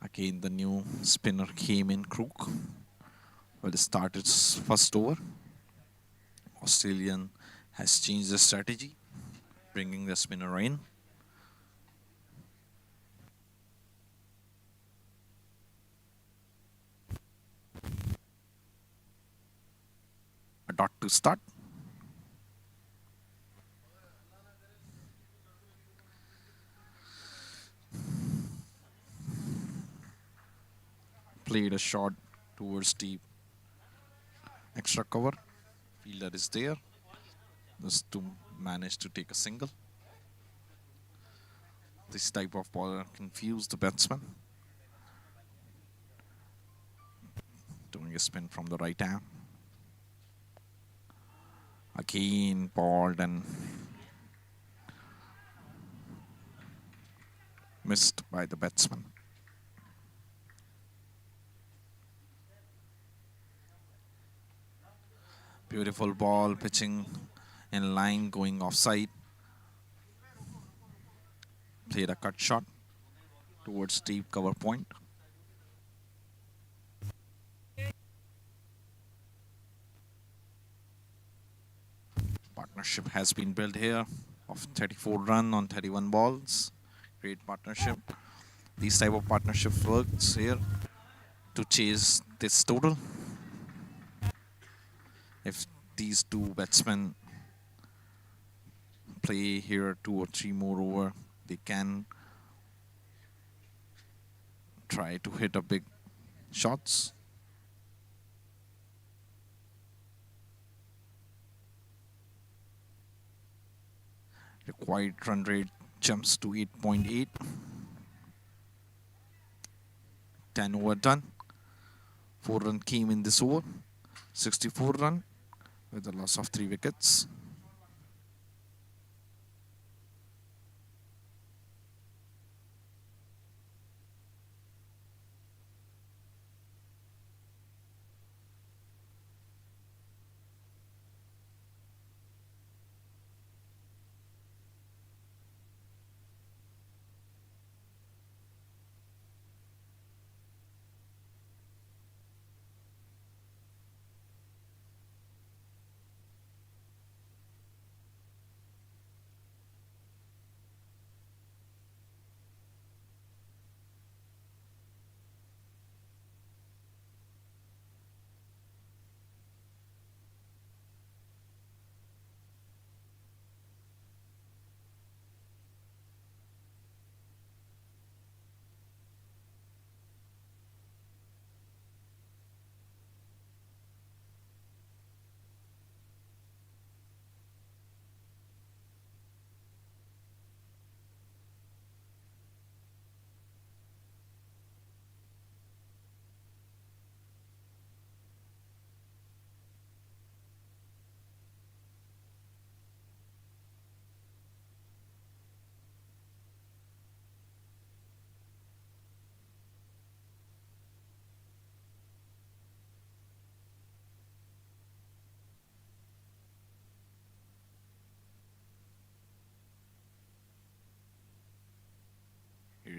Again, the new spinner came in, Crook. Well, it started first over. Australian has changed the strategy, bringing the spinner in. A dot to start. Played a shot towards deep extra cover. Fielder is there. Just to manage to take a single. This type of ball confuse the batsman. Doing a spin from the right arm. Again balled and missed by the batsman. Beautiful ball, pitching in line, going offside. Played a cut shot towards deep cover point. Partnership has been built here of 34 run on 31 balls. Great partnership. These type of partnership works here to chase this total. If these 2 batsmen play here 2 or 3 more over, they can try to hit a big shots. Required run rate jumps to 8.8. 10 over done. 4 run came in this over. 64 run with a loss of 3 wickets.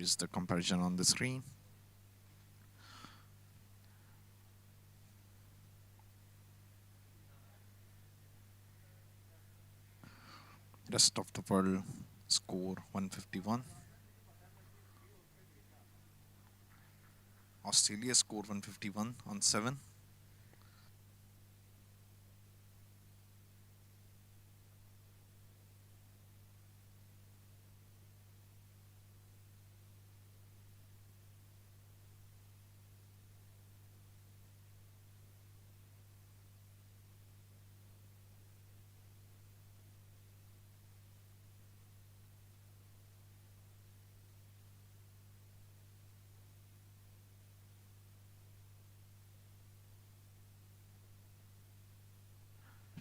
is the comparison on the screen. Rest of the world score 151. Australia score 151 on 7.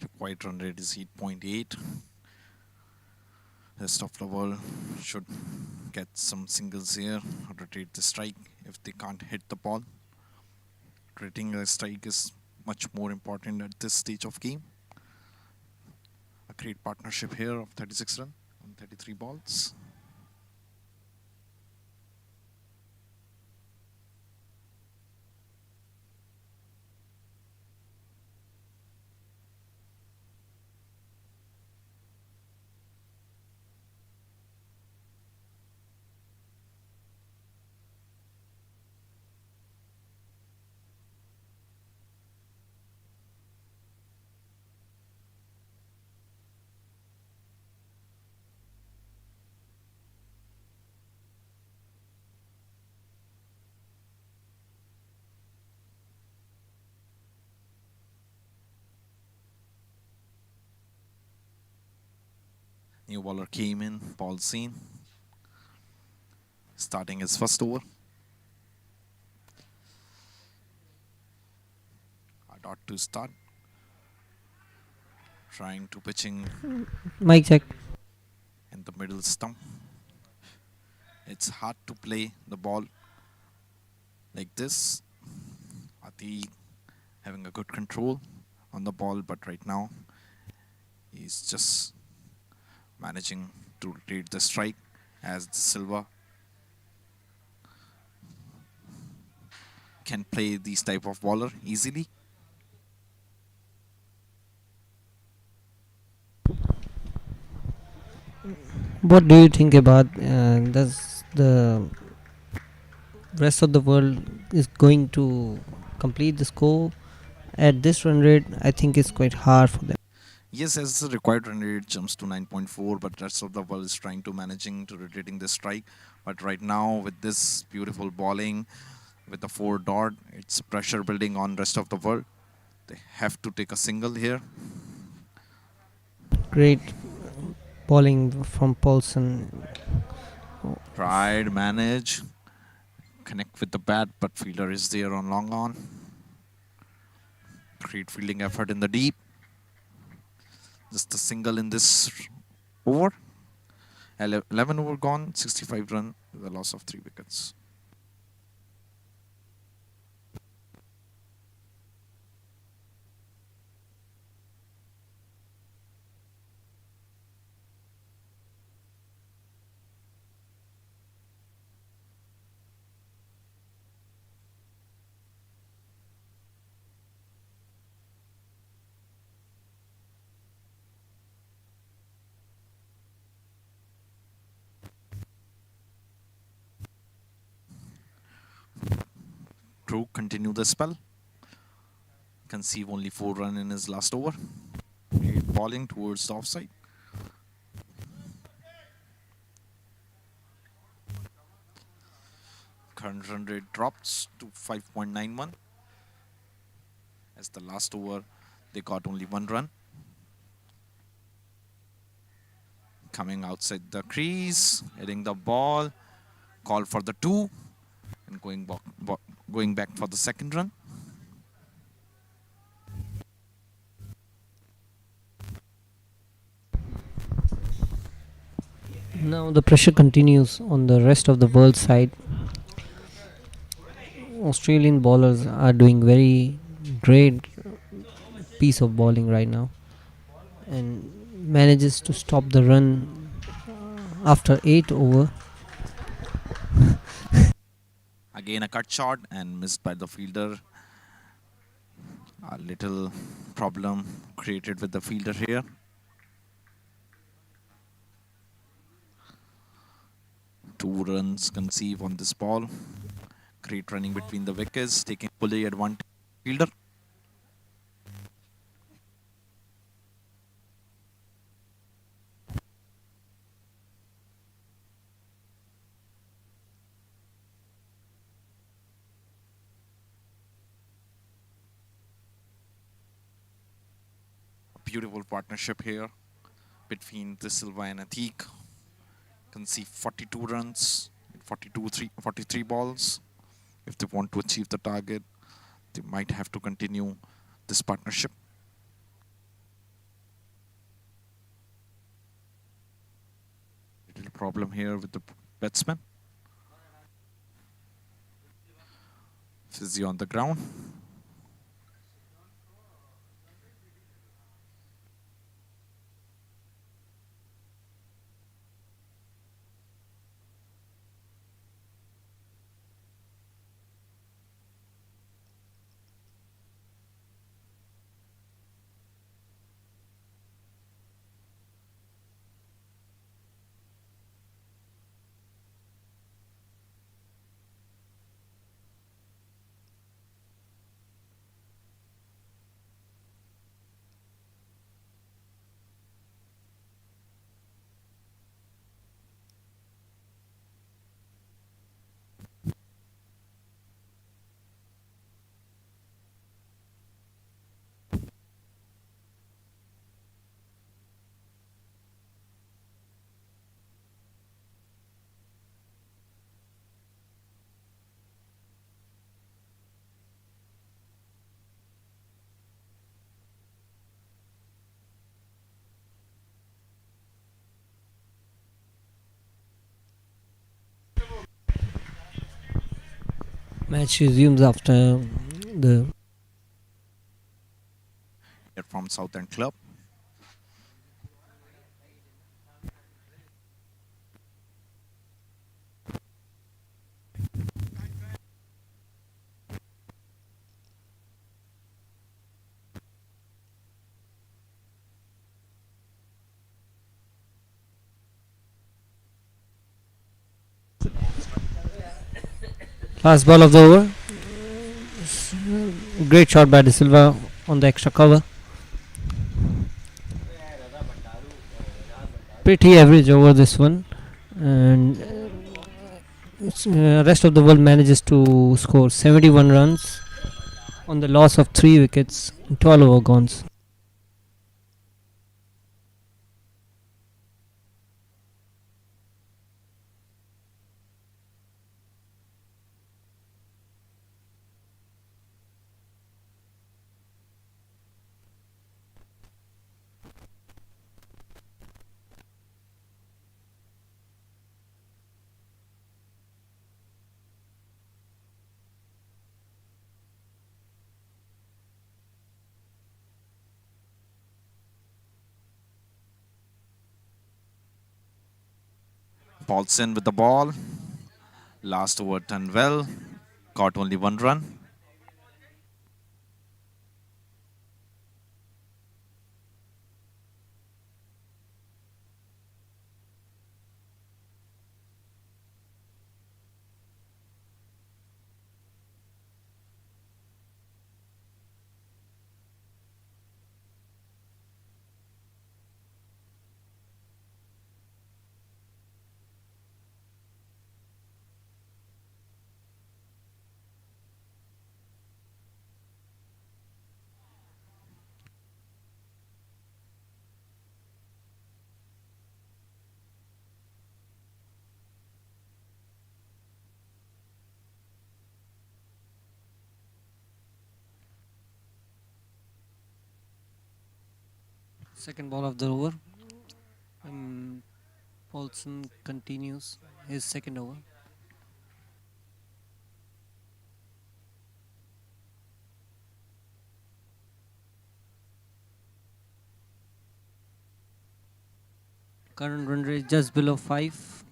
Required run rate is 8.8. Rest of the world should get some singles here, rotate the strike if they can't hit the ball. Rotating the strike is much more important at this stage of game. A great partnership here of 36 runs on 33 balls. New bowler came in, Paul Seen, starting his first over. A dot to start. Trying to pitching Mic check. in the middle stump. It's hard to play the ball like this. Ati having a good control on the ball, but right now he's just managing to rotate the strike as Silva can play these type of bowler easily. What do you think about does the rest of the world is going to complete the score at this run rate? I think it's quite hard for them. Yes, as the required run rate jumps to 9.4, but rest of the world is trying to managing to rotating the strike. But right now with this beautiful bowling, with the 4 dot, it's pressure building on rest of the world. They have to take a single here. Great bowling from Paulson. Tried, manage, connect with the bat, but fielder is there on long on. Great fielding effort in the deep. Just a single in this over. 11 over gone, 65 run with a loss of 3 wickets. Drew continue the spell. Conceive only 4 runs in his last over. Great bowling towards the offside. Current run rate drops to 5.91. As the last over, they got only 1 run. Coming outside the crease, hitting the ball, call for the 2, and going back for the second run. Now the pressure continues on the rest of the world side. Australian bowlers are doing very great piece of bowling right now and manages to stop the run after 8 over. Again a cut shot and missed by the fielder. A little problem created with the fielder here. Two runs conceive on this ball. Great running between the wickets, taking fully advantage fielder. Beautiful partnership here between De Silva and Atik. Conceive 42 runs, 43 balls. If they want to achieve the target, they might have to continue this partnership. Little problem here with the batsman. Fizzy on the ground. Match resumes after the From Southend Club. last ball of the over. Great shot by De Silva on the extra cover. Pretty average over this one, and rest of the world manages to score 71 runs on the loss of 3 wickets in 12 over gone. Paulson with the ball. Last over done well. Caught only 1 run. Second ball of the over. Paulson continues his second over. Current run rate just below 5.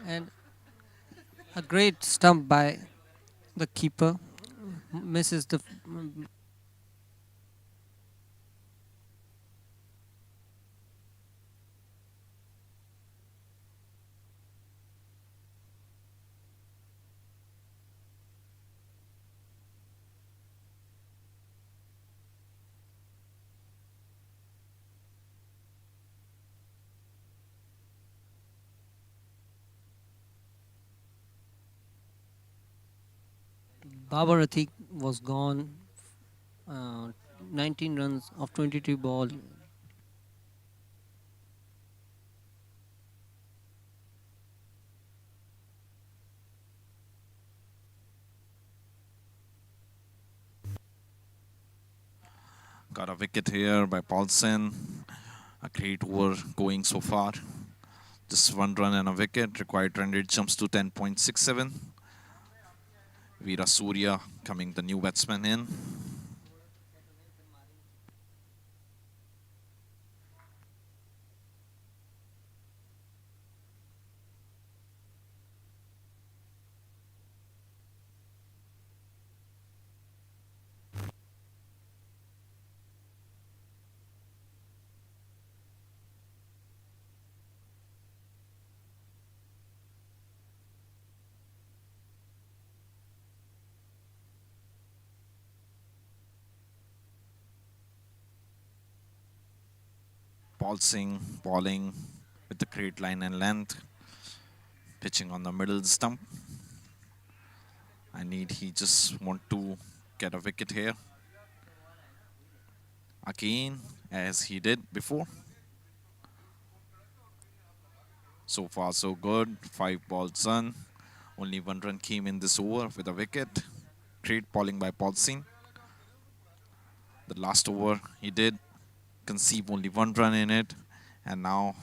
And A great stump by the keeper. Misses the Babar Atik was gone. 19 runs of 22 ball. Got a wicket here by Paulson. A great over going so far. Just 1 run and a wicket. Required run rate jumps to 10.67. Veera Surya coming the new batsman in. Paul Singh bowling with the great line and length. Pitching on the middle stump. He just want to get a wicket here. Again, as he did before. So far so good. 5 balls done. Only 1 run came in this over with a wicket. Great bowling by Paul Singh. The last over he did conceive only 1 run in it. And now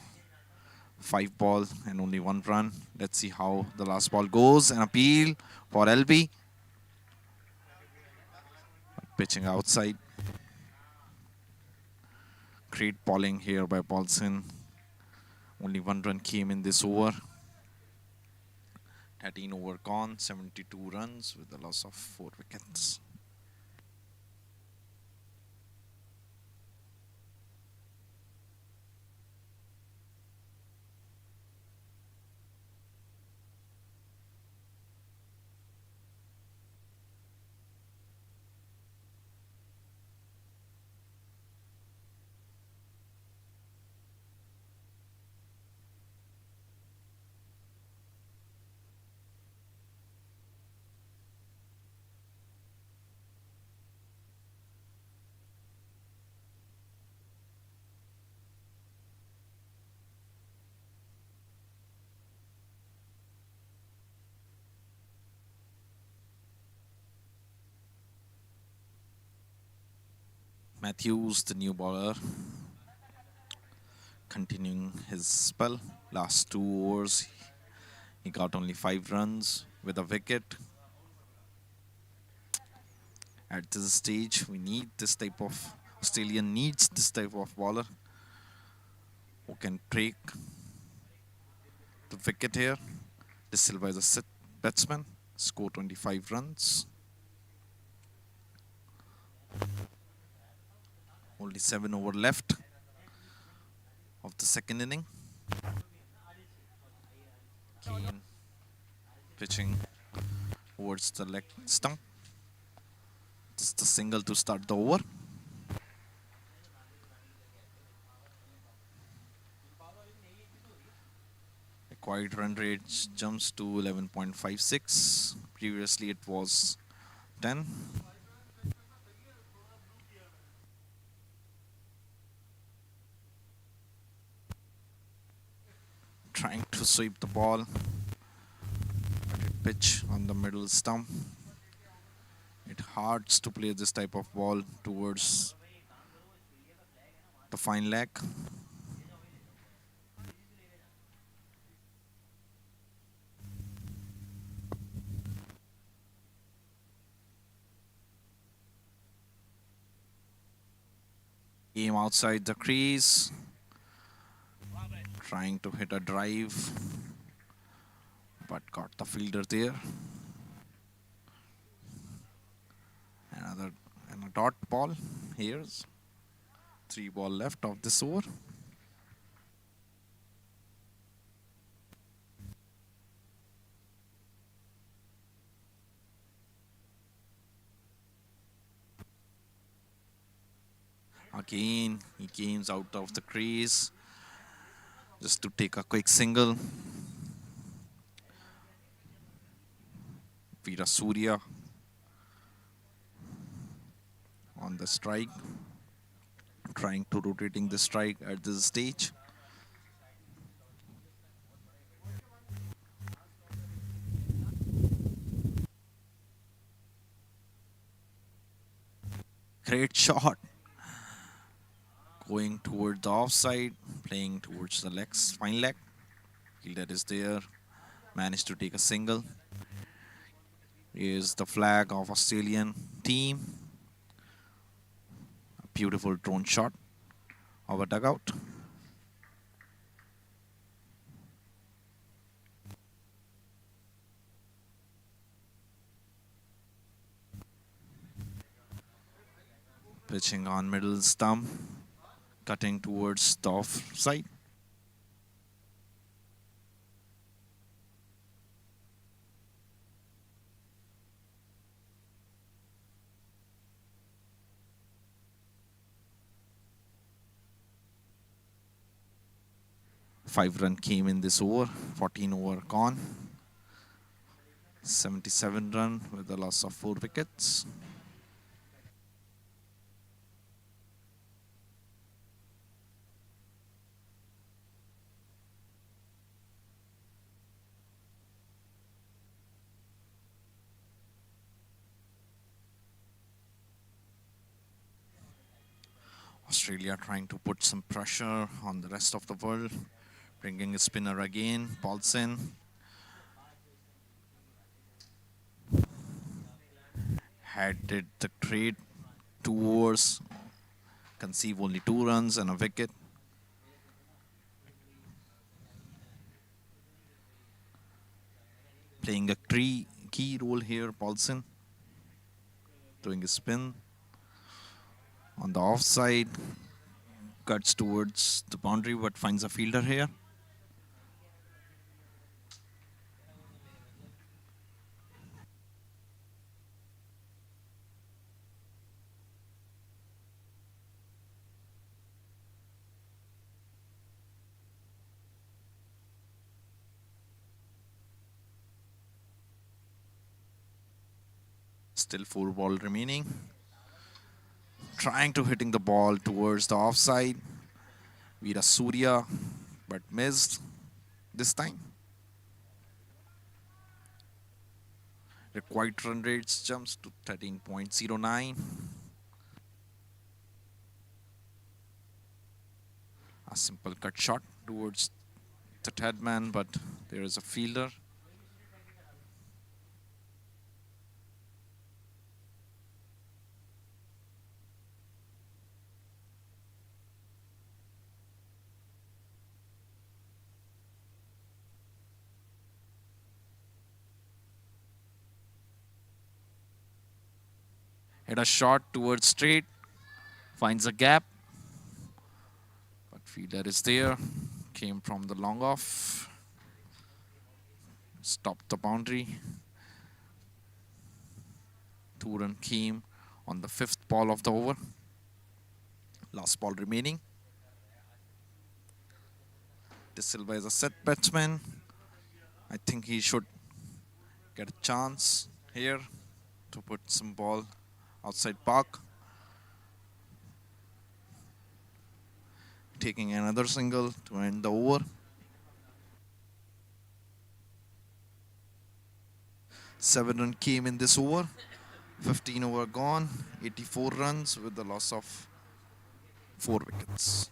5 ball and only 1 run. Let's see how the last ball goes. An appeal for LB. Pitching outside. Great bowling here by Paulson. Only 1 run came in this over. 13 over gone, 72 runs with a loss of 4 wickets. Matthews, the new bowler, continuing his spell. Last 2 overs, he got only 5 runs with a wicket. At this stage, we need this type of Australia needs this type of bowler who can take the wicket here. De Silva is a sit batsman, score 25 runs. Only 7 over left of the second inning. Keane pitching towards the leg stump. Just a single to start the over. Required run rate jumps to 11.56. Previously it was 10. Trying to sweep the ball. Pitch on the middle stump. It hurts to play this type of ball towards the fine leg. Game outside the crease. Trying to hit a drive. but got the fielder there. Another and a dot ball. Here's 3 ball left of this over. Again, he comes out of the crease just to take a quick single. Veera Surya on the strike, trying to rotating the strike at this stage. Great shot. Going towards the offside, playing towards the legs, fine leg. Fielder is there, managed to take a single. Here's the flag of Australian team. A beautiful drone shot of a dugout. Pitching on middle stump, cutting towards the offside. Five run came in this over, 14 over gone. 77 run with a loss of 4 wickets. Australia trying to put some pressure on the rest of the world. Bringing a spinner again, Paulsen. Headed the trade 2 overs, conceive only 2 runs and a wicket. Playing a key role here, Paulsen. Doing a spin on the offside, cuts towards the boundary but finds a fielder here. Still 4 ball remaining. Trying to hitting the ball towards the offside. Veera Surya, but missed this time. Required run rates jumps to 13.09. A simple cut shot towards the third man, but there is a fielder. Hit a shot towards straight, finds a gap, but fielder is there, came from the long off, stopped the boundary. 2 run came on the 5th ball of the over, last ball remaining. De Silva is a set batsman. I think he should get a chance here to put some ball outside park. Taking another single to end the over. 7 run came in this over. 15 over gone. 84 runs with the loss of 4 wickets.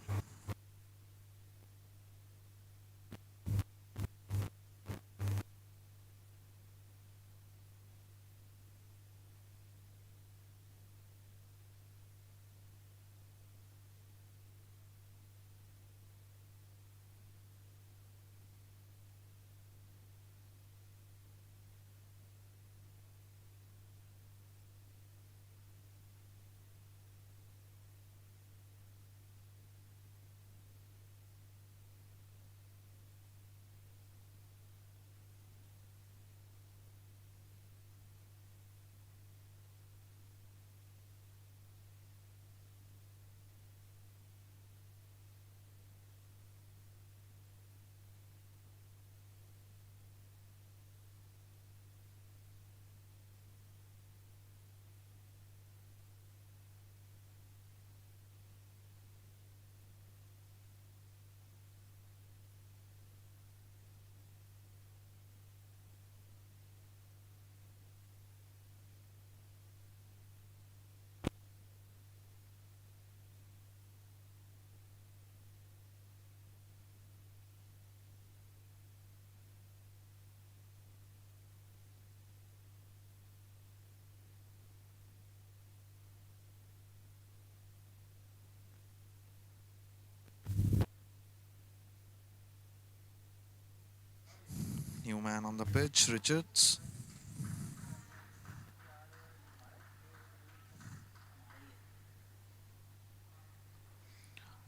New man on the pitch, Richards.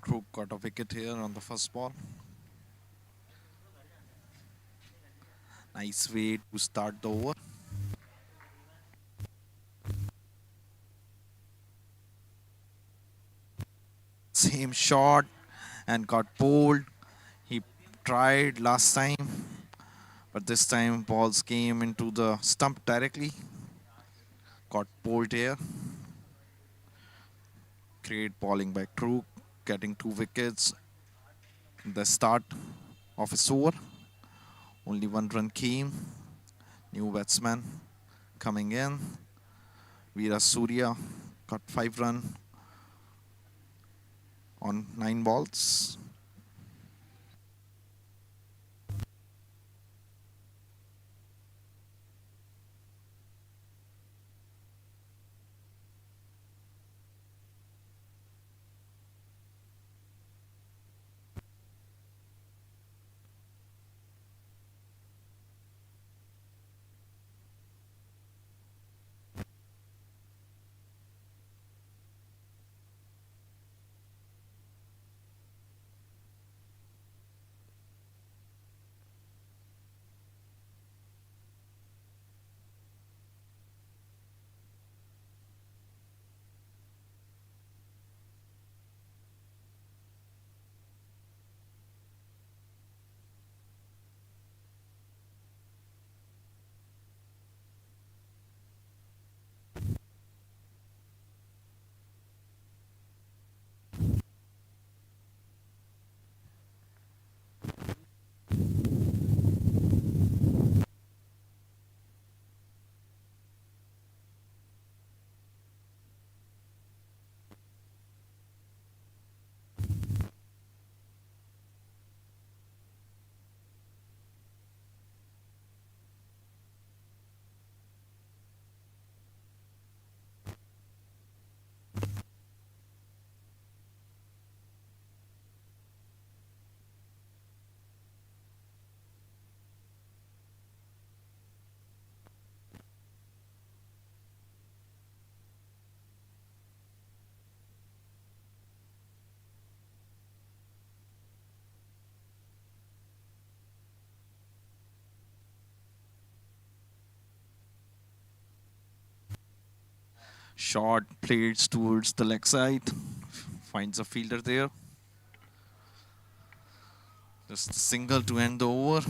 Crook got a wicket here on the first ball. Nice way to start the over. Same shot and got pulled. He tried last time, but this time balls came into the stump directly. Got pulled here. Great bowling by Crook, getting 2 wickets in the start of his over. Only 1 run came. New batsman coming in. Veera Surya got 5 runs on 9 balls. Shot played towards the leg side. Finds a fielder there. Just a single to end the over.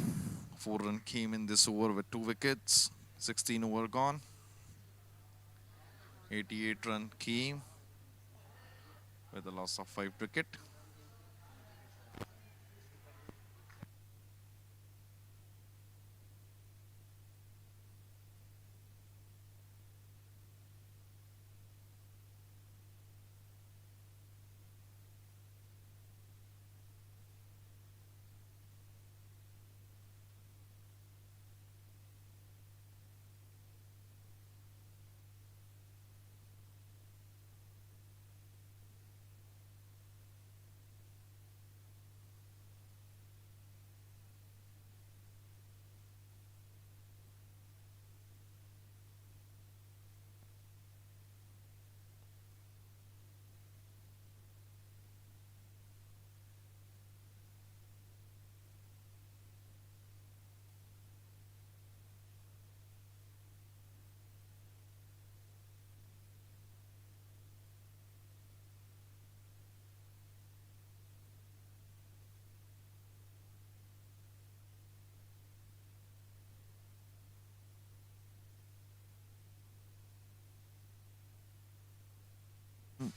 4 run came in this over with 2 wickets. 16 over gone. 88 run came with a loss of 5 wicket.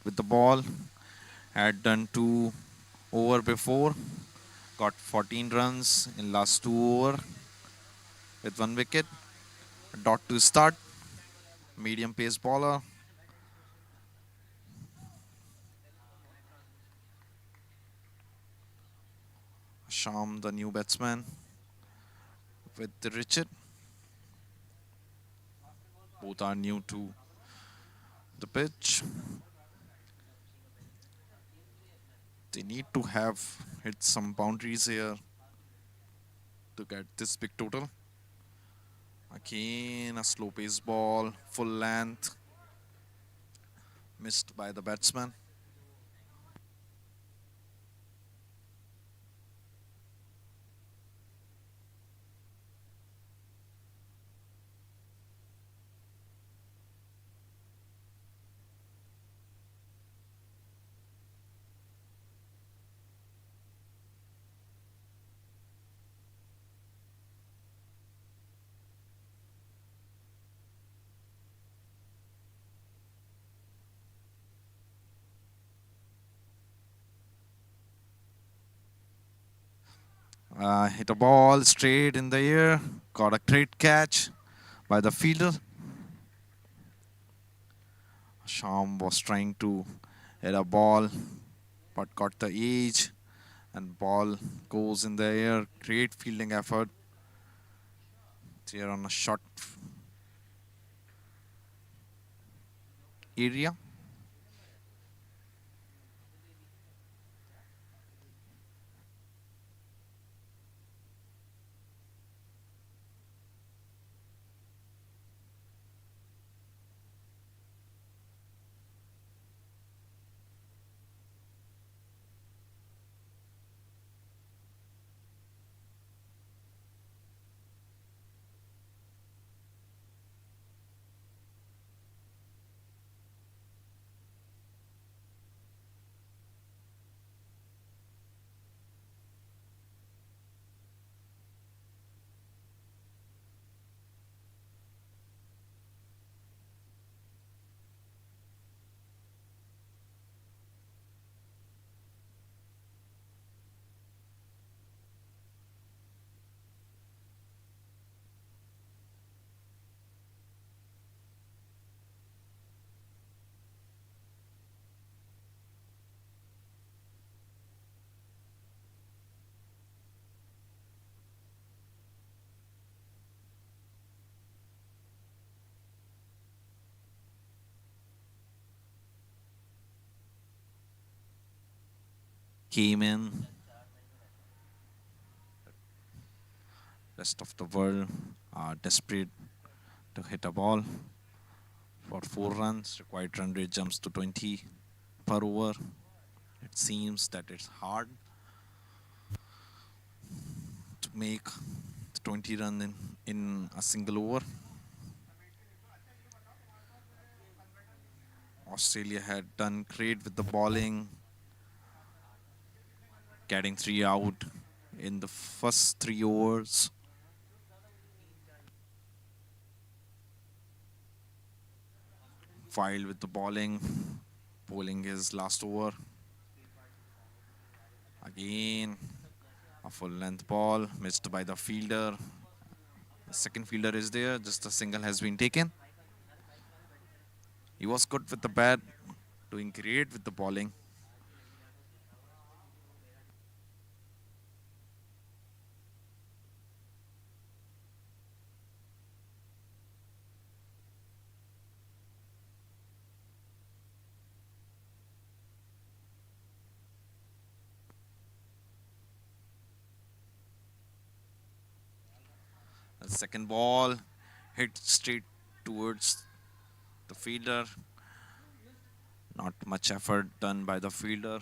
With the ball, had done 2 over before. Got 14 runs in last 2 over with 1 wicket. Dot to start. Medium pace bowler. Sham, the new batsman, with the Richard. Both are new to the pitch. They need to have hit some boundaries here to get this big total. Again, a slow pace ball, full length, missed by the batsman. Hit a ball straight in the air, got a great catch by the fielder. Sham was trying to hit a ball but got the edge and ball goes in the air. Great fielding effort. Here on a short area. Came in. Rest of the world are desperate to hit a ball. For 4 runs, required run rate jumps to 20 per over. It seems that it's hard to make 20 runs in a single over. Australia had done great with the bowling, getting 3 out in the first 3 overs. Filed with the bowling, bowling his last over. Again, a full length ball missed by the fielder. The second fielder is there, just a single has been taken. He was good with the bat, doing great with the bowling. The second ball hit straight towards the fielder. Not much effort done by the fielder.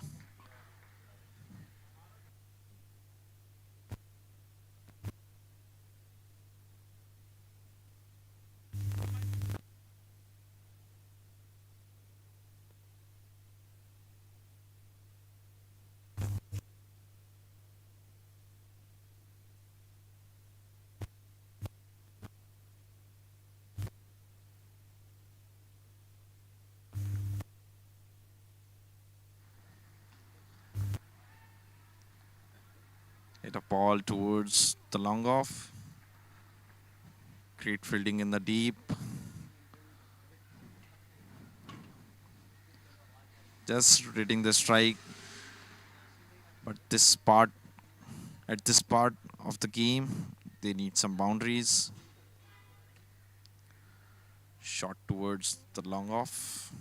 Hit a ball towards the long off. Great fielding in the deep. Just reading the strike. But at this part of the game, they need some boundaries. Shot towards the long off.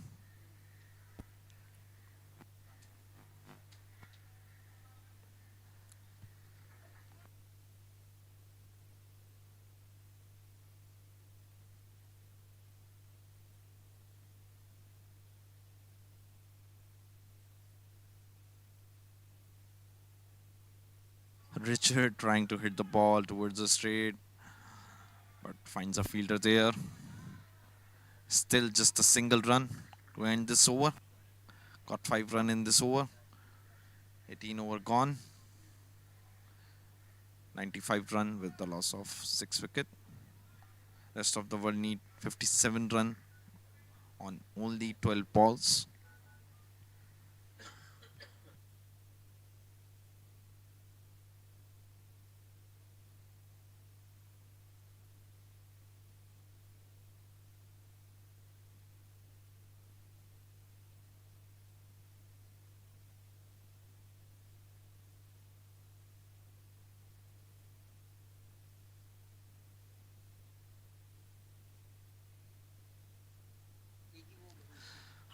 Richard trying to hit the ball towards the straight, but finds a fielder there. Still just a single run to end this over. Got 5 runs in this over. 18 over gone. 95 run with the loss of 6 wicket. Rest of the world need 57 run on only 12 balls.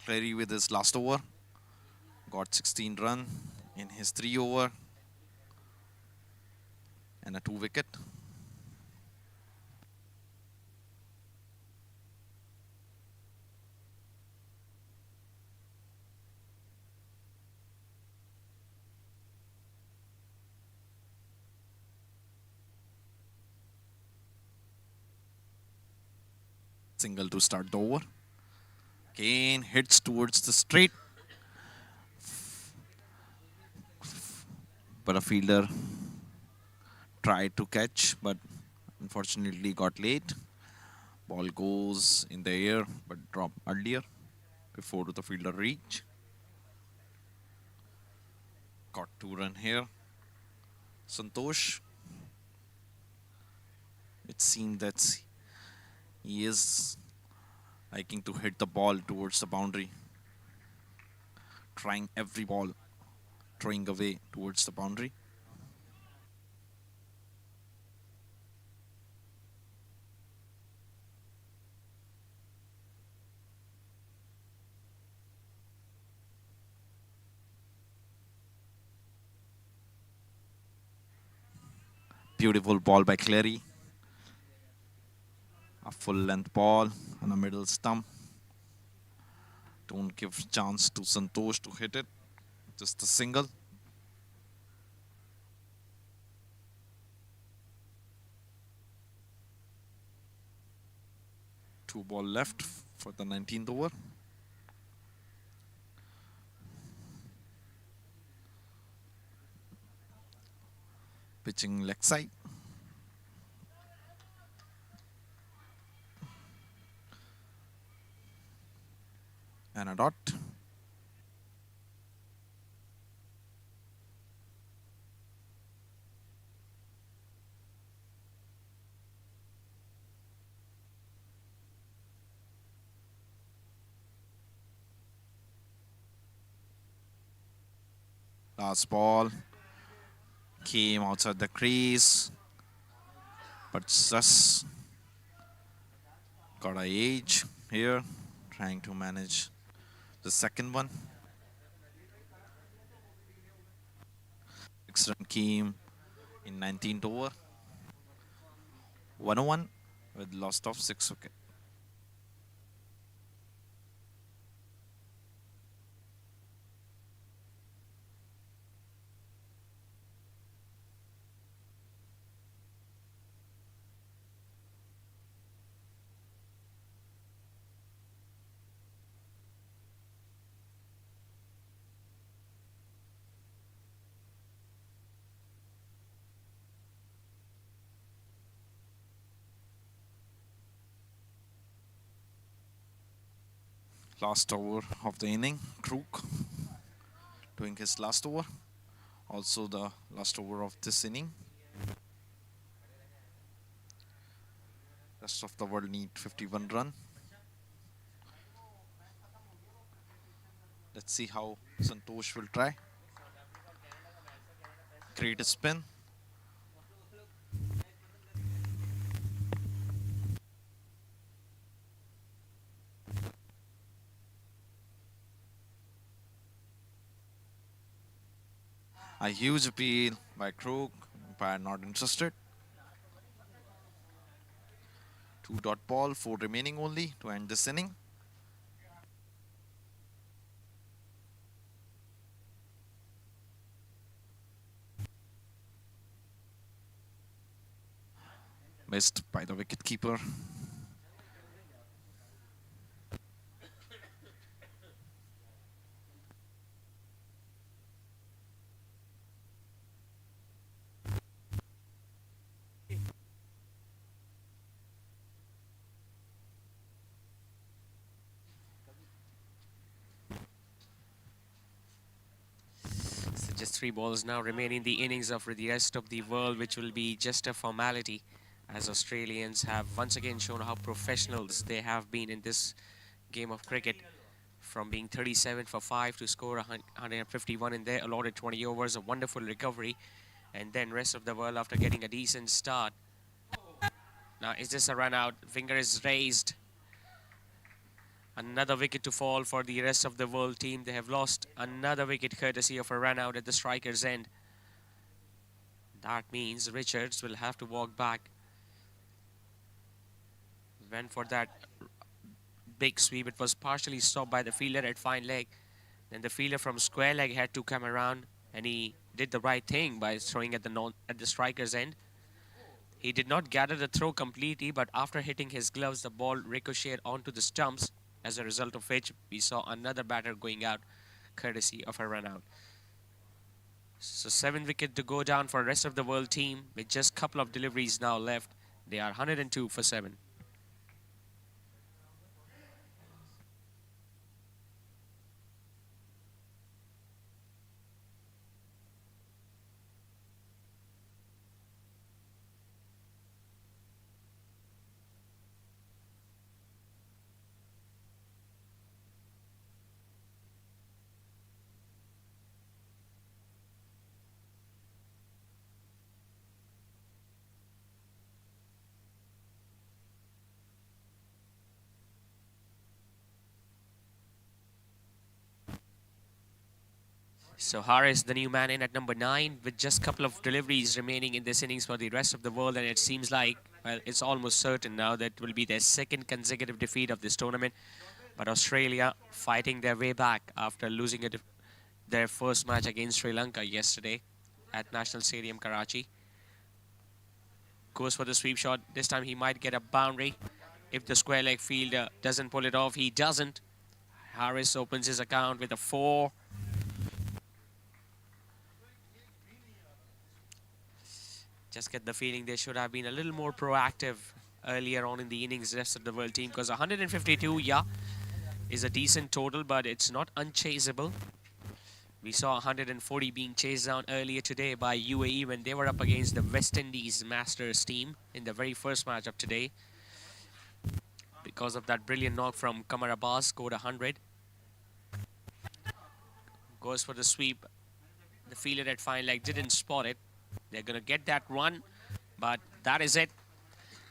Clary with his last over got 16 run in his 3 over and a 2 wicket. Single to start the over. Again hits towards the straight, but a fielder tried to catch, but unfortunately got late. Ball goes in the air, but drop earlier before the fielder reach. Got 2 runs here. Santosh, it seemed that he is liking to hit the ball towards the boundary, trying every ball, throwing away towards the boundary. Beautiful ball by Clary. A full length ball on a middle stump. Don't give chance to Santosh to hit it. Just a single. Two ball left for the 19th over. Pitching leg side. And a dot. Last ball came outside the crease, but just got a age here, trying to manage the second one. 6 run came in 19th over. 101 with loss of 6 wicket. Last over of the inning, Crook doing his last over. Also the last over of this inning. Rest of the world need 51 run. Let's see how Santosh will try. Create a spin. A huge appeal by Crook, umpire not interested. 2 dot ball, 4 remaining only to end this inning. missed by the wicketkeeper. So just 3 balls now remain in the innings of the rest of the world, which will be just a formality, as Australians have once again shown how professionals they have been in this game of cricket. From being 37 for 5 to score 151 in their allotted 20 overs, a wonderful recovery. And then rest of the world after getting a decent start. Now, is this a run out? Finger is raised. Another wicket to fall for the rest of the world team. They have lost another wicket courtesy of a run out at the striker's end. That means Richards will have to walk back. Went for that big sweep. It was partially stopped by the fielder at fine leg. Then the fielder from square leg had to come around, and he did the right thing by throwing at the striker's end. He did not gather the throw completely, but after hitting his gloves, the ball ricocheted onto the stumps, as a result of which we saw another batter going out, courtesy of a run out. So 7 wickets to go down for the rest of the world team, with just a couple of deliveries now left. They are 102 for 7. So Harris, the new man in at number 9, with just a couple of deliveries remaining in this innings for the rest of the world, and it seems like, well, it's almost certain now that will be their second consecutive defeat of this tournament. But Australia fighting their way back after losing their first match against Sri Lanka yesterday at National Stadium, Karachi. Goes for the sweep shot. This time he might get a boundary. If the square leg fielder doesn't pull it off, he doesn't. Harris opens his account with a 4. Just get the feeling they should have been a little more proactive earlier on in the innings, rest of the world team, because 152, yeah, is a decent total, but it's not unchaseable. We saw 140 being chased down earlier today by UAE when they were up against the West Indies Masters team in the very first match of today. Because of that brilliant knock from Qamar Abbas, scored 100. Goes for the sweep. The fielder at fine leg didn't spot it. They're going to get that run, but that is it.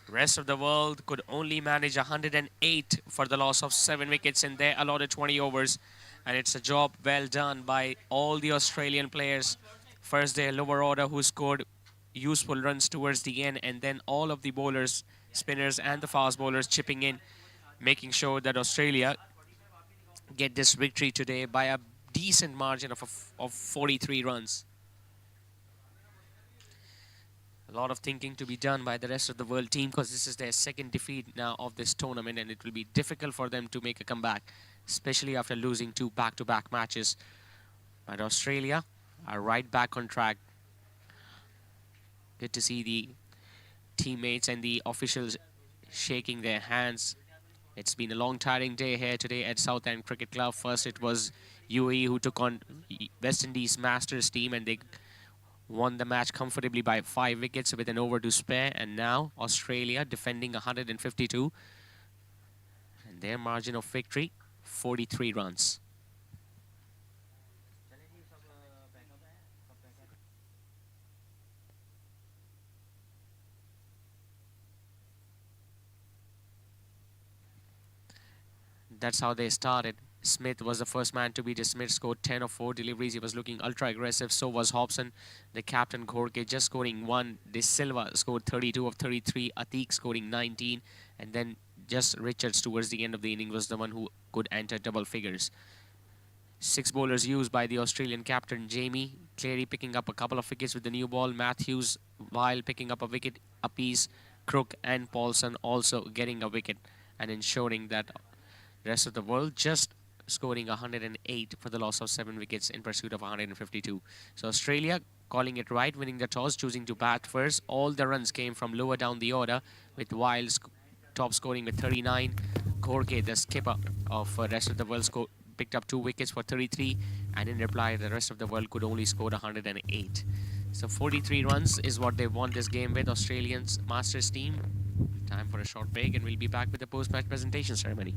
Rest of the world could only manage 108 for the loss of 7 wickets in their allotted 20 overs. And it's a job well done by all the Australian players. First their lower order who scored useful runs towards the end, and then all of the bowlers, spinners and the fast bowlers chipping in, making sure that Australia get this victory today by a decent margin of 43 runs. A lot of thinking to be done by the rest of the world team, because this is their second defeat now of this tournament, and it will be difficult for them to make a comeback, especially after losing 2 back-to-back matches. But Australia are right back on track. Good to see the teammates and the officials shaking their hands. It's been a long, tiring day here today at Southend Cricket Club. First, it was UAE who took on West Indies Masters team, and they won the match comfortably by 5 wickets with an over to spare. And now Australia defending 152. And their margin of victory, 43 runs. That's how they started. Smith was the first man to be dismissed, scored 10 of 4 deliveries. He was looking ultra aggressive. So was Hobson. The captain, Gorke, just scoring 1. De Silva scored 32 of 33. Atiq scoring 19. And then just Richards towards the end of the inning was the one who could enter double figures. 6 bowlers used by the Australian captain, Jamie. Cleary picking up a couple of wickets with the new ball. Matthews, while picking up a wicket apiece. Crook and Paulson also getting a wicket and ensuring that rest of the world just scoring 108 for the loss of 7 wickets in pursuit of 152. So Australia calling it right, winning the toss, choosing to bat first. All the runs came from lower down the order, with Wiles top scoring with 39. Gorge, the skipper of rest of the world, picked up 2 wickets for 33, and in reply, the rest of the world could only score 108. So 43 runs is what they won this game with, Australians Masters team. Time for a short break, and we'll be back with the post-match presentation ceremony.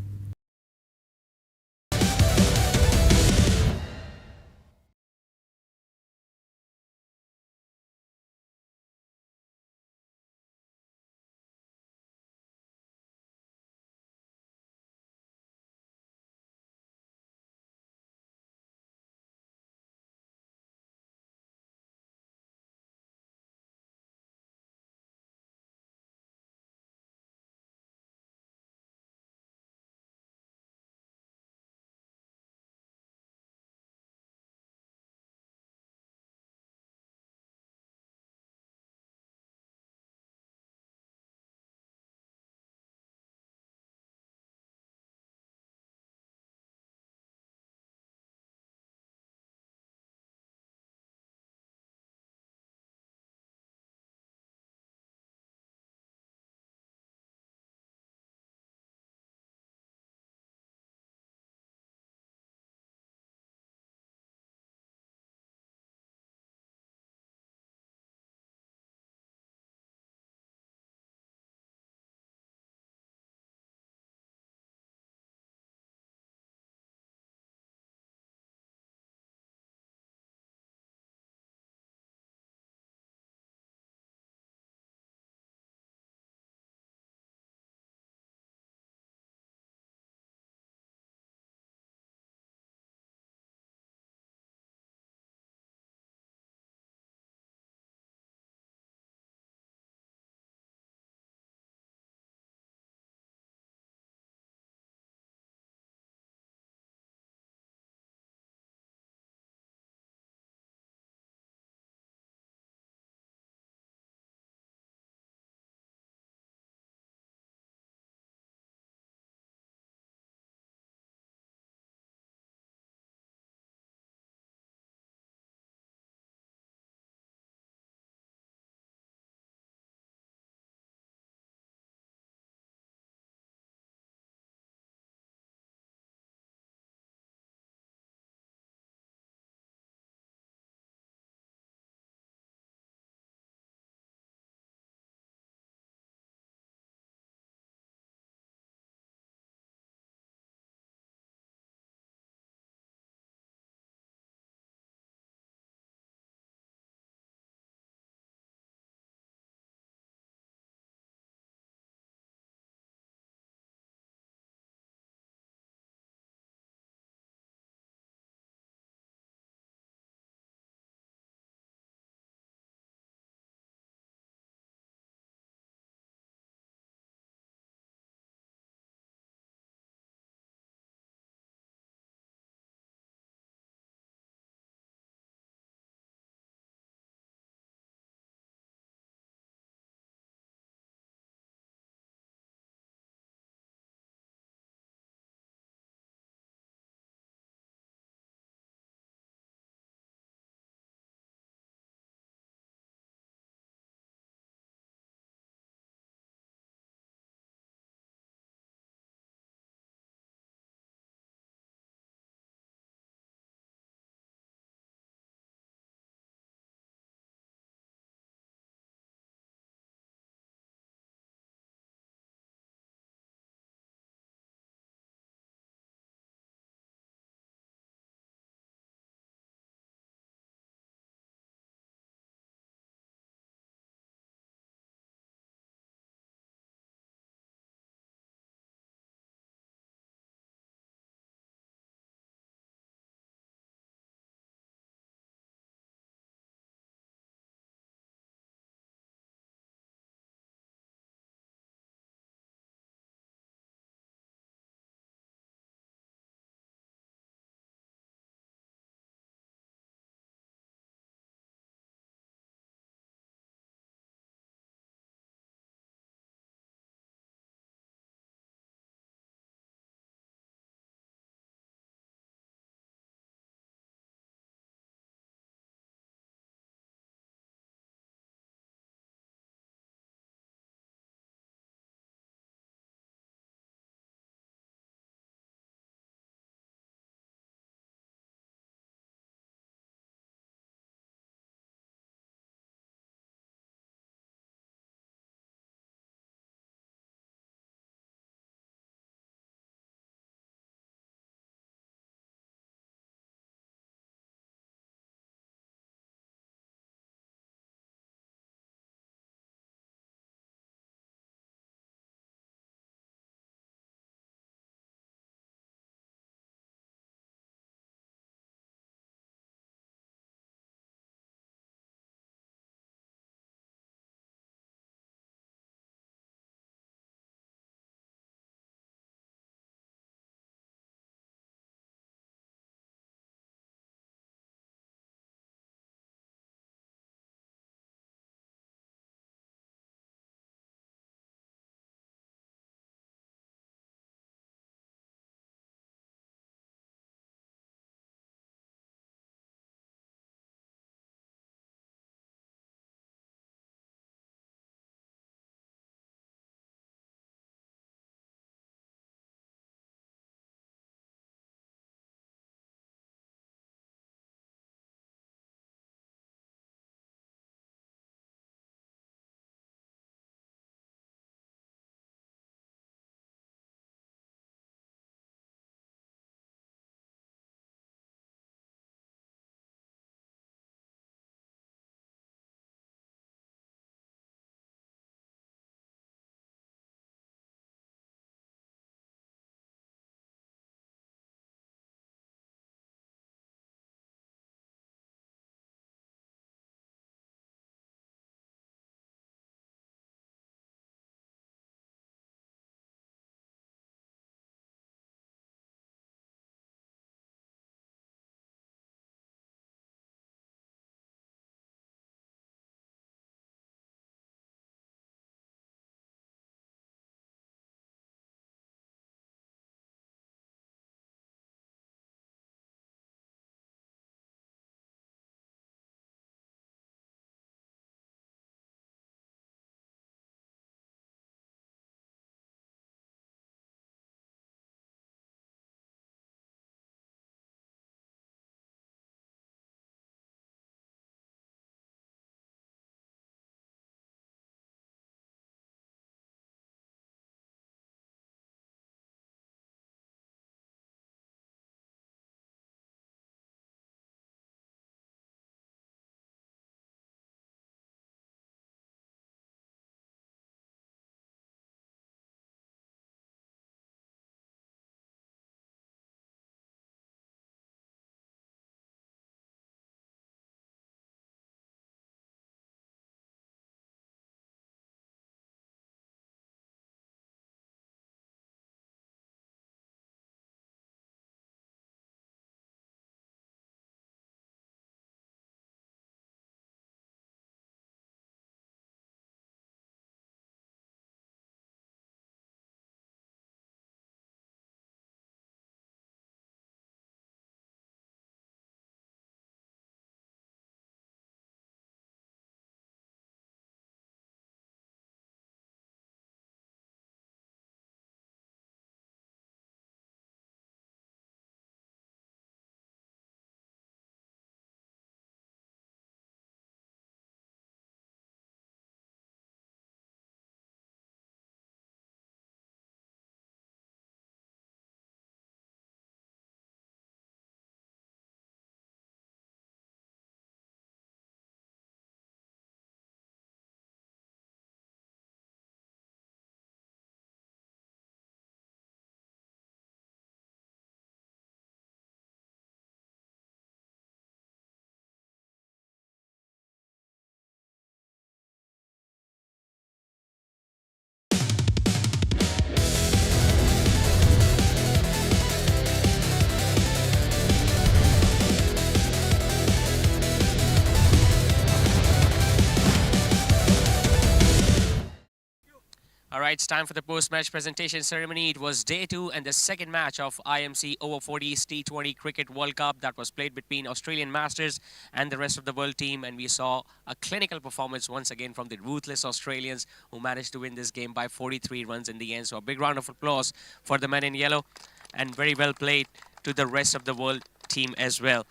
right, it's time for the post-match presentation ceremony. It was day 2 and the second match of IMC Over-40s T20 Cricket World Cup that was played between Australian Masters and the rest of the world team. And we saw a clinical performance once again from the ruthless Australians who managed to win this game by 43 runs in the end. So a big round of applause for the men in yellow and very well played to the rest of the world team as well.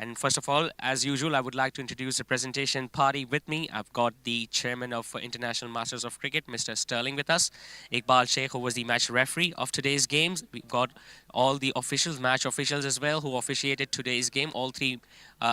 And first of all, as usual, I would like to introduce the presentation party with me. I've got the chairman of International Masters of Cricket, Mr. Sterling, with us. Iqbal Sheikh, who was the match referee of today's games. We've got all the officials, match officials as well, who officiated today's game. All three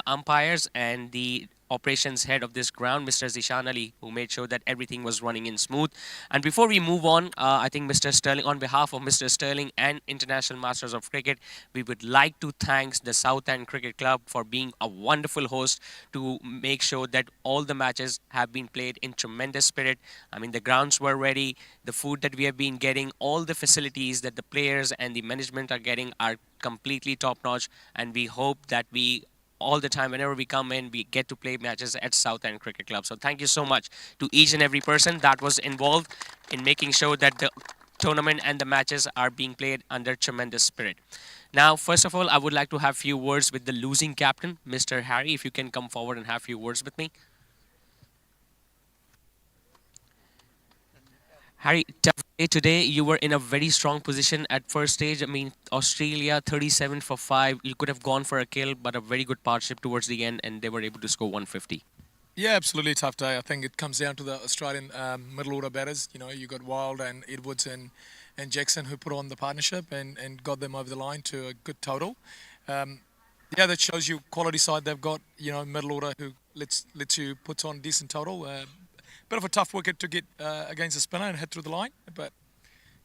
umpires and the operations head of this ground, Mr. Zishan Ali, who made sure that everything was running in smooth. And before we move on, I think Mr. Sterling, on behalf of Mr. Sterling and International Masters of Cricket, we would like to thank the Southend Cricket Club for being a wonderful host to make sure that all the matches have been played in tremendous spirit. I mean, the grounds were ready, the food that we have been getting, all the facilities that the players and the management are getting are completely top-notch, and we hope that we all the time, whenever we come in, we get to play matches at Southend Cricket Club. So thank you so much to each and every person that was involved in making sure that the tournament and the matches are being played under tremendous spirit. Now, first of all, I would like to have a few words with the losing captain, Mr. Harry. If you can come forward and have a few words with me. Harry, tough day today. You were in a very strong position at first stage. I mean, Australia 37 for 5. You could have gone for a kill, but a very good partnership towards the end, and they were able to score 150. Yeah, absolutely tough day. I think it comes down to the Australian middle order batters. You know, you got Wild and Edwards and Jackson who put on the partnership and got them over the line to a good total. Yeah, that shows you quality side they've got. You know, middle order who lets you put on decent total. Bit of a tough wicket to get against a spinner and hit through the line, but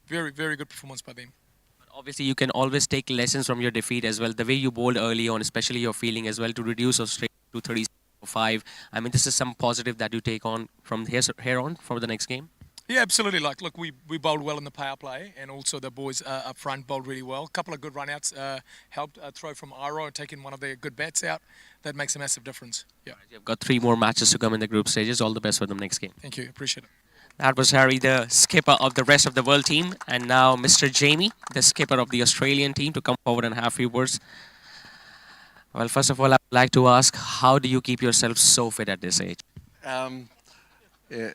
very, very good performance by them. But obviously, you can always take lessons from your defeat as well. The way you bowled early on, especially your fielding as well, to reduce Australia to 35. I mean, this is some positive that you take on from here on for the next game. Yeah, absolutely. Like, look, we bowled well in the power play, and also the boys up front bowled really well. A couple of good run-outs helped throw from Iro, taking one of their good bats out. That makes a massive difference. Yeah. You've got 3 more matches to come in the group stages. All the best for the next game. Thank you. Appreciate it. That was Harry, the skipper of the rest of the world team. And now Mr. Jamie, the skipper of the Australian team, to come forward and have a few words. Well, first of all, I'd like to ask, how do you keep yourself so fit at this age? Yeah.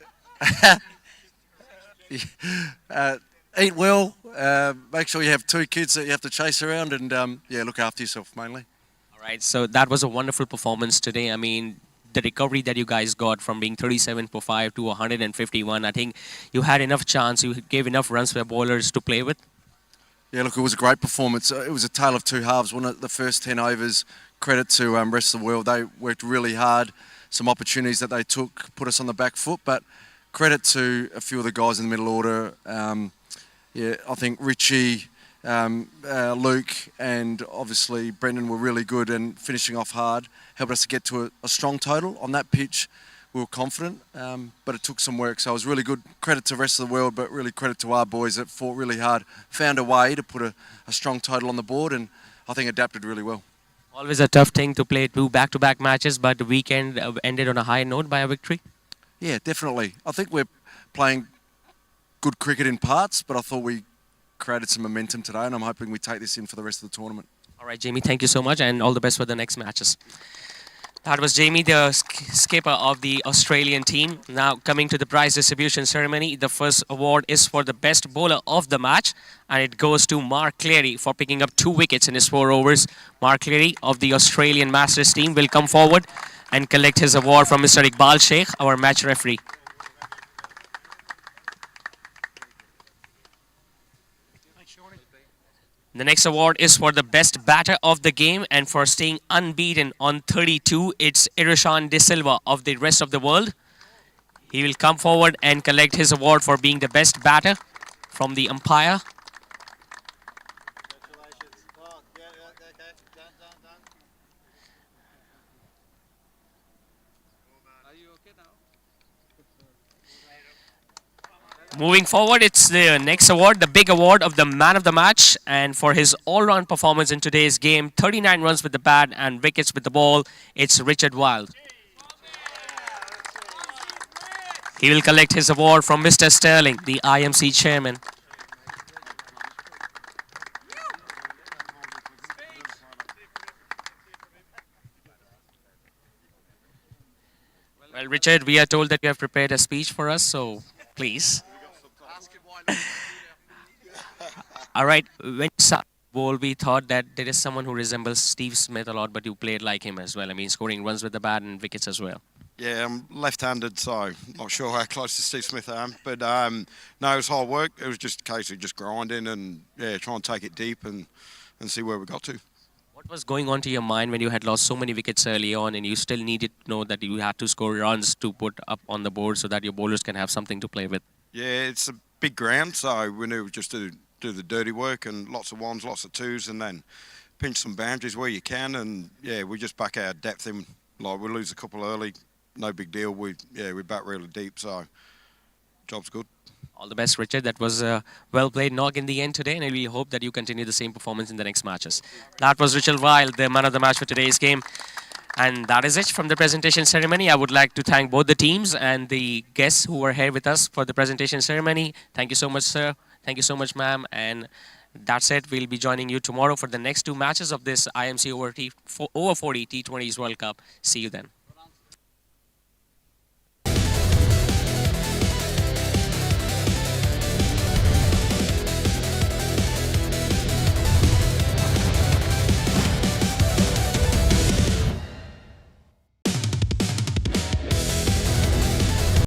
Eat well, make sure you have 2 kids that you have to chase around, and yeah, look after yourself mainly. All right, so that was a wonderful performance today. I mean, the recovery that you guys got from being 37 for 5 to 151, I think you had enough chance, you gave enough runs for bowlers to play with. Yeah, look, it was a great performance. It was a tale of 2 halves. One of the first 10 overs, credit to rest of the world. They worked really hard. Some opportunities that they took put us on the back foot, but credit to a few of the guys in the middle order. Yeah, I think Richie, Luke, and obviously Brendan were really good and finishing off hard. Helped us to get to a strong total. On that pitch, we were confident, but it took some work. So it was really good. Credit to the rest of the world, but really credit to our boys that fought really hard, found a way to put a strong total on the board, and I think adapted really well. Always a tough thing to play 2 back-to-back matches, but the weekend ended on a high note by a victory. Yeah, definitely. I think we're playing good cricket in parts, but I thought we created some momentum today, and I'm hoping we take this in for the rest of the tournament. All right, Jamie, thank you so much, and all the best for the next matches. That was Jamie, the skipper of the Australian team. Now, coming to the prize distribution ceremony, the first award is for the best bowler of the match, and it goes to Mark Cleary for picking up 2 wickets in his 4 overs. Mark Cleary of the Australian Masters team will come forward and collect his award from Mr. Iqbal Sheikh, our match referee. The next award is for the best batter of the game, and for staying unbeaten on 32, it's Irishan De Silva of the rest of the world. He will come forward and collect his award for being the best batter from the umpire. Moving forward, it's the next award, the big award of the man of the match. And for his all-round performance in today's game, 39 runs with the bat and wickets with the ball, it's Richard Wild. He will collect his award from Mr. Sterling, the IMC chairman. Well, Richard, we are told that you have prepared a speech for us, so please. All right. When you saw the ball, we thought that there is someone who resembles Steve Smith a lot, but you played like him as well. I mean, scoring runs with the bat and wickets as well. Yeah, I'm left-handed, so not sure how close to Steve Smith I am. But no, it was hard work. It was just a case of just grinding and try and take it deep and see where we got to. What was going on to your mind when you had lost so many wickets early on and you still needed to know that you had to score runs to put up on the board so that your bowlers can have something to play with? Yeah, it's a big ground, so we knew just to do the dirty work and lots of ones, lots of twos, and then pinch some boundaries where you can. And yeah, we just back our depth in. Like we lose a couple early, no big deal. We bat really deep, so job's good. All the best, Richard. That was a well played knock in the end today, and we hope that you continue the same performance in the next matches. That was Richard Weil, the man of the match for today's game. And that is it from the presentation ceremony. I would like to thank both the teams and the guests who were here with us for the presentation ceremony. Thank you so much, sir. Thank you so much, ma'am. And that's it. We'll be joining you tomorrow for the next two matches of this IMC Over 40 T20s World Cup. See you then.